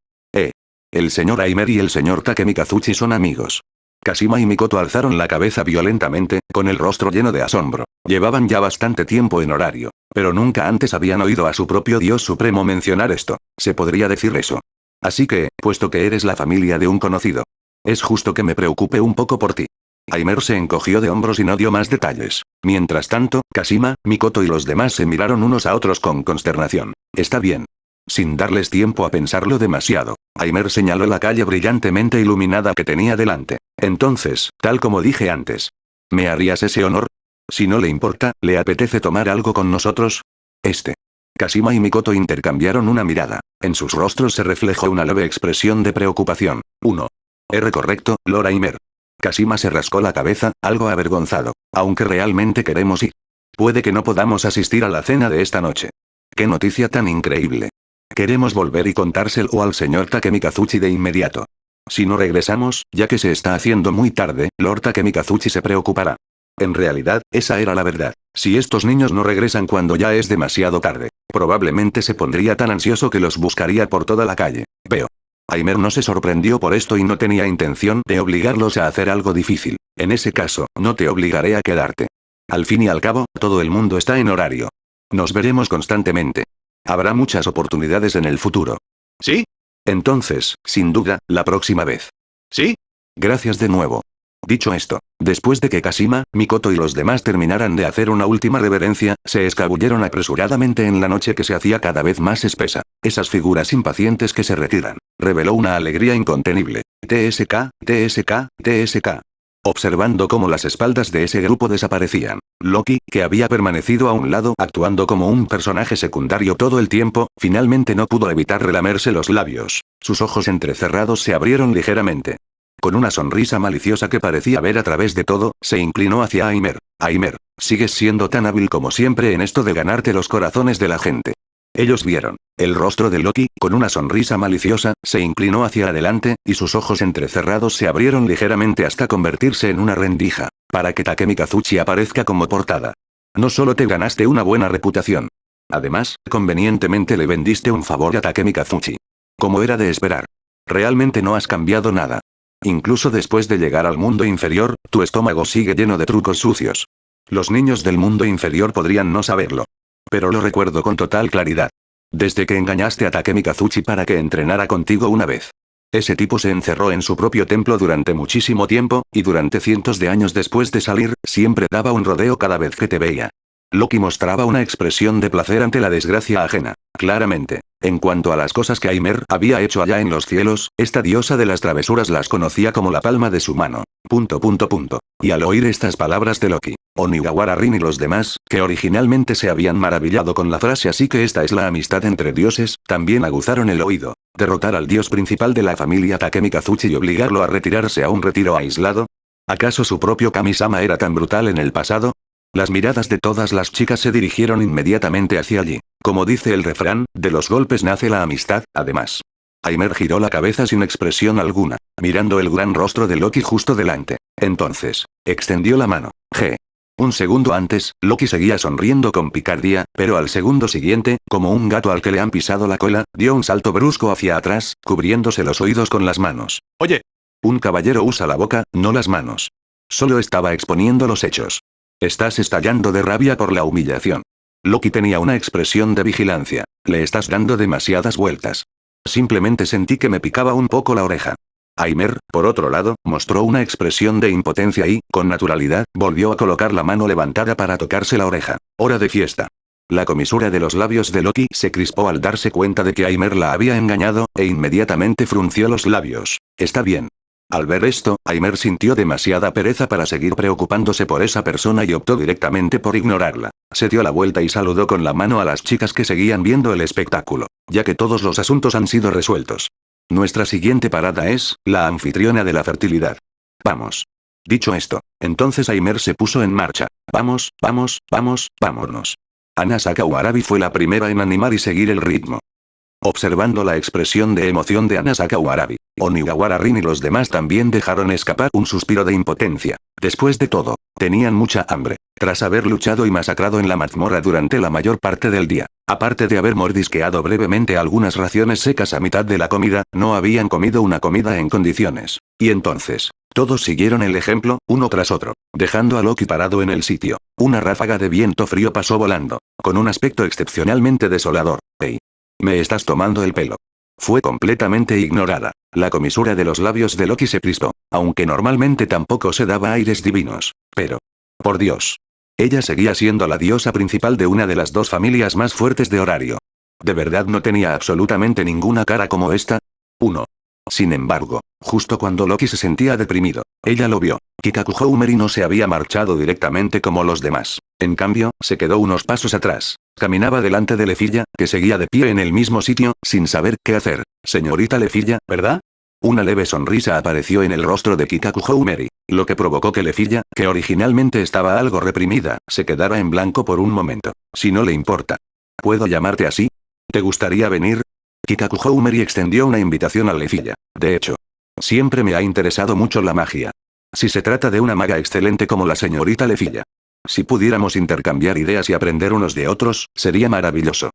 El señor Aimer y el señor Takemi Kazuchi son amigos. Kashima y Mikoto alzaron la cabeza violentamente, con el rostro lleno de asombro. Llevaban ya bastante tiempo en horario, pero nunca antes habían oído a su propio dios supremo mencionar esto. Se podría decir eso. Así que, puesto que eres la familia de un conocido, es justo que me preocupe un poco por ti. Aimer se encogió de hombros y no dio más detalles. Mientras tanto, Kashima, Mikoto y los demás se miraron unos a otros con consternación. Está bien. Sin darles tiempo a pensarlo demasiado, Aimer señaló la calle brillantemente iluminada que tenía delante. Entonces, tal como dije antes, ¿me harías ese honor? Si no le importa, ¿le apetece tomar algo con nosotros? Kashima y Mikoto intercambiaron una mirada. En sus rostros se reflejó una leve expresión de preocupación. Correcto, Lord Aimer. Kashima se rascó la cabeza, algo avergonzado. Aunque realmente queremos ir. Puede que no podamos asistir a la cena de esta noche. ¡Qué noticia tan increíble! Queremos volver y contárselo al señor Takemi Kazuchi de inmediato. Si no regresamos, ya que se está haciendo muy tarde, Lord Takemi Kazuchi se preocupará. En realidad, esa era la verdad. Si estos niños no regresan cuando ya es demasiado tarde, probablemente se pondría tan ansioso que los buscaría por toda la calle. Veo. Aimer no se sorprendió por esto y no tenía intención de obligarlos a hacer algo difícil. En ese caso, no te obligaré a quedarte. Al fin y al cabo, todo el mundo está en horario. Nos veremos constantemente. Habrá muchas oportunidades en el futuro. ¿Sí? Entonces, sin duda, la próxima vez. ¿Sí? Gracias de nuevo. Dicho esto, después de que Kashima, Mikoto y los demás terminaran de hacer una última reverencia, se escabulleron apresuradamente en la noche que se hacía cada vez más espesa. Esas figuras impacientes que se retiran. Reveló una alegría incontenible. TSK, TSK, TSK. Observando cómo las espaldas de ese grupo desaparecían. Loki, que había permanecido a un lado actuando como un personaje secundario todo el tiempo, finalmente no pudo evitar relamerse los labios. Sus ojos entrecerrados se abrieron ligeramente. Con una sonrisa maliciosa que parecía ver a través de todo, se inclinó hacia Aimer. Aimer, sigues siendo tan hábil como siempre en esto de ganarte los corazones de la gente. Ellos vieron. El rostro de Loki, con una sonrisa maliciosa, se inclinó hacia adelante, y sus ojos entrecerrados se abrieron ligeramente hasta convertirse en una rendija, para que Takemi Kazuchi aparezca como portada. No solo te ganaste una buena reputación. Además, convenientemente le vendiste un favor a Takemi Kazuchi. Como era de esperar. Realmente no has cambiado nada. Incluso después de llegar al mundo inferior, tu estómago sigue lleno de trucos sucios. Los niños del mundo inferior podrían no saberlo. Pero lo recuerdo con total claridad. Desde que engañaste a Takemi Kazuchi para que entrenara contigo una vez. Ese tipo se encerró en su propio templo durante muchísimo tiempo, y durante cientos de años después de salir, siempre daba un rodeo cada vez que te veía. Loki mostraba una expresión de placer ante la desgracia ajena. Claramente. En cuanto a las cosas que Aimer había hecho allá en los cielos, esta diosa de las travesuras las conocía como la palma de su mano. Y al oír estas palabras de Loki, Onigawara Rin y los demás, que originalmente se habían maravillado con la frase así que esta es la amistad entre dioses, también aguzaron el oído. ¿Derrotar al dios principal de la familia Takemi Kazuchi y obligarlo a retirarse a un retiro aislado? ¿Acaso su propio Kami-sama era tan brutal en el pasado? Las miradas de todas las chicas se dirigieron inmediatamente hacia allí. Como dice el refrán, de los golpes nace la amistad, además. Aimer giró la cabeza sin expresión alguna, mirando el gran rostro de Loki justo delante. Entonces, extendió la mano. Un segundo antes, Loki seguía sonriendo con picardía, pero al segundo siguiente, como un gato al que le han pisado la cola, dio un salto brusco hacia atrás, cubriéndose los oídos con las manos. Oye. Un caballero usa la boca, no las manos. Solo estaba exponiendo los hechos. Estás estallando de rabia por la humillación. Loki tenía una expresión de vigilancia. Le estás dando demasiadas vueltas. Simplemente sentí que me picaba un poco la oreja. Aimer, por otro lado, mostró una expresión de impotencia y, con naturalidad, volvió a colocar la mano levantada para tocarse la oreja. Hora de fiesta. La comisura de los labios de Loki se crispó al darse cuenta de que Aimer la había engañado, e inmediatamente frunció los labios. Está bien. Al ver esto, Aimer sintió demasiada pereza para seguir preocupándose por esa persona y optó directamente por ignorarla. Se dio la vuelta y saludó con la mano a las chicas que seguían viendo el espectáculo, ya que todos los asuntos han sido resueltos. Nuestra siguiente parada es, la anfitriona de la fertilidad. Vamos. Dicho esto, entonces Aimer se puso en marcha. Vamos, vámonos. Ana Sakawarabi fue la primera en animar y seguir el ritmo. Observando la expresión de emoción de Ana Sakawarabi, Oniwara Rin y los demás también dejaron escapar un suspiro de impotencia. Después de todo, tenían mucha hambre, tras haber luchado y masacrado en la mazmorra durante la mayor parte del día. Aparte de haber mordisqueado brevemente algunas raciones secas a mitad de la comida, no habían comido una comida en condiciones. Y entonces, todos siguieron el ejemplo, uno tras otro, dejando a Loki parado en el sitio. Una ráfaga de viento frío pasó volando, con un aspecto excepcionalmente desolador. «Hey, me estás tomando el pelo». Fue completamente ignorada. La comisura de los labios de Loki se crispó, aunque normalmente tampoco se daba aires divinos. Pero, por Dios, ella seguía siendo la diosa principal de una de las dos familias más fuertes de Horario. ¿De verdad no tenía absolutamente ninguna cara como esta? 1. Sin embargo, justo cuando Loki se sentía deprimido, ella lo vio. Kikaku Houmeri no se había marchado directamente como los demás. En cambio, se quedó unos pasos atrás. Caminaba delante de Lefilla, que seguía de pie en el mismo sitio, sin saber qué hacer. Señorita Lefilla, ¿verdad? Una leve sonrisa apareció en el rostro de Kikaku Houmeri, lo que provocó que Lefilla, que originalmente estaba algo reprimida, se quedara en blanco por un momento. Si no le importa. ¿Puedo llamarte así? ¿Te gustaría venir? Kikaku Houmeri extendió una invitación a Lefilla. De hecho, siempre me ha interesado mucho la magia. Si se trata de una maga excelente como la señorita Lefilla. Si pudiéramos intercambiar ideas y aprender unos de otros, sería maravilloso.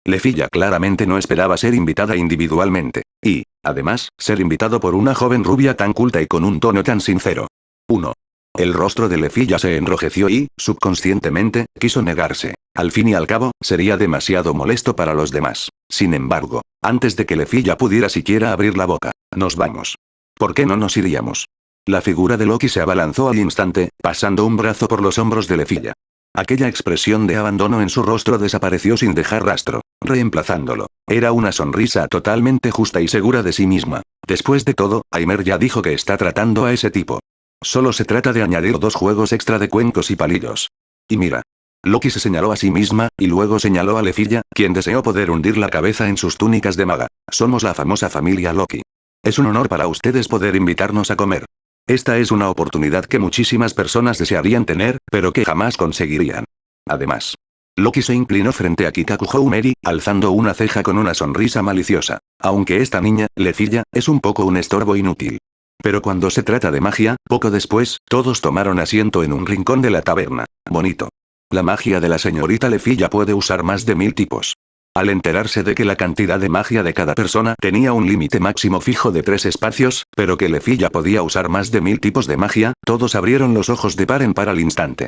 Lefilla claramente no esperaba ser invitada individualmente. Y, además, ser invitado por una joven rubia tan culta y con un tono tan sincero. 1. El rostro de Lefilla se enrojeció y, subconscientemente, quiso negarse. Al fin y al cabo, sería demasiado molesto para los demás. Sin embargo, antes de que Lefilla pudiera siquiera abrir la boca, nos vamos. ¿Por qué no nos iríamos? La figura de Loki se abalanzó al instante, pasando un brazo por los hombros de Lefilla. Aquella expresión de abandono en su rostro desapareció sin dejar rastro, reemplazándolo. Era una sonrisa totalmente justa y segura de sí misma. Después de todo, Aimer ya dijo que está tratando a ese tipo. Solo se trata de añadir 2 juegos extra de cuencos y palillos. Y mira. Loki se señaló a sí misma, y luego señaló a Lefilla, quien deseó poder hundir la cabeza en sus túnicas de maga. Somos la famosa familia Loki. Es un honor para ustedes poder invitarnos a comer. Esta es una oportunidad que muchísimas personas desearían tener, pero que jamás conseguirían. Además, Loki se inclinó frente a Kikaku Houmeri, alzando una ceja con una sonrisa maliciosa. Aunque esta niña, Lefilla, es un poco un estorbo inútil. Pero cuando se trata de magia, poco después, todos tomaron asiento en un rincón de la taberna. Bonito. La magia de la señorita Lefilla puede usar más de 1000 tipos. Al enterarse de que la cantidad de magia de cada persona tenía un límite máximo fijo de 3 espacios, pero que Lefilla podía usar más de 1000 tipos de magia, todos abrieron los ojos de par en par al instante.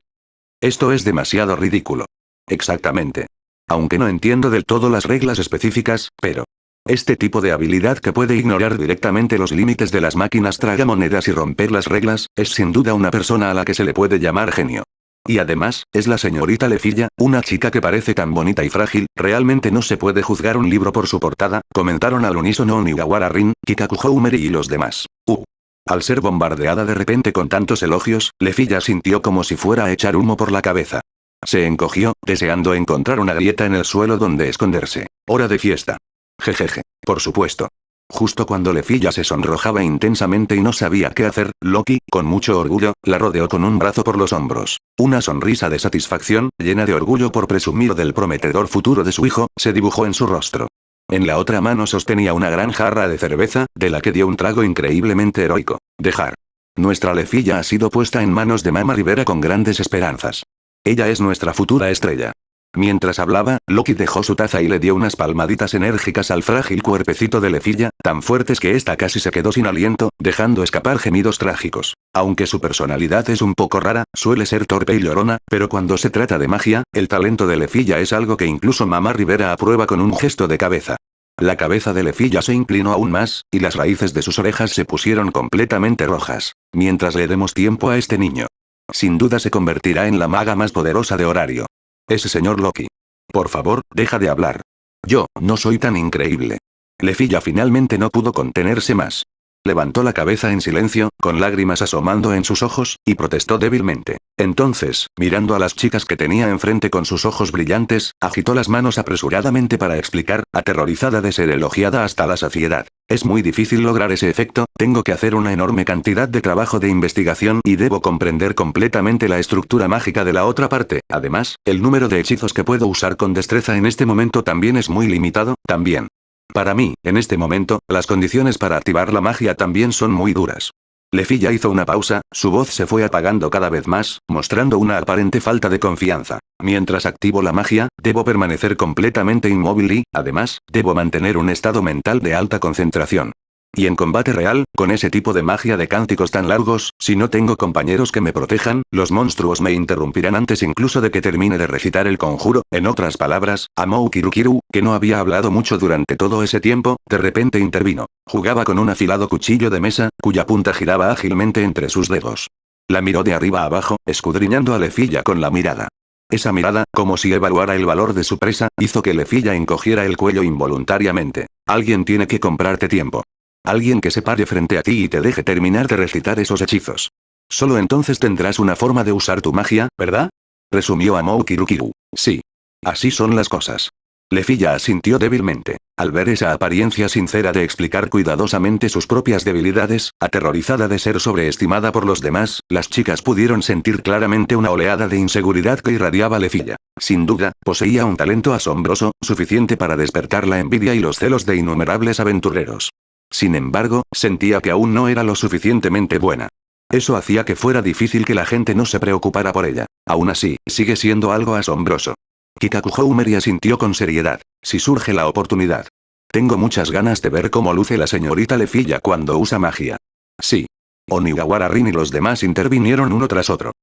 Esto es demasiado ridículo. Exactamente. Aunque no entiendo del todo las reglas específicas, pero este tipo de habilidad que puede ignorar directamente los límites de las máquinas tragamonedas y romper las reglas, es sin duda una persona a la que se le puede llamar genio. Y además, es la señorita Lefilla, una chica que parece tan bonita y frágil, realmente no se puede juzgar un libro por su portada, comentaron al unísono Oniwara Rin, Kikaku Houmeri y los demás. Al ser bombardeada de repente con tantos elogios, Lefilla sintió como si fuera a echar humo por la cabeza. Se encogió, deseando encontrar una grieta en el suelo donde esconderse. Hora de fiesta. Jejeje, por supuesto. Justo cuando Lefilla se sonrojaba intensamente y no sabía qué hacer, Loki, con mucho orgullo, la rodeó con un brazo por los hombros. Una sonrisa de satisfacción, llena de orgullo por presumir del prometedor futuro de su hijo, se dibujó en su rostro. En la otra mano sostenía una gran jarra de cerveza, de la que dio un trago increíblemente heroico. Dejar. Nuestra Lefilla ha sido puesta en manos de Mama Rivera con grandes esperanzas. Ella es nuestra futura estrella. Mientras hablaba, Loki dejó su taza y le dio unas palmaditas enérgicas al frágil cuerpecito de Lefilla, tan fuertes que ésta casi se quedó sin aliento, dejando escapar gemidos trágicos. Aunque su personalidad es un poco rara, suele ser torpe y llorona, pero cuando se trata de magia, el talento de Lefilla es algo que incluso Mamá Rivera aprueba con un gesto de cabeza. La cabeza de Lefilla se inclinó aún más, y las raíces de sus orejas se pusieron completamente rojas. Mientras le demos tiempo a este niño, sin duda se convertirá en la maga más poderosa de Horario. Ese señor Loki. Por favor, deja de hablar. Yo, no soy tan increíble. Lefilla finalmente no pudo contenerse más. levantó la cabeza en silencio, con lágrimas asomando en sus ojos, y protestó débilmente. Entonces, mirando a las chicas que tenía enfrente con sus ojos brillantes, agitó las manos apresuradamente para explicar, aterrorizada de ser elogiada hasta la saciedad. Es muy difícil lograr ese efecto, tengo que hacer una enorme cantidad de trabajo de investigación y debo comprender completamente la estructura mágica de la otra parte. Además, el número de hechizos que puedo usar con destreza en este momento también es muy limitado, también. Para mí, en este momento, las condiciones para activar la magia también son muy duras. Lefilla hizo una pausa, su voz se fue apagando cada vez más, mostrando una aparente falta de confianza. Mientras activo la magia, debo permanecer completamente inmóvil y, además, debo mantener un estado mental de alta concentración. Y en combate real, con ese tipo de magia de cánticos tan largos, si no tengo compañeros que me protejan, los monstruos me interrumpirán antes incluso de que termine de recitar el conjuro. En otras palabras, Amou Kirukiru, que no había hablado mucho durante todo ese tiempo, de repente intervino. Jugaba con un afilado cuchillo de mesa, cuya punta giraba ágilmente entre sus dedos. La miró de arriba a abajo, escudriñando a Lefilla con la mirada. Esa mirada, como si evaluara el valor de su presa, hizo que Lefilla encogiera el cuello involuntariamente. Alguien tiene que comprarte tiempo. Alguien que se pare frente a ti y te deje terminar de recitar esos hechizos. Solo entonces tendrás una forma de usar tu magia, ¿verdad? Resumió Amou Kirukiru. Sí. Así son las cosas. Lefilla asintió débilmente. Al ver esa apariencia sincera de explicar cuidadosamente sus propias debilidades, aterrorizada de ser sobreestimada por los demás, las chicas pudieron sentir claramente una oleada de inseguridad que irradiaba Lefilla. Sin duda, poseía un talento asombroso, suficiente para despertar la envidia y los celos de innumerables aventureros. Sin embargo, sentía que aún no era lo suficientemente buena. Eso hacía que fuera difícil que la gente no se preocupara por ella. Aún así, sigue siendo algo asombroso. Kikaku Houmeri asintió con seriedad. Si surge la oportunidad. Tengo muchas ganas de ver cómo luce la señorita Lefilla cuando usa magia. Sí. Onigawara Rin y los demás intervinieron uno tras otro.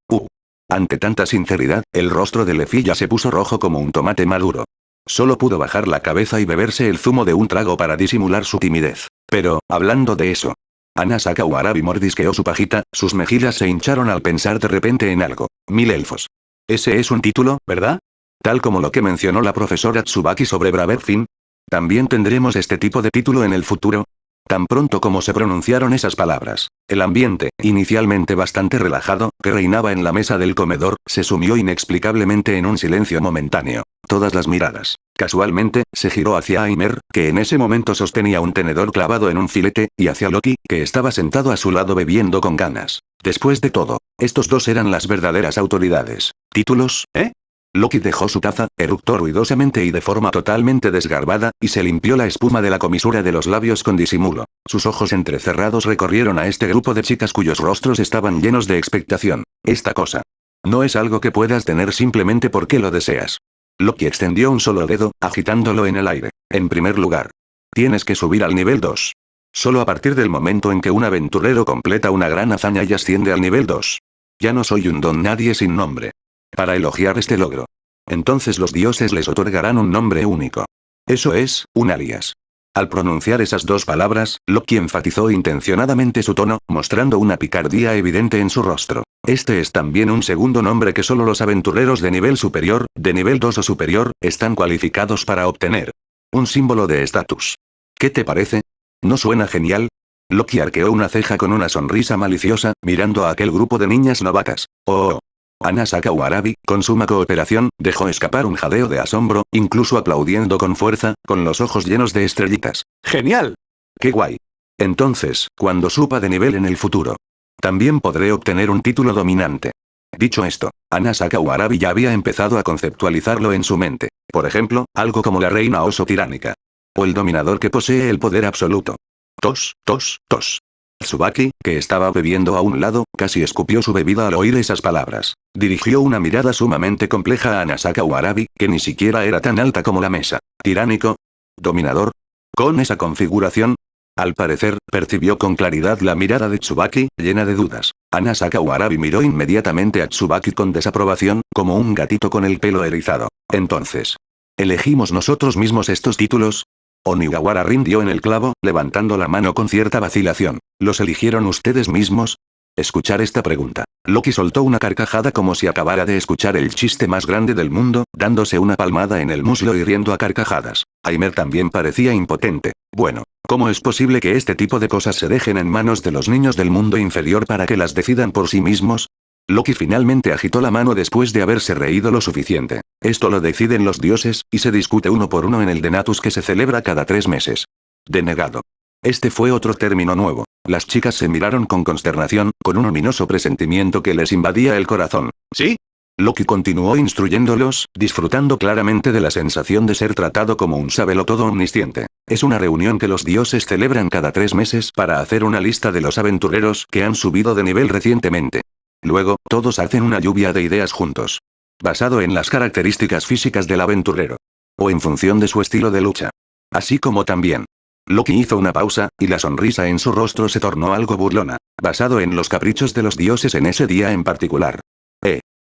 Ante tanta sinceridad, el rostro de Lefilla se puso rojo como un tomate maduro. Solo pudo bajar la cabeza y beberse el zumo de un trago para disimular su timidez. Pero, hablando de eso. Anasaka Warabi mordisqueó su pajita, sus mejillas se hincharon al pensar de repente en algo. 1000 elfos. Ese es un título, ¿verdad? Tal como lo que mencionó la profesora Tsubaki sobre Braverfin. ¿También tendremos este tipo de título en el futuro? Tan pronto como se pronunciaron esas palabras, el ambiente, inicialmente bastante relajado, que reinaba en la mesa del comedor, se sumió inexplicablemente en un silencio momentáneo. Todas las miradas. Casualmente, se giró hacia Aimer, que en ese momento sostenía un tenedor clavado en un filete, y hacia Loki, que estaba sentado a su lado bebiendo con ganas. Después de todo, estos dos eran las verdaderas autoridades. ¿Títulos, eh? Loki dejó su taza, eructó ruidosamente y de forma totalmente desgarbada, y se limpió la espuma de la comisura de los labios con disimulo. Sus ojos entrecerrados recorrieron a este grupo de chicas cuyos rostros estaban llenos de expectación. Esta cosa. No es algo que puedas tener simplemente porque lo deseas. Loki extendió un solo dedo, agitándolo en el aire. En primer lugar. Tienes que subir al nivel 2. Solo a partir del momento en que un aventurero completa una gran hazaña y asciende al nivel 2. Ya no soy un don nadie sin nombre. Para elogiar este logro. Entonces los dioses les otorgarán un nombre único. Eso es, un alias. Al pronunciar esas dos palabras, Loki enfatizó intencionadamente su tono, mostrando una picardía evidente en su rostro. Este es también un segundo nombre que solo los aventureros de nivel superior, de nivel 2 o superior, están cualificados para obtener. Un símbolo de estatus. ¿Qué te parece? ¿No suena genial? Loki arqueó una ceja con una sonrisa maliciosa, mirando a aquel grupo de niñas novatas. Oh. Anasaka Warabi, con suma cooperación, dejó escapar un jadeo de asombro, incluso aplaudiendo con fuerza, con los ojos llenos de estrellitas. ¡Genial! ¡Qué guay! Entonces, cuando suba de nivel en el futuro, también podré obtener un título dominante. Dicho esto, Anasaka Warabi ya había empezado a conceptualizarlo en su mente. Por ejemplo, algo como la reina oso tiránica. O el dominador que posee el poder absoluto. Tos, tos, tos. Tsubaki, que estaba bebiendo a un lado, casi escupió su bebida al oír esas palabras. Dirigió una mirada sumamente compleja a Anasaka Warabi, que ni siquiera era tan alta como la mesa. ¿Tiránico? ¿Dominador? ¿Con esa configuración? Al parecer, percibió con claridad la mirada de Tsubaki, llena de dudas. Anasaka Warabi miró inmediatamente a Tsubaki con desaprobación, como un gatito con el pelo erizado. Entonces, ¿elegimos nosotros mismos estos títulos? Onigawara rindió en el clavo, levantando la mano con cierta vacilación. ¿Los eligieron ustedes mismos? Escuchar esta pregunta. Loki soltó una carcajada como si acabara de escuchar el chiste más grande del mundo, dándose una palmada en el muslo y riendo a carcajadas. Aimer también parecía impotente. Bueno. ¿Cómo es posible que este tipo de cosas se dejen en manos de los niños del mundo inferior para que las decidan por sí mismos? Loki finalmente agitó la mano después de haberse reído lo suficiente. Esto lo deciden los dioses, y se discute uno por uno en el Denatus que se celebra cada 3 meses. Denegado. Este fue otro término nuevo. Las chicas se miraron con consternación, con un ominoso presentimiento que les invadía el corazón. ¿Sí? Loki continuó instruyéndolos, disfrutando claramente de la sensación de ser tratado como un sabelotodo omnisciente. Es una reunión que los dioses celebran cada 3 meses para hacer una lista de los aventureros que han subido de nivel recientemente. Luego, todos hacen una lluvia de ideas juntos. Basado en las características físicas del aventurero. O en función de su estilo de lucha. Así como también. Loki hizo una pausa, y la sonrisa en su rostro se tornó algo burlona. Basado en los caprichos de los dioses en ese día en particular.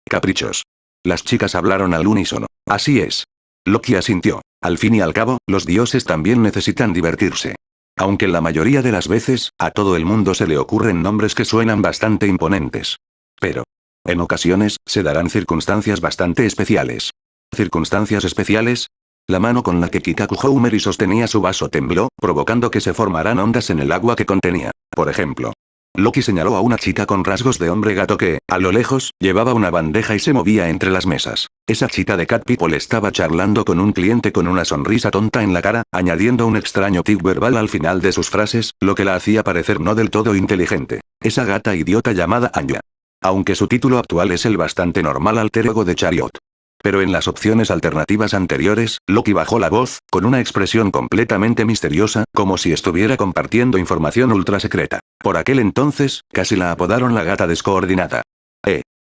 Caprichos. Las chicas hablaron al unísono. Así es. Loki asintió. Al fin y al cabo, los dioses también necesitan divertirse. Aunque la mayoría de las veces, a todo el mundo se le ocurren nombres que suenan bastante imponentes. Pero, en ocasiones, se darán circunstancias bastante especiales. ¿Circunstancias especiales? La mano con la que Kikaku Houmeri sostenía su vaso tembló, provocando que se formaran ondas en el agua que contenía. Por ejemplo. Loki señaló a una chica con rasgos de hombre gato que, a lo lejos, llevaba una bandeja y se movía entre las mesas. Esa chica de Cat People estaba charlando con un cliente con una sonrisa tonta en la cara, añadiendo un extraño tic verbal al final de sus frases, lo que la hacía parecer no del todo inteligente. Esa gata idiota llamada Anya. Aunque su título actual es el bastante normal alter ego de Chariot. Pero en las opciones alternativas anteriores, Loki bajó la voz, con una expresión completamente misteriosa, como si estuviera compartiendo información ultra secreta. Por aquel entonces, casi la apodaron la gata descoordinada.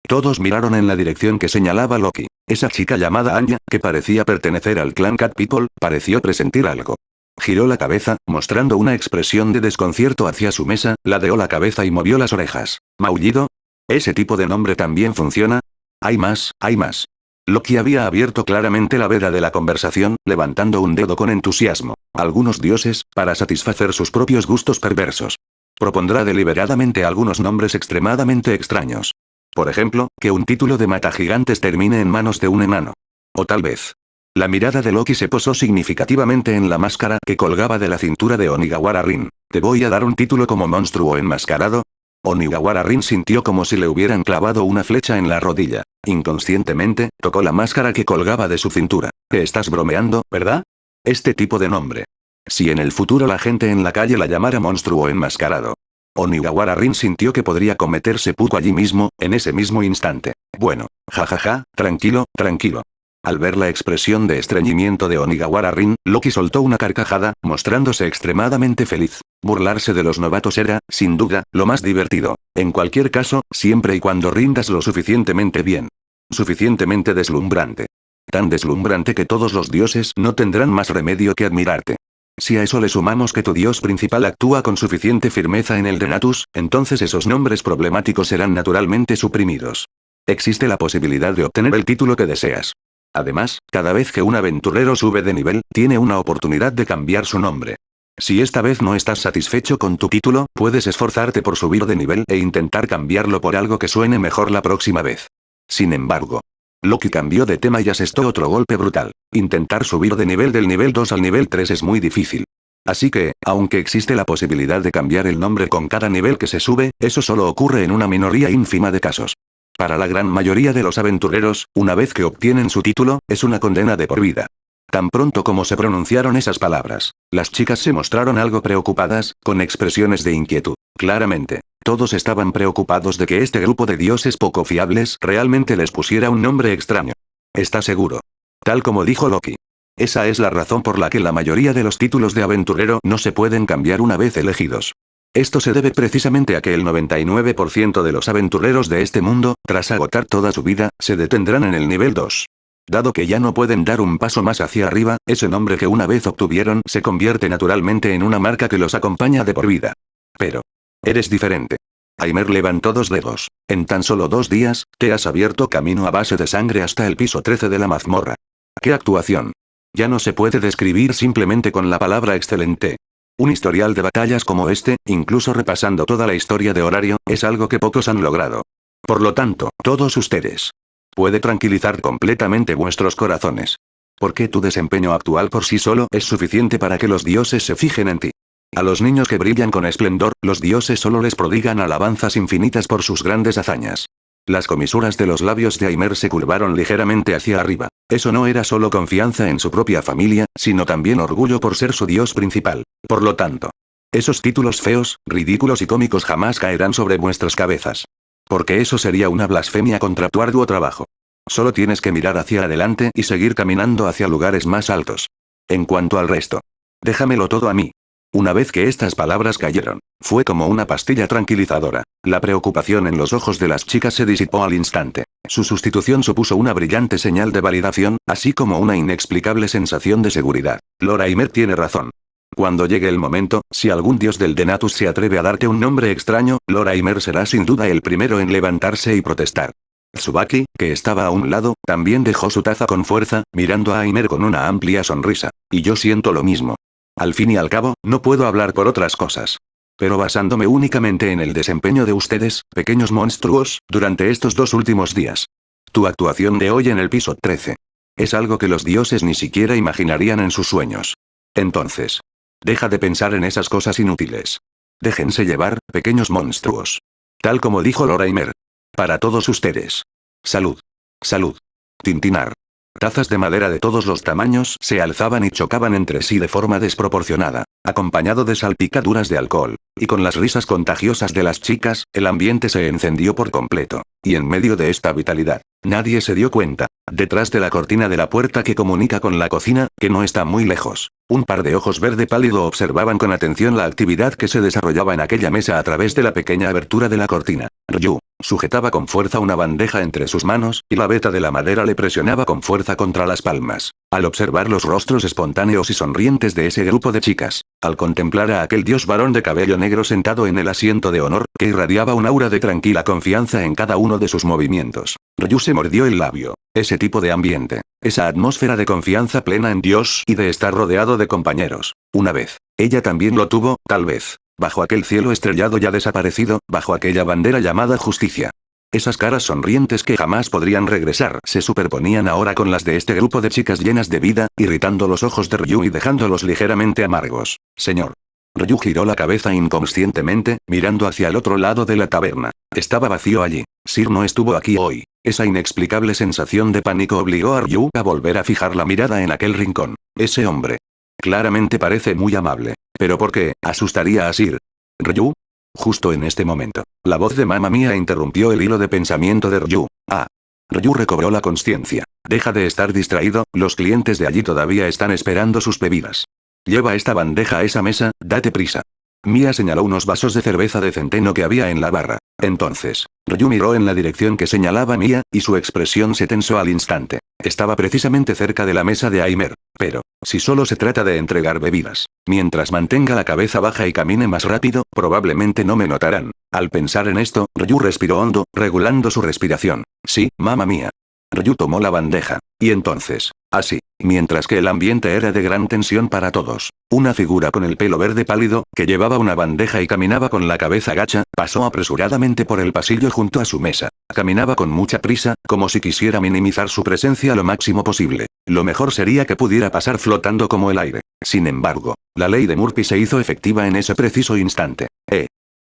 Todos miraron en la dirección que señalaba Loki. Esa chica llamada Anya, que parecía pertenecer al clan Cat People, pareció presentir algo. Giró la cabeza, mostrando una expresión de desconcierto hacia su mesa, ladeó la cabeza y movió las orejas. ¿Maullido? ¿Ese tipo de nombre también funciona? Hay más, hay más. Loki había abierto claramente la veda de la conversación, levantando un dedo con entusiasmo. Algunos dioses, para satisfacer sus propios gustos perversos. Propondrá deliberadamente algunos nombres extremadamente extraños. Por ejemplo, que un título de matagigantes termine en manos de un enano. O tal vez. La mirada de Loki se posó significativamente en la máscara que colgaba de la cintura de Onigawara Rin. ¿Te voy a dar un título como monstruo enmascarado? Onigawara Rin sintió como si le hubieran clavado una flecha en la rodilla. Inconscientemente, tocó la máscara que colgaba de su cintura. ¿Te estás bromeando, verdad? Este tipo de nombre. Si en el futuro la gente en la calle la llamara monstruo enmascarado. Onigawara Rin sintió que podría cometer seppuku allí mismo, en ese mismo instante. Bueno, jajaja, tranquilo, tranquilo. Al ver la expresión de estreñimiento de Onigawara Rin, Loki soltó una carcajada, mostrándose extremadamente feliz. Burlarse de los novatos era, sin duda, lo más divertido. En cualquier caso, siempre y cuando rindas lo suficientemente bien. Suficientemente deslumbrante. Tan deslumbrante que todos los dioses no tendrán más remedio que admirarte. Si a eso le sumamos que tu dios principal actúa con suficiente firmeza en el Denatus, entonces esos nombres problemáticos serán naturalmente suprimidos. Existe la posibilidad de obtener el título que deseas. Además, cada vez que un aventurero sube de nivel, tiene una oportunidad de cambiar su nombre. Si esta vez no estás satisfecho con tu título, puedes esforzarte por subir de nivel e intentar cambiarlo por algo que suene mejor la próxima vez. Sin embargo, Loki cambió de tema y asestó otro golpe brutal. Intentar subir de nivel del nivel 2 al nivel 3 es muy difícil. Así que, aunque existe la posibilidad de cambiar el nombre con cada nivel que se sube, eso solo ocurre en una minoría ínfima de casos. Para la gran mayoría de los aventureros, una vez que obtienen su título, es una condena de por vida. Tan pronto como se pronunciaron esas palabras, las chicas se mostraron algo preocupadas, con expresiones de inquietud. Claramente, todos estaban preocupados de que este grupo de dioses poco fiables realmente les pusiera un nombre extraño. ¿Está seguro? Tal como dijo Loki. Esa es la razón por la que la mayoría de los títulos de aventurero no se pueden cambiar una vez elegidos. Esto se debe precisamente a que el 99% de los aventureros de este mundo, tras agotar toda su vida, se detendrán en el nivel 2. Dado que ya no pueden dar un paso más hacia arriba, ese nombre que una vez obtuvieron se convierte naturalmente en una marca que los acompaña de por vida. Pero, eres diferente. Aimer levantó 2 dedos. En tan solo 2 días, te has abierto camino a base de sangre hasta el piso 13 de la mazmorra. ¡Qué actuación! Ya no se puede describir simplemente con la palabra excelente. Un historial de batallas como este, incluso repasando toda la historia de Horario, es algo que pocos han logrado. Por lo tanto, todos ustedes. Puede tranquilizar completamente vuestros corazones. Porque tu desempeño actual por sí solo es suficiente para que los dioses se fijen en ti. A los niños que brillan con esplendor, los dioses solo les prodigan alabanzas infinitas por sus grandes hazañas. Las comisuras de los labios de Aimer se curvaron ligeramente hacia arriba. Eso no era solo confianza en su propia familia, sino también orgullo por ser su dios principal. Por lo tanto, esos títulos feos, ridículos y cómicos jamás caerán sobre vuestras cabezas. Porque eso sería una blasfemia contra tu arduo trabajo. Solo tienes que mirar hacia adelante y seguir caminando hacia lugares más altos. En cuanto al resto, déjamelo todo a mí. Una vez que estas palabras cayeron, fue como una pastilla tranquilizadora. La preocupación en los ojos de las chicas se disipó al instante. Su sustitución supuso una brillante señal de validación, así como una inexplicable sensación de seguridad. Lord Aimer tiene razón. Cuando llegue el momento, si algún dios del Denatus se atreve a darte un nombre extraño, Lord Aimer será sin duda el primero en levantarse y protestar. Tsubaki, que estaba a un lado, también dejó su taza con fuerza, mirando a Aimer con una amplia sonrisa. Y yo siento lo mismo. Al fin y al cabo, no puedo hablar por otras cosas. Pero basándome únicamente en el desempeño de ustedes, pequeños monstruos, durante estos 2 últimos días. Tu actuación de hoy en el piso 13. Es algo que los dioses ni siquiera imaginarían en sus sueños. Entonces, deja de pensar en esas cosas inútiles. Déjense llevar, pequeños monstruos. Tal como dijo Lord Aimer. Para todos ustedes. Salud. Salud. Tintinar. Tazas de madera de todos los tamaños se alzaban y chocaban entre sí de forma desproporcionada, acompañado de salpicaduras de alcohol. Y con las risas contagiosas de las chicas, el ambiente se encendió por completo. Y en medio de esta vitalidad, nadie se dio cuenta. Detrás de la cortina de la puerta que comunica con la cocina, que no está muy lejos, un par de ojos verde pálido observaban con atención la actividad que se desarrollaba en aquella mesa a través de la pequeña abertura de la cortina. Ryu sujetaba con fuerza una bandeja entre sus manos, y la veta de la madera le presionaba con fuerza contra las palmas. Al observar los rostros espontáneos y sonrientes de ese grupo de chicas, al contemplar a aquel dios varón de cabello negro sentado en el asiento de honor, que irradiaba un aura de tranquila confianza en cada uno de sus movimientos, Ryu se mordió el labio. Ese tipo de ambiente, esa atmósfera de confianza plena en Dios y de estar rodeado de compañeros. Una vez, ella también lo tuvo, tal vez. Bajo aquel cielo estrellado ya desaparecido, bajo aquella bandera llamada justicia. Esas caras sonrientes que jamás podrían regresar se superponían ahora con las de este grupo de chicas llenas de vida, irritando los ojos de Ryu y dejándolos ligeramente amargos. Señor. Ryu giró la cabeza inconscientemente, mirando hacia el otro lado de la taberna. Estaba vacío allí. Sir no estuvo aquí hoy. Esa inexplicable sensación de pánico obligó a Ryu a volver a fijar la mirada en aquel rincón. Ese hombre. Claramente parece muy amable. ¿Pero por qué asustaría a Sir? ¿Ryu? Justo en este momento, la voz de Mamma Mía interrumpió el hilo de pensamiento de Ryu. Ah. Ryu recobró la consciencia. Deja de estar distraído, los clientes de allí todavía están esperando sus bebidas. Lleva esta bandeja a esa mesa, date prisa. Mia señaló unos vasos de cerveza de centeno que había en la barra. Entonces, Ryu miró en la dirección que señalaba Mia, y su expresión se tensó al instante. Estaba precisamente cerca de la mesa de Aimer. Pero, si solo se trata de entregar bebidas, mientras mantenga la cabeza baja y camine más rápido, probablemente no me notarán. Al pensar en esto, Ryu respiró hondo, regulando su respiración. Sí, mamma mía. Ryu tomó la bandeja. Y entonces, así, mientras que el ambiente era de gran tensión para todos, una figura con el pelo verde pálido, que llevaba una bandeja y caminaba con la cabeza gacha, pasó apresuradamente por el pasillo junto a su mesa. Caminaba con mucha prisa, como si quisiera minimizar su presencia lo máximo posible. Lo mejor sería que pudiera pasar flotando como el aire. Sin embargo, la ley de Murphy se hizo efectiva en ese preciso instante.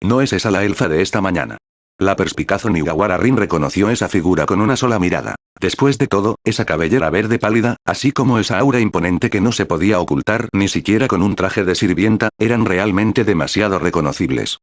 ¿No es esa la elfa de esta mañana? La perspicaz Oniwara Rin reconoció esa figura con una sola mirada. Después de todo, esa cabellera verde pálida, así como esa aura imponente que no se podía ocultar ni siquiera con un traje de sirvienta, eran realmente demasiado reconocibles.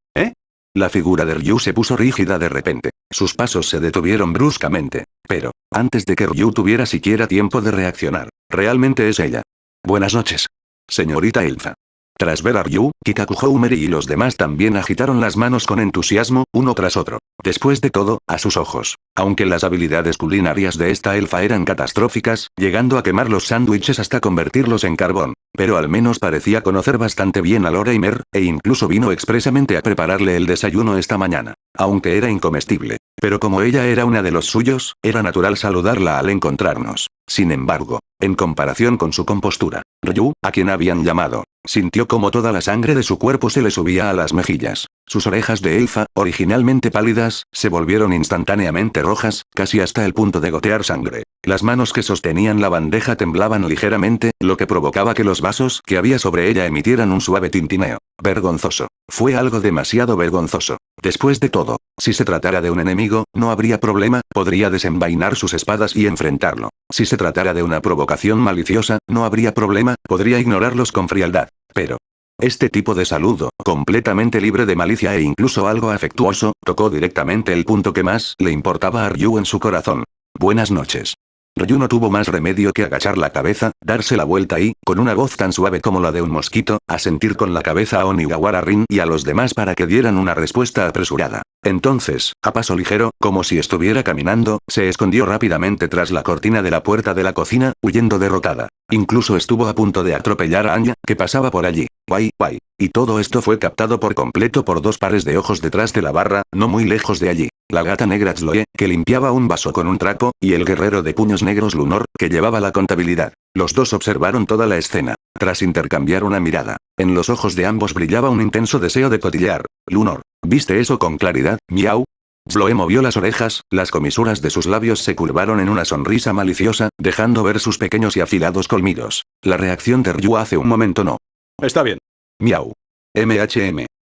La figura de Ryu se puso rígida de repente. Sus pasos se detuvieron bruscamente. Pero, antes de que Ryu tuviera siquiera tiempo de reaccionar, realmente es ella. Buenas noches. Señorita elfa. Tras ver a Ryu, Kikaku-Houmeri y los demás también agitaron las manos con entusiasmo, uno tras otro. Después de todo, a sus ojos, aunque las habilidades culinarias de esta elfa eran catastróficas, llegando a quemar los sándwiches hasta convertirlos en carbón, pero al menos parecía conocer bastante bien a Lord Aimer, e incluso vino expresamente a prepararle el desayuno esta mañana. Aunque era incomestible. Pero como ella era una de los suyos, era natural saludarla al encontrarnos. Sin embargo, en comparación con su compostura, Ryu, a quien habían llamado, sintió como toda la sangre de su cuerpo se le subía a las mejillas. Sus orejas de elfa, originalmente pálidas, se volvieron instantáneamente rojas, casi hasta el punto de gotear sangre. Las manos que sostenían la bandeja temblaban ligeramente, lo que provocaba que los vasos que había sobre ella emitieran un suave tintineo. Vergonzoso. Fue algo demasiado vergonzoso. Después de todo, si se tratara de un enemigo, no habría problema, podría desenvainar sus espadas y enfrentarlo. Si se tratara de una provocación maliciosa, no habría problema, podría ignorarlos con frialdad. Pero este tipo de saludo, completamente libre de malicia e incluso algo afectuoso, tocó directamente el punto que más le importaba a Ryu en su corazón. Buenas noches. Ryu no tuvo más remedio que agachar la cabeza, darse la vuelta y, con una voz tan suave como la de un mosquito, asentir con la cabeza a Onigawara Rin y a los demás para que dieran una respuesta apresurada. Entonces, a paso ligero, como si estuviera caminando, se escondió rápidamente tras la cortina de la puerta de la cocina, huyendo derrotada. Incluso estuvo a punto de atropellar a Anya, que pasaba por allí. Guay, guay. Y todo esto fue captado por completo por dos pares de ojos detrás de la barra, no muy lejos de allí. La gata negra Chloe, que limpiaba un vaso con un trapo, y el guerrero de puños negros Lunor, que llevaba la contabilidad. Los dos observaron toda la escena. Tras intercambiar una mirada, en los ojos de ambos brillaba un intenso deseo de cotillear. Lunor, ¿viste eso con claridad, miau? Chloe movió las orejas, las comisuras de sus labios se curvaron en una sonrisa maliciosa, dejando ver sus pequeños y afilados colmillos. La reacción de Ryu hace un momento no. Está bien. Miau.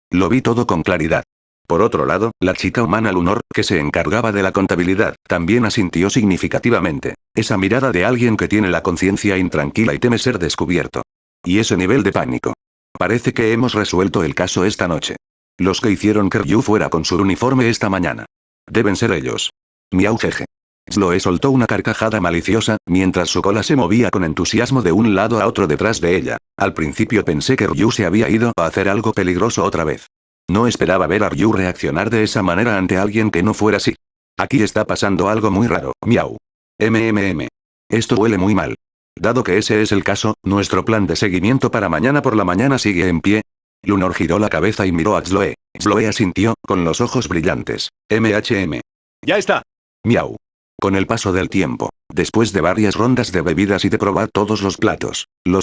Lo vi todo con claridad. Por otro lado, la chica humana Lunor, que se encargaba de la contabilidad, también asintió significativamente. Esa mirada de alguien que tiene la conciencia intranquila y teme ser descubierto. Y ese nivel de pánico. Parece que hemos resuelto el caso esta noche. Los que hicieron que Ryu fuera con su uniforme esta mañana. Deben ser ellos. Miau jeje. Chloe soltó una carcajada maliciosa, mientras su cola se movía con entusiasmo de un lado a otro detrás de ella. Al principio pensé que Ryu se había ido a hacer algo peligroso otra vez. No esperaba ver a Ryu reaccionar de esa manera ante alguien que no fuera así. Aquí está pasando algo muy raro, miau. Esto huele muy mal. Dado que ese es el caso, nuestro plan de seguimiento para mañana por la mañana sigue en pie. Lunor giró la cabeza y miró a Chloe. Chloe asintió, con los ojos brillantes. Ya está. Miau. Con el paso del tiempo, después de varias rondas de bebidas y de probar todos los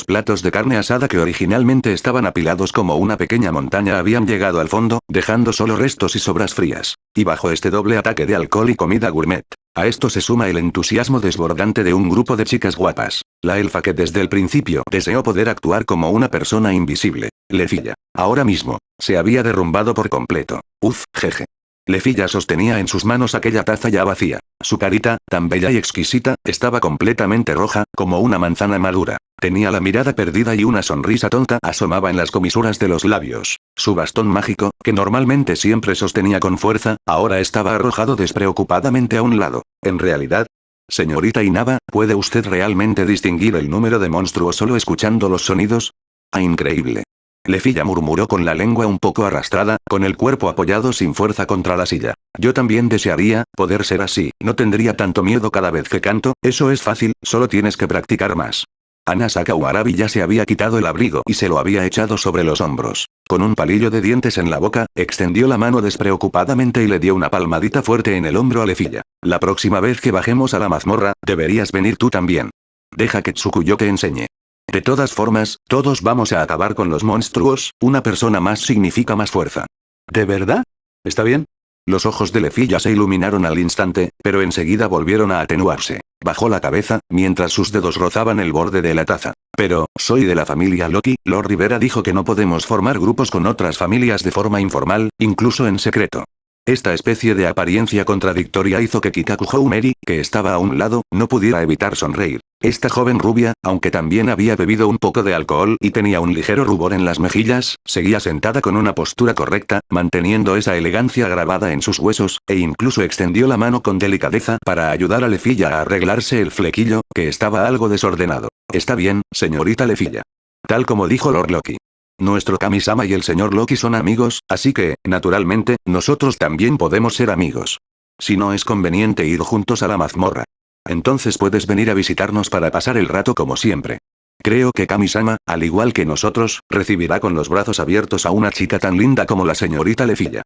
platos de carne asada que originalmente estaban apilados como una pequeña montaña habían llegado al fondo, dejando solo restos y sobras frías. Y bajo este doble ataque de alcohol y comida gourmet, a esto se suma el entusiasmo desbordante de un grupo de chicas guapas. La elfa que desde el principio deseó poder actuar como una persona invisible, Lefilla, ahora mismo, se había derrumbado por completo. Uf, jeje. Lefilla sostenía en sus manos aquella taza ya vacía. Su carita, tan bella y exquisita, estaba completamente roja, como una manzana madura. Tenía la mirada perdida y una sonrisa tonta asomaba en las comisuras de los labios. Su bastón mágico, que normalmente siempre sostenía con fuerza, ahora estaba arrojado despreocupadamente a un lado. En realidad, señorita Inaba, ¿puede usted realmente distinguir el número de monstruos solo escuchando los sonidos? ¡Ah, increíble! Lefilla murmuró con la lengua un poco arrastrada, con el cuerpo apoyado sin fuerza contra la silla. Yo también desearía poder ser así, no tendría tanto miedo cada vez que canto, eso es fácil, solo tienes que practicar más. Anasaka Warabi ya se había quitado el abrigo y se lo había echado sobre los hombros. Con un palillo de dientes en la boca, extendió la mano despreocupadamente y le dio una palmadita fuerte en el hombro a Lefilla. La próxima vez que bajemos a la mazmorra, deberías venir tú también. Deja que Tsukuyo te enseñe. De todas formas, todos vamos a acabar con los monstruos, una persona más significa más fuerza. ¿De verdad? ¿Está bien? Los ojos de Lefilla se iluminaron al instante, pero enseguida volvieron a atenuarse. Bajó la cabeza, mientras sus dedos rozaban el borde de la taza. Pero, soy de la familia Loki, Lord Rivera dijo que no podemos formar grupos con otras familias de forma informal, incluso en secreto. Esta especie de apariencia contradictoria hizo que Kikaku Houmeri, que estaba a un lado, no pudiera evitar sonreír. Esta joven rubia, aunque también había bebido un poco de alcohol y tenía un ligero rubor en las mejillas, seguía sentada con una postura correcta, manteniendo esa elegancia grabada en sus huesos, e incluso extendió la mano con delicadeza para ayudar a Lefilla a arreglarse el flequillo, que estaba algo desordenado. Está bien, señorita Lefilla. Tal como dijo Lord Loki. Nuestro Kami-sama y el señor Loki son amigos, así que, naturalmente, nosotros también podemos ser amigos. Si no es conveniente ir juntos a la mazmorra. Entonces puedes venir a visitarnos para pasar el rato como siempre. Creo que Kami-sama, al igual que nosotros, recibirá con los brazos abiertos a una chica tan linda como la señorita Lefilla.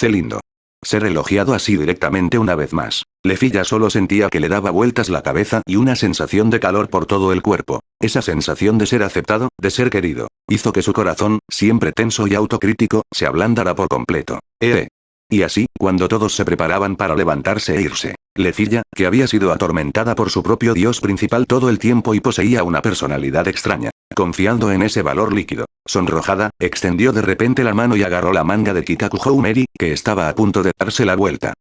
Lindo. Ser elogiado así directamente una vez más. Lefilla solo sentía que le daba vueltas la cabeza y una sensación de calor por todo el cuerpo. Esa sensación de ser aceptado, de ser querido, hizo que su corazón, siempre tenso y autocrítico, se ablandara por completo. Y así, cuando todos se preparaban para levantarse e irse, Lefilla, que había sido atormentada por su propio dios principal todo el tiempo y poseía una personalidad extraña, confiando en ese valor líquido, sonrojada, extendió de repente la mano y agarró la manga de Kikaku Houmeri, que estaba a punto de darse la vuelta.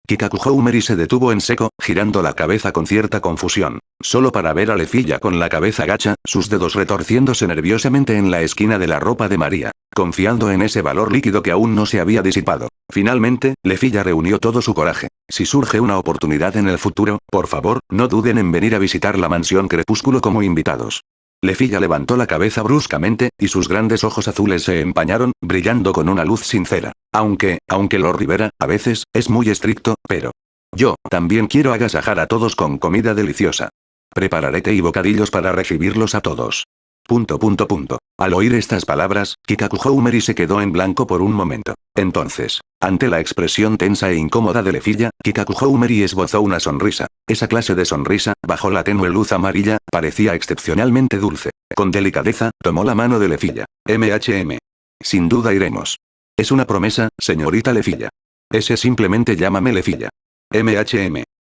Kikaku Houmeri se detuvo en seco, girando la cabeza con cierta confusión, solo para ver a Lefilla con la cabeza gacha, sus dedos retorciéndose nerviosamente en la esquina de la ropa de María, confiando en ese valor líquido que aún no se había disipado. Finalmente, Lefilla reunió todo su coraje. Si surge una oportunidad en el futuro, por favor, no duden en venir a visitar la mansión Crepúsculo como invitados. Lefilla levantó la cabeza bruscamente, y sus grandes ojos azules se empañaron, brillando con una luz sincera. Aunque Lord Rivera, a veces, es muy estricto, pero... Yo, también quiero agasajar a todos con comida deliciosa. Prepararé té y bocadillos para recibirlos a todos. Al oír estas palabras, Kikaku Houmeri se quedó en blanco por un momento. Entonces, ante la expresión tensa e incómoda de Lefilla, Kikaku Houmeri esbozó una sonrisa. Esa clase de sonrisa, bajo la tenue luz amarilla, parecía excepcionalmente dulce. Con delicadeza, tomó la mano de Lefilla. Sin duda iremos. Es una promesa, señorita Lefilla. Simplemente llámame Lefilla.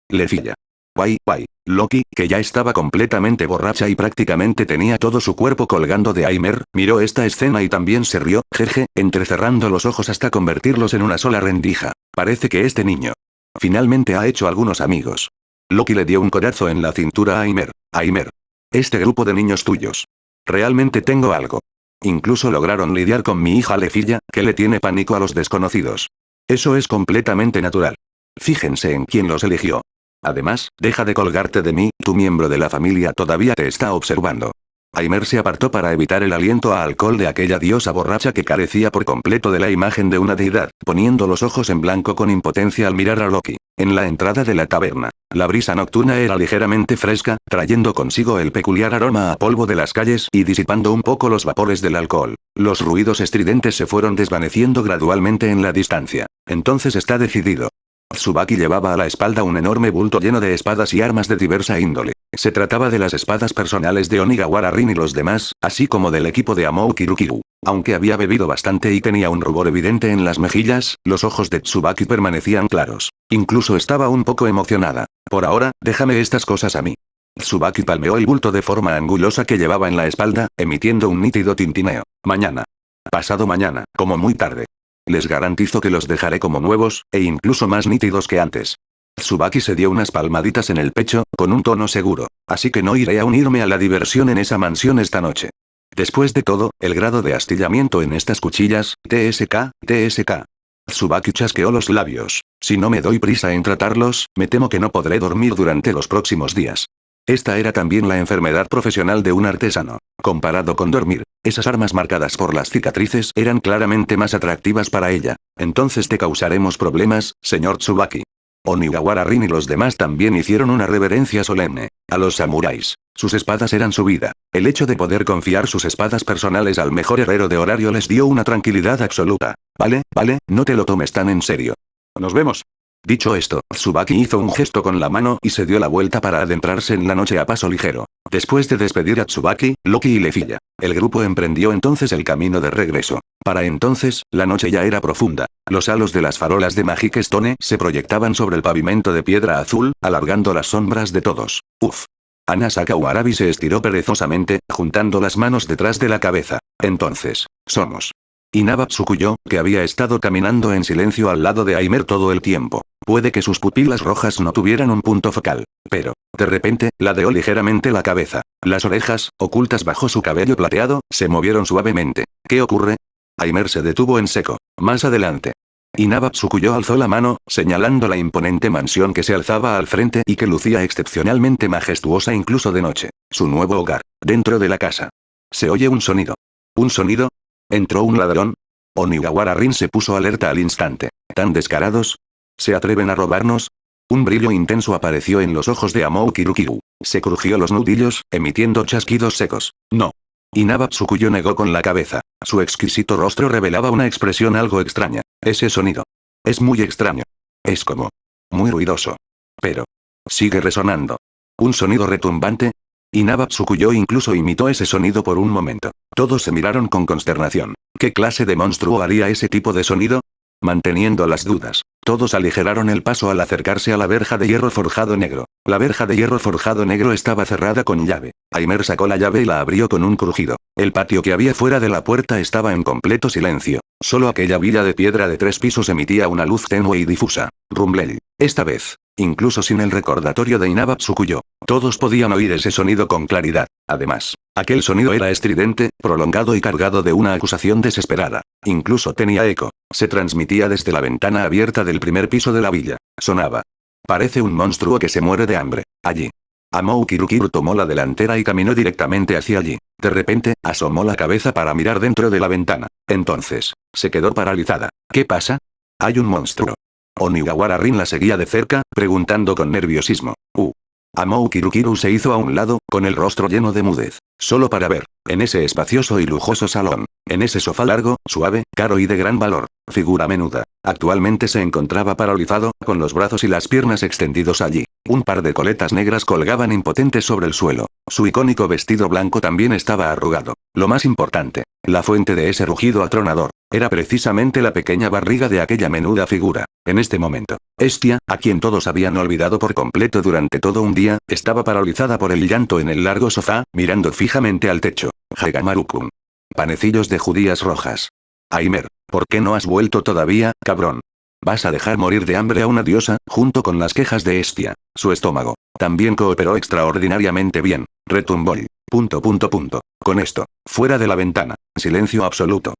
Lefilla. Guay. Loki, que ya estaba completamente borracha y prácticamente tenía todo su cuerpo colgando de Aimer, miró esta escena y también se rió, jeje, entrecerrando los ojos hasta convertirlos en una sola rendija. Parece que este niño finalmente ha hecho algunos amigos. Loki le dio un codazo en la cintura a Aimer. Este grupo de niños tuyos. Realmente tengo algo. Incluso lograron lidiar con mi hija Lefilla, que le tiene pánico a los desconocidos. Eso es completamente natural. Fíjense en quién los eligió. Además, deja de colgarte de mí, tu miembro de la familia todavía te está observando. Aimer se apartó para evitar el aliento a alcohol de aquella diosa borracha que carecía por completo de la imagen de una deidad, poniendo los ojos en blanco con impotencia al mirar a Loki. En la entrada de la taberna, la brisa nocturna era ligeramente fresca, trayendo consigo el peculiar aroma a polvo de las calles y disipando un poco los vapores del alcohol. Los ruidos estridentes se fueron desvaneciendo gradualmente en la distancia. Entonces está decidido. Tsubaki llevaba a la espalda un enorme bulto lleno de espadas y armas de diversa índole. Se trataba de las espadas personales de Onigawara Rin y los demás, así como del equipo de Amou Kirukiru. Aunque había bebido bastante y tenía un rubor evidente en las mejillas, los ojos de Tsubaki permanecían claros. Incluso estaba un poco emocionada. Por ahora, déjame estas cosas a mí. Tsubaki palmeó el bulto de forma angulosa que llevaba en la espalda, emitiendo un nítido tintineo. Mañana. Pasado mañana, como muy tarde. Les garantizo que los dejaré como nuevos, e incluso más nítidos que antes. Tsubaki se dio unas palmaditas en el pecho, con un tono seguro. Así que no iré a unirme a la diversión en esa mansión esta noche. Después de todo, el grado de astillamiento en estas cuchillas, TSK. Tsubaki chasqueó los labios. Si no me doy prisa en tratarlos, me temo que no podré dormir durante los próximos días. Esta era también la enfermedad profesional de un artesano. Comparado con dormir, esas armas marcadas por las cicatrices eran claramente más atractivas para ella. Entonces te causaremos problemas, señor Tsubaki. Onigawara Rin y los demás también hicieron una reverencia solemne. A los samuráis, sus espadas eran su vida. El hecho de poder confiar sus espadas personales al mejor herrero de horario les dio una tranquilidad absoluta. Vale, no te lo tomes tan en serio. Nos vemos. Dicho esto, Tsubaki hizo un gesto con la mano y se dio la vuelta para adentrarse en la noche a paso ligero. Después de despedir a Tsubaki, Loki y Lefilla, el grupo emprendió entonces el camino de regreso. Para entonces, la noche ya era profunda. Los halos de las farolas de Magic Stone se proyectaban sobre el pavimento de piedra azul, alargando las sombras de todos. Uf. Ana Sakawarabi se estiró perezosamente, juntando las manos detrás de la cabeza. Entonces, somos. Inaba Tsukuyo, que había estado caminando en silencio al lado de Aimer todo el tiempo. Puede que sus pupilas rojas no tuvieran un punto focal. Pero, de repente, ladeó ligeramente la cabeza. Las orejas, ocultas bajo su cabello plateado, se movieron suavemente. ¿Qué ocurre? Aimer se detuvo en seco. Más adelante. Inaba Tsukuyo alzó la mano, señalando la imponente mansión que se alzaba al frente y que lucía excepcionalmente majestuosa incluso de noche. Su nuevo hogar. Dentro de la casa. Se oye un sonido. ¿Un sonido? ¿Entró un ladrón? Onigawara Rin se puso alerta al instante. ¿Tan descarados? ¿Se atreven a robarnos? Un brillo intenso apareció en los ojos de Amou Kirukiru. Se crujió los nudillos, emitiendo chasquidos secos. No. Inaba Tsukuyo negó con la cabeza. Su exquisito rostro revelaba una expresión algo extraña. Ese sonido. Es muy extraño. Es como Muy ruidoso. Pero. Sigue resonando. Un sonido retumbante. Inaba Tsukuyo incluso imitó ese sonido por un momento. Todos se miraron con consternación. ¿Qué clase de monstruo haría ese tipo de sonido? Manteniendo las dudas, todos aligeraron el paso al acercarse a la verja de hierro forjado negro. La verja de hierro forjado negro estaba cerrada con llave. Aimer sacó la llave y la abrió con un crujido. El patio que había fuera de la puerta estaba en completo silencio. Solo aquella villa de piedra de 3 pisos emitía una luz tenue y difusa. Rumblel. Esta vez, incluso sin el recordatorio de Inaba Tsukuyo, todos podían oír ese sonido con claridad. Además, aquel sonido era estridente, prolongado y cargado de una acusación desesperada. Incluso tenía eco. Se transmitía desde la ventana abierta del primer piso de la villa. Sonaba. Parece un monstruo que se muere de hambre. Allí. Amou Kirukiru tomó la delantera y caminó directamente hacia allí. De repente, asomó la cabeza para mirar dentro de la ventana. Entonces, se quedó paralizada. ¿Qué pasa? Hay un monstruo. Oniwara Rin la seguía de cerca, preguntando con nerviosismo. Amou Kirukiru se hizo a un lado, con el rostro lleno de mudez. Solo para ver. En ese espacioso y lujoso salón. En ese sofá largo, suave, caro y de gran valor. Figura menuda. Actualmente se encontraba paralizado, con los brazos y las piernas extendidos allí. Un par de coletas negras colgaban impotentes sobre el suelo. Su icónico vestido blanco también estaba arrugado. Lo más importante, la fuente de ese rugido atronador, era precisamente la pequeña barriga de aquella menuda figura. En este momento, Estia, a quien todos habían olvidado por completo durante todo un día, estaba paralizada por el llanto en el largo sofá, mirando fijamente al techo. Hagamaru-kun. Panecillos de judías rojas. Aimer, ¿por qué no has vuelto todavía, cabrón? ¿Vas a dejar morir de hambre a una diosa? Junto con las quejas de Estia, su estómago también cooperó extraordinariamente bien. Retumbó. Con esto, fuera de la ventana, silencio absoluto.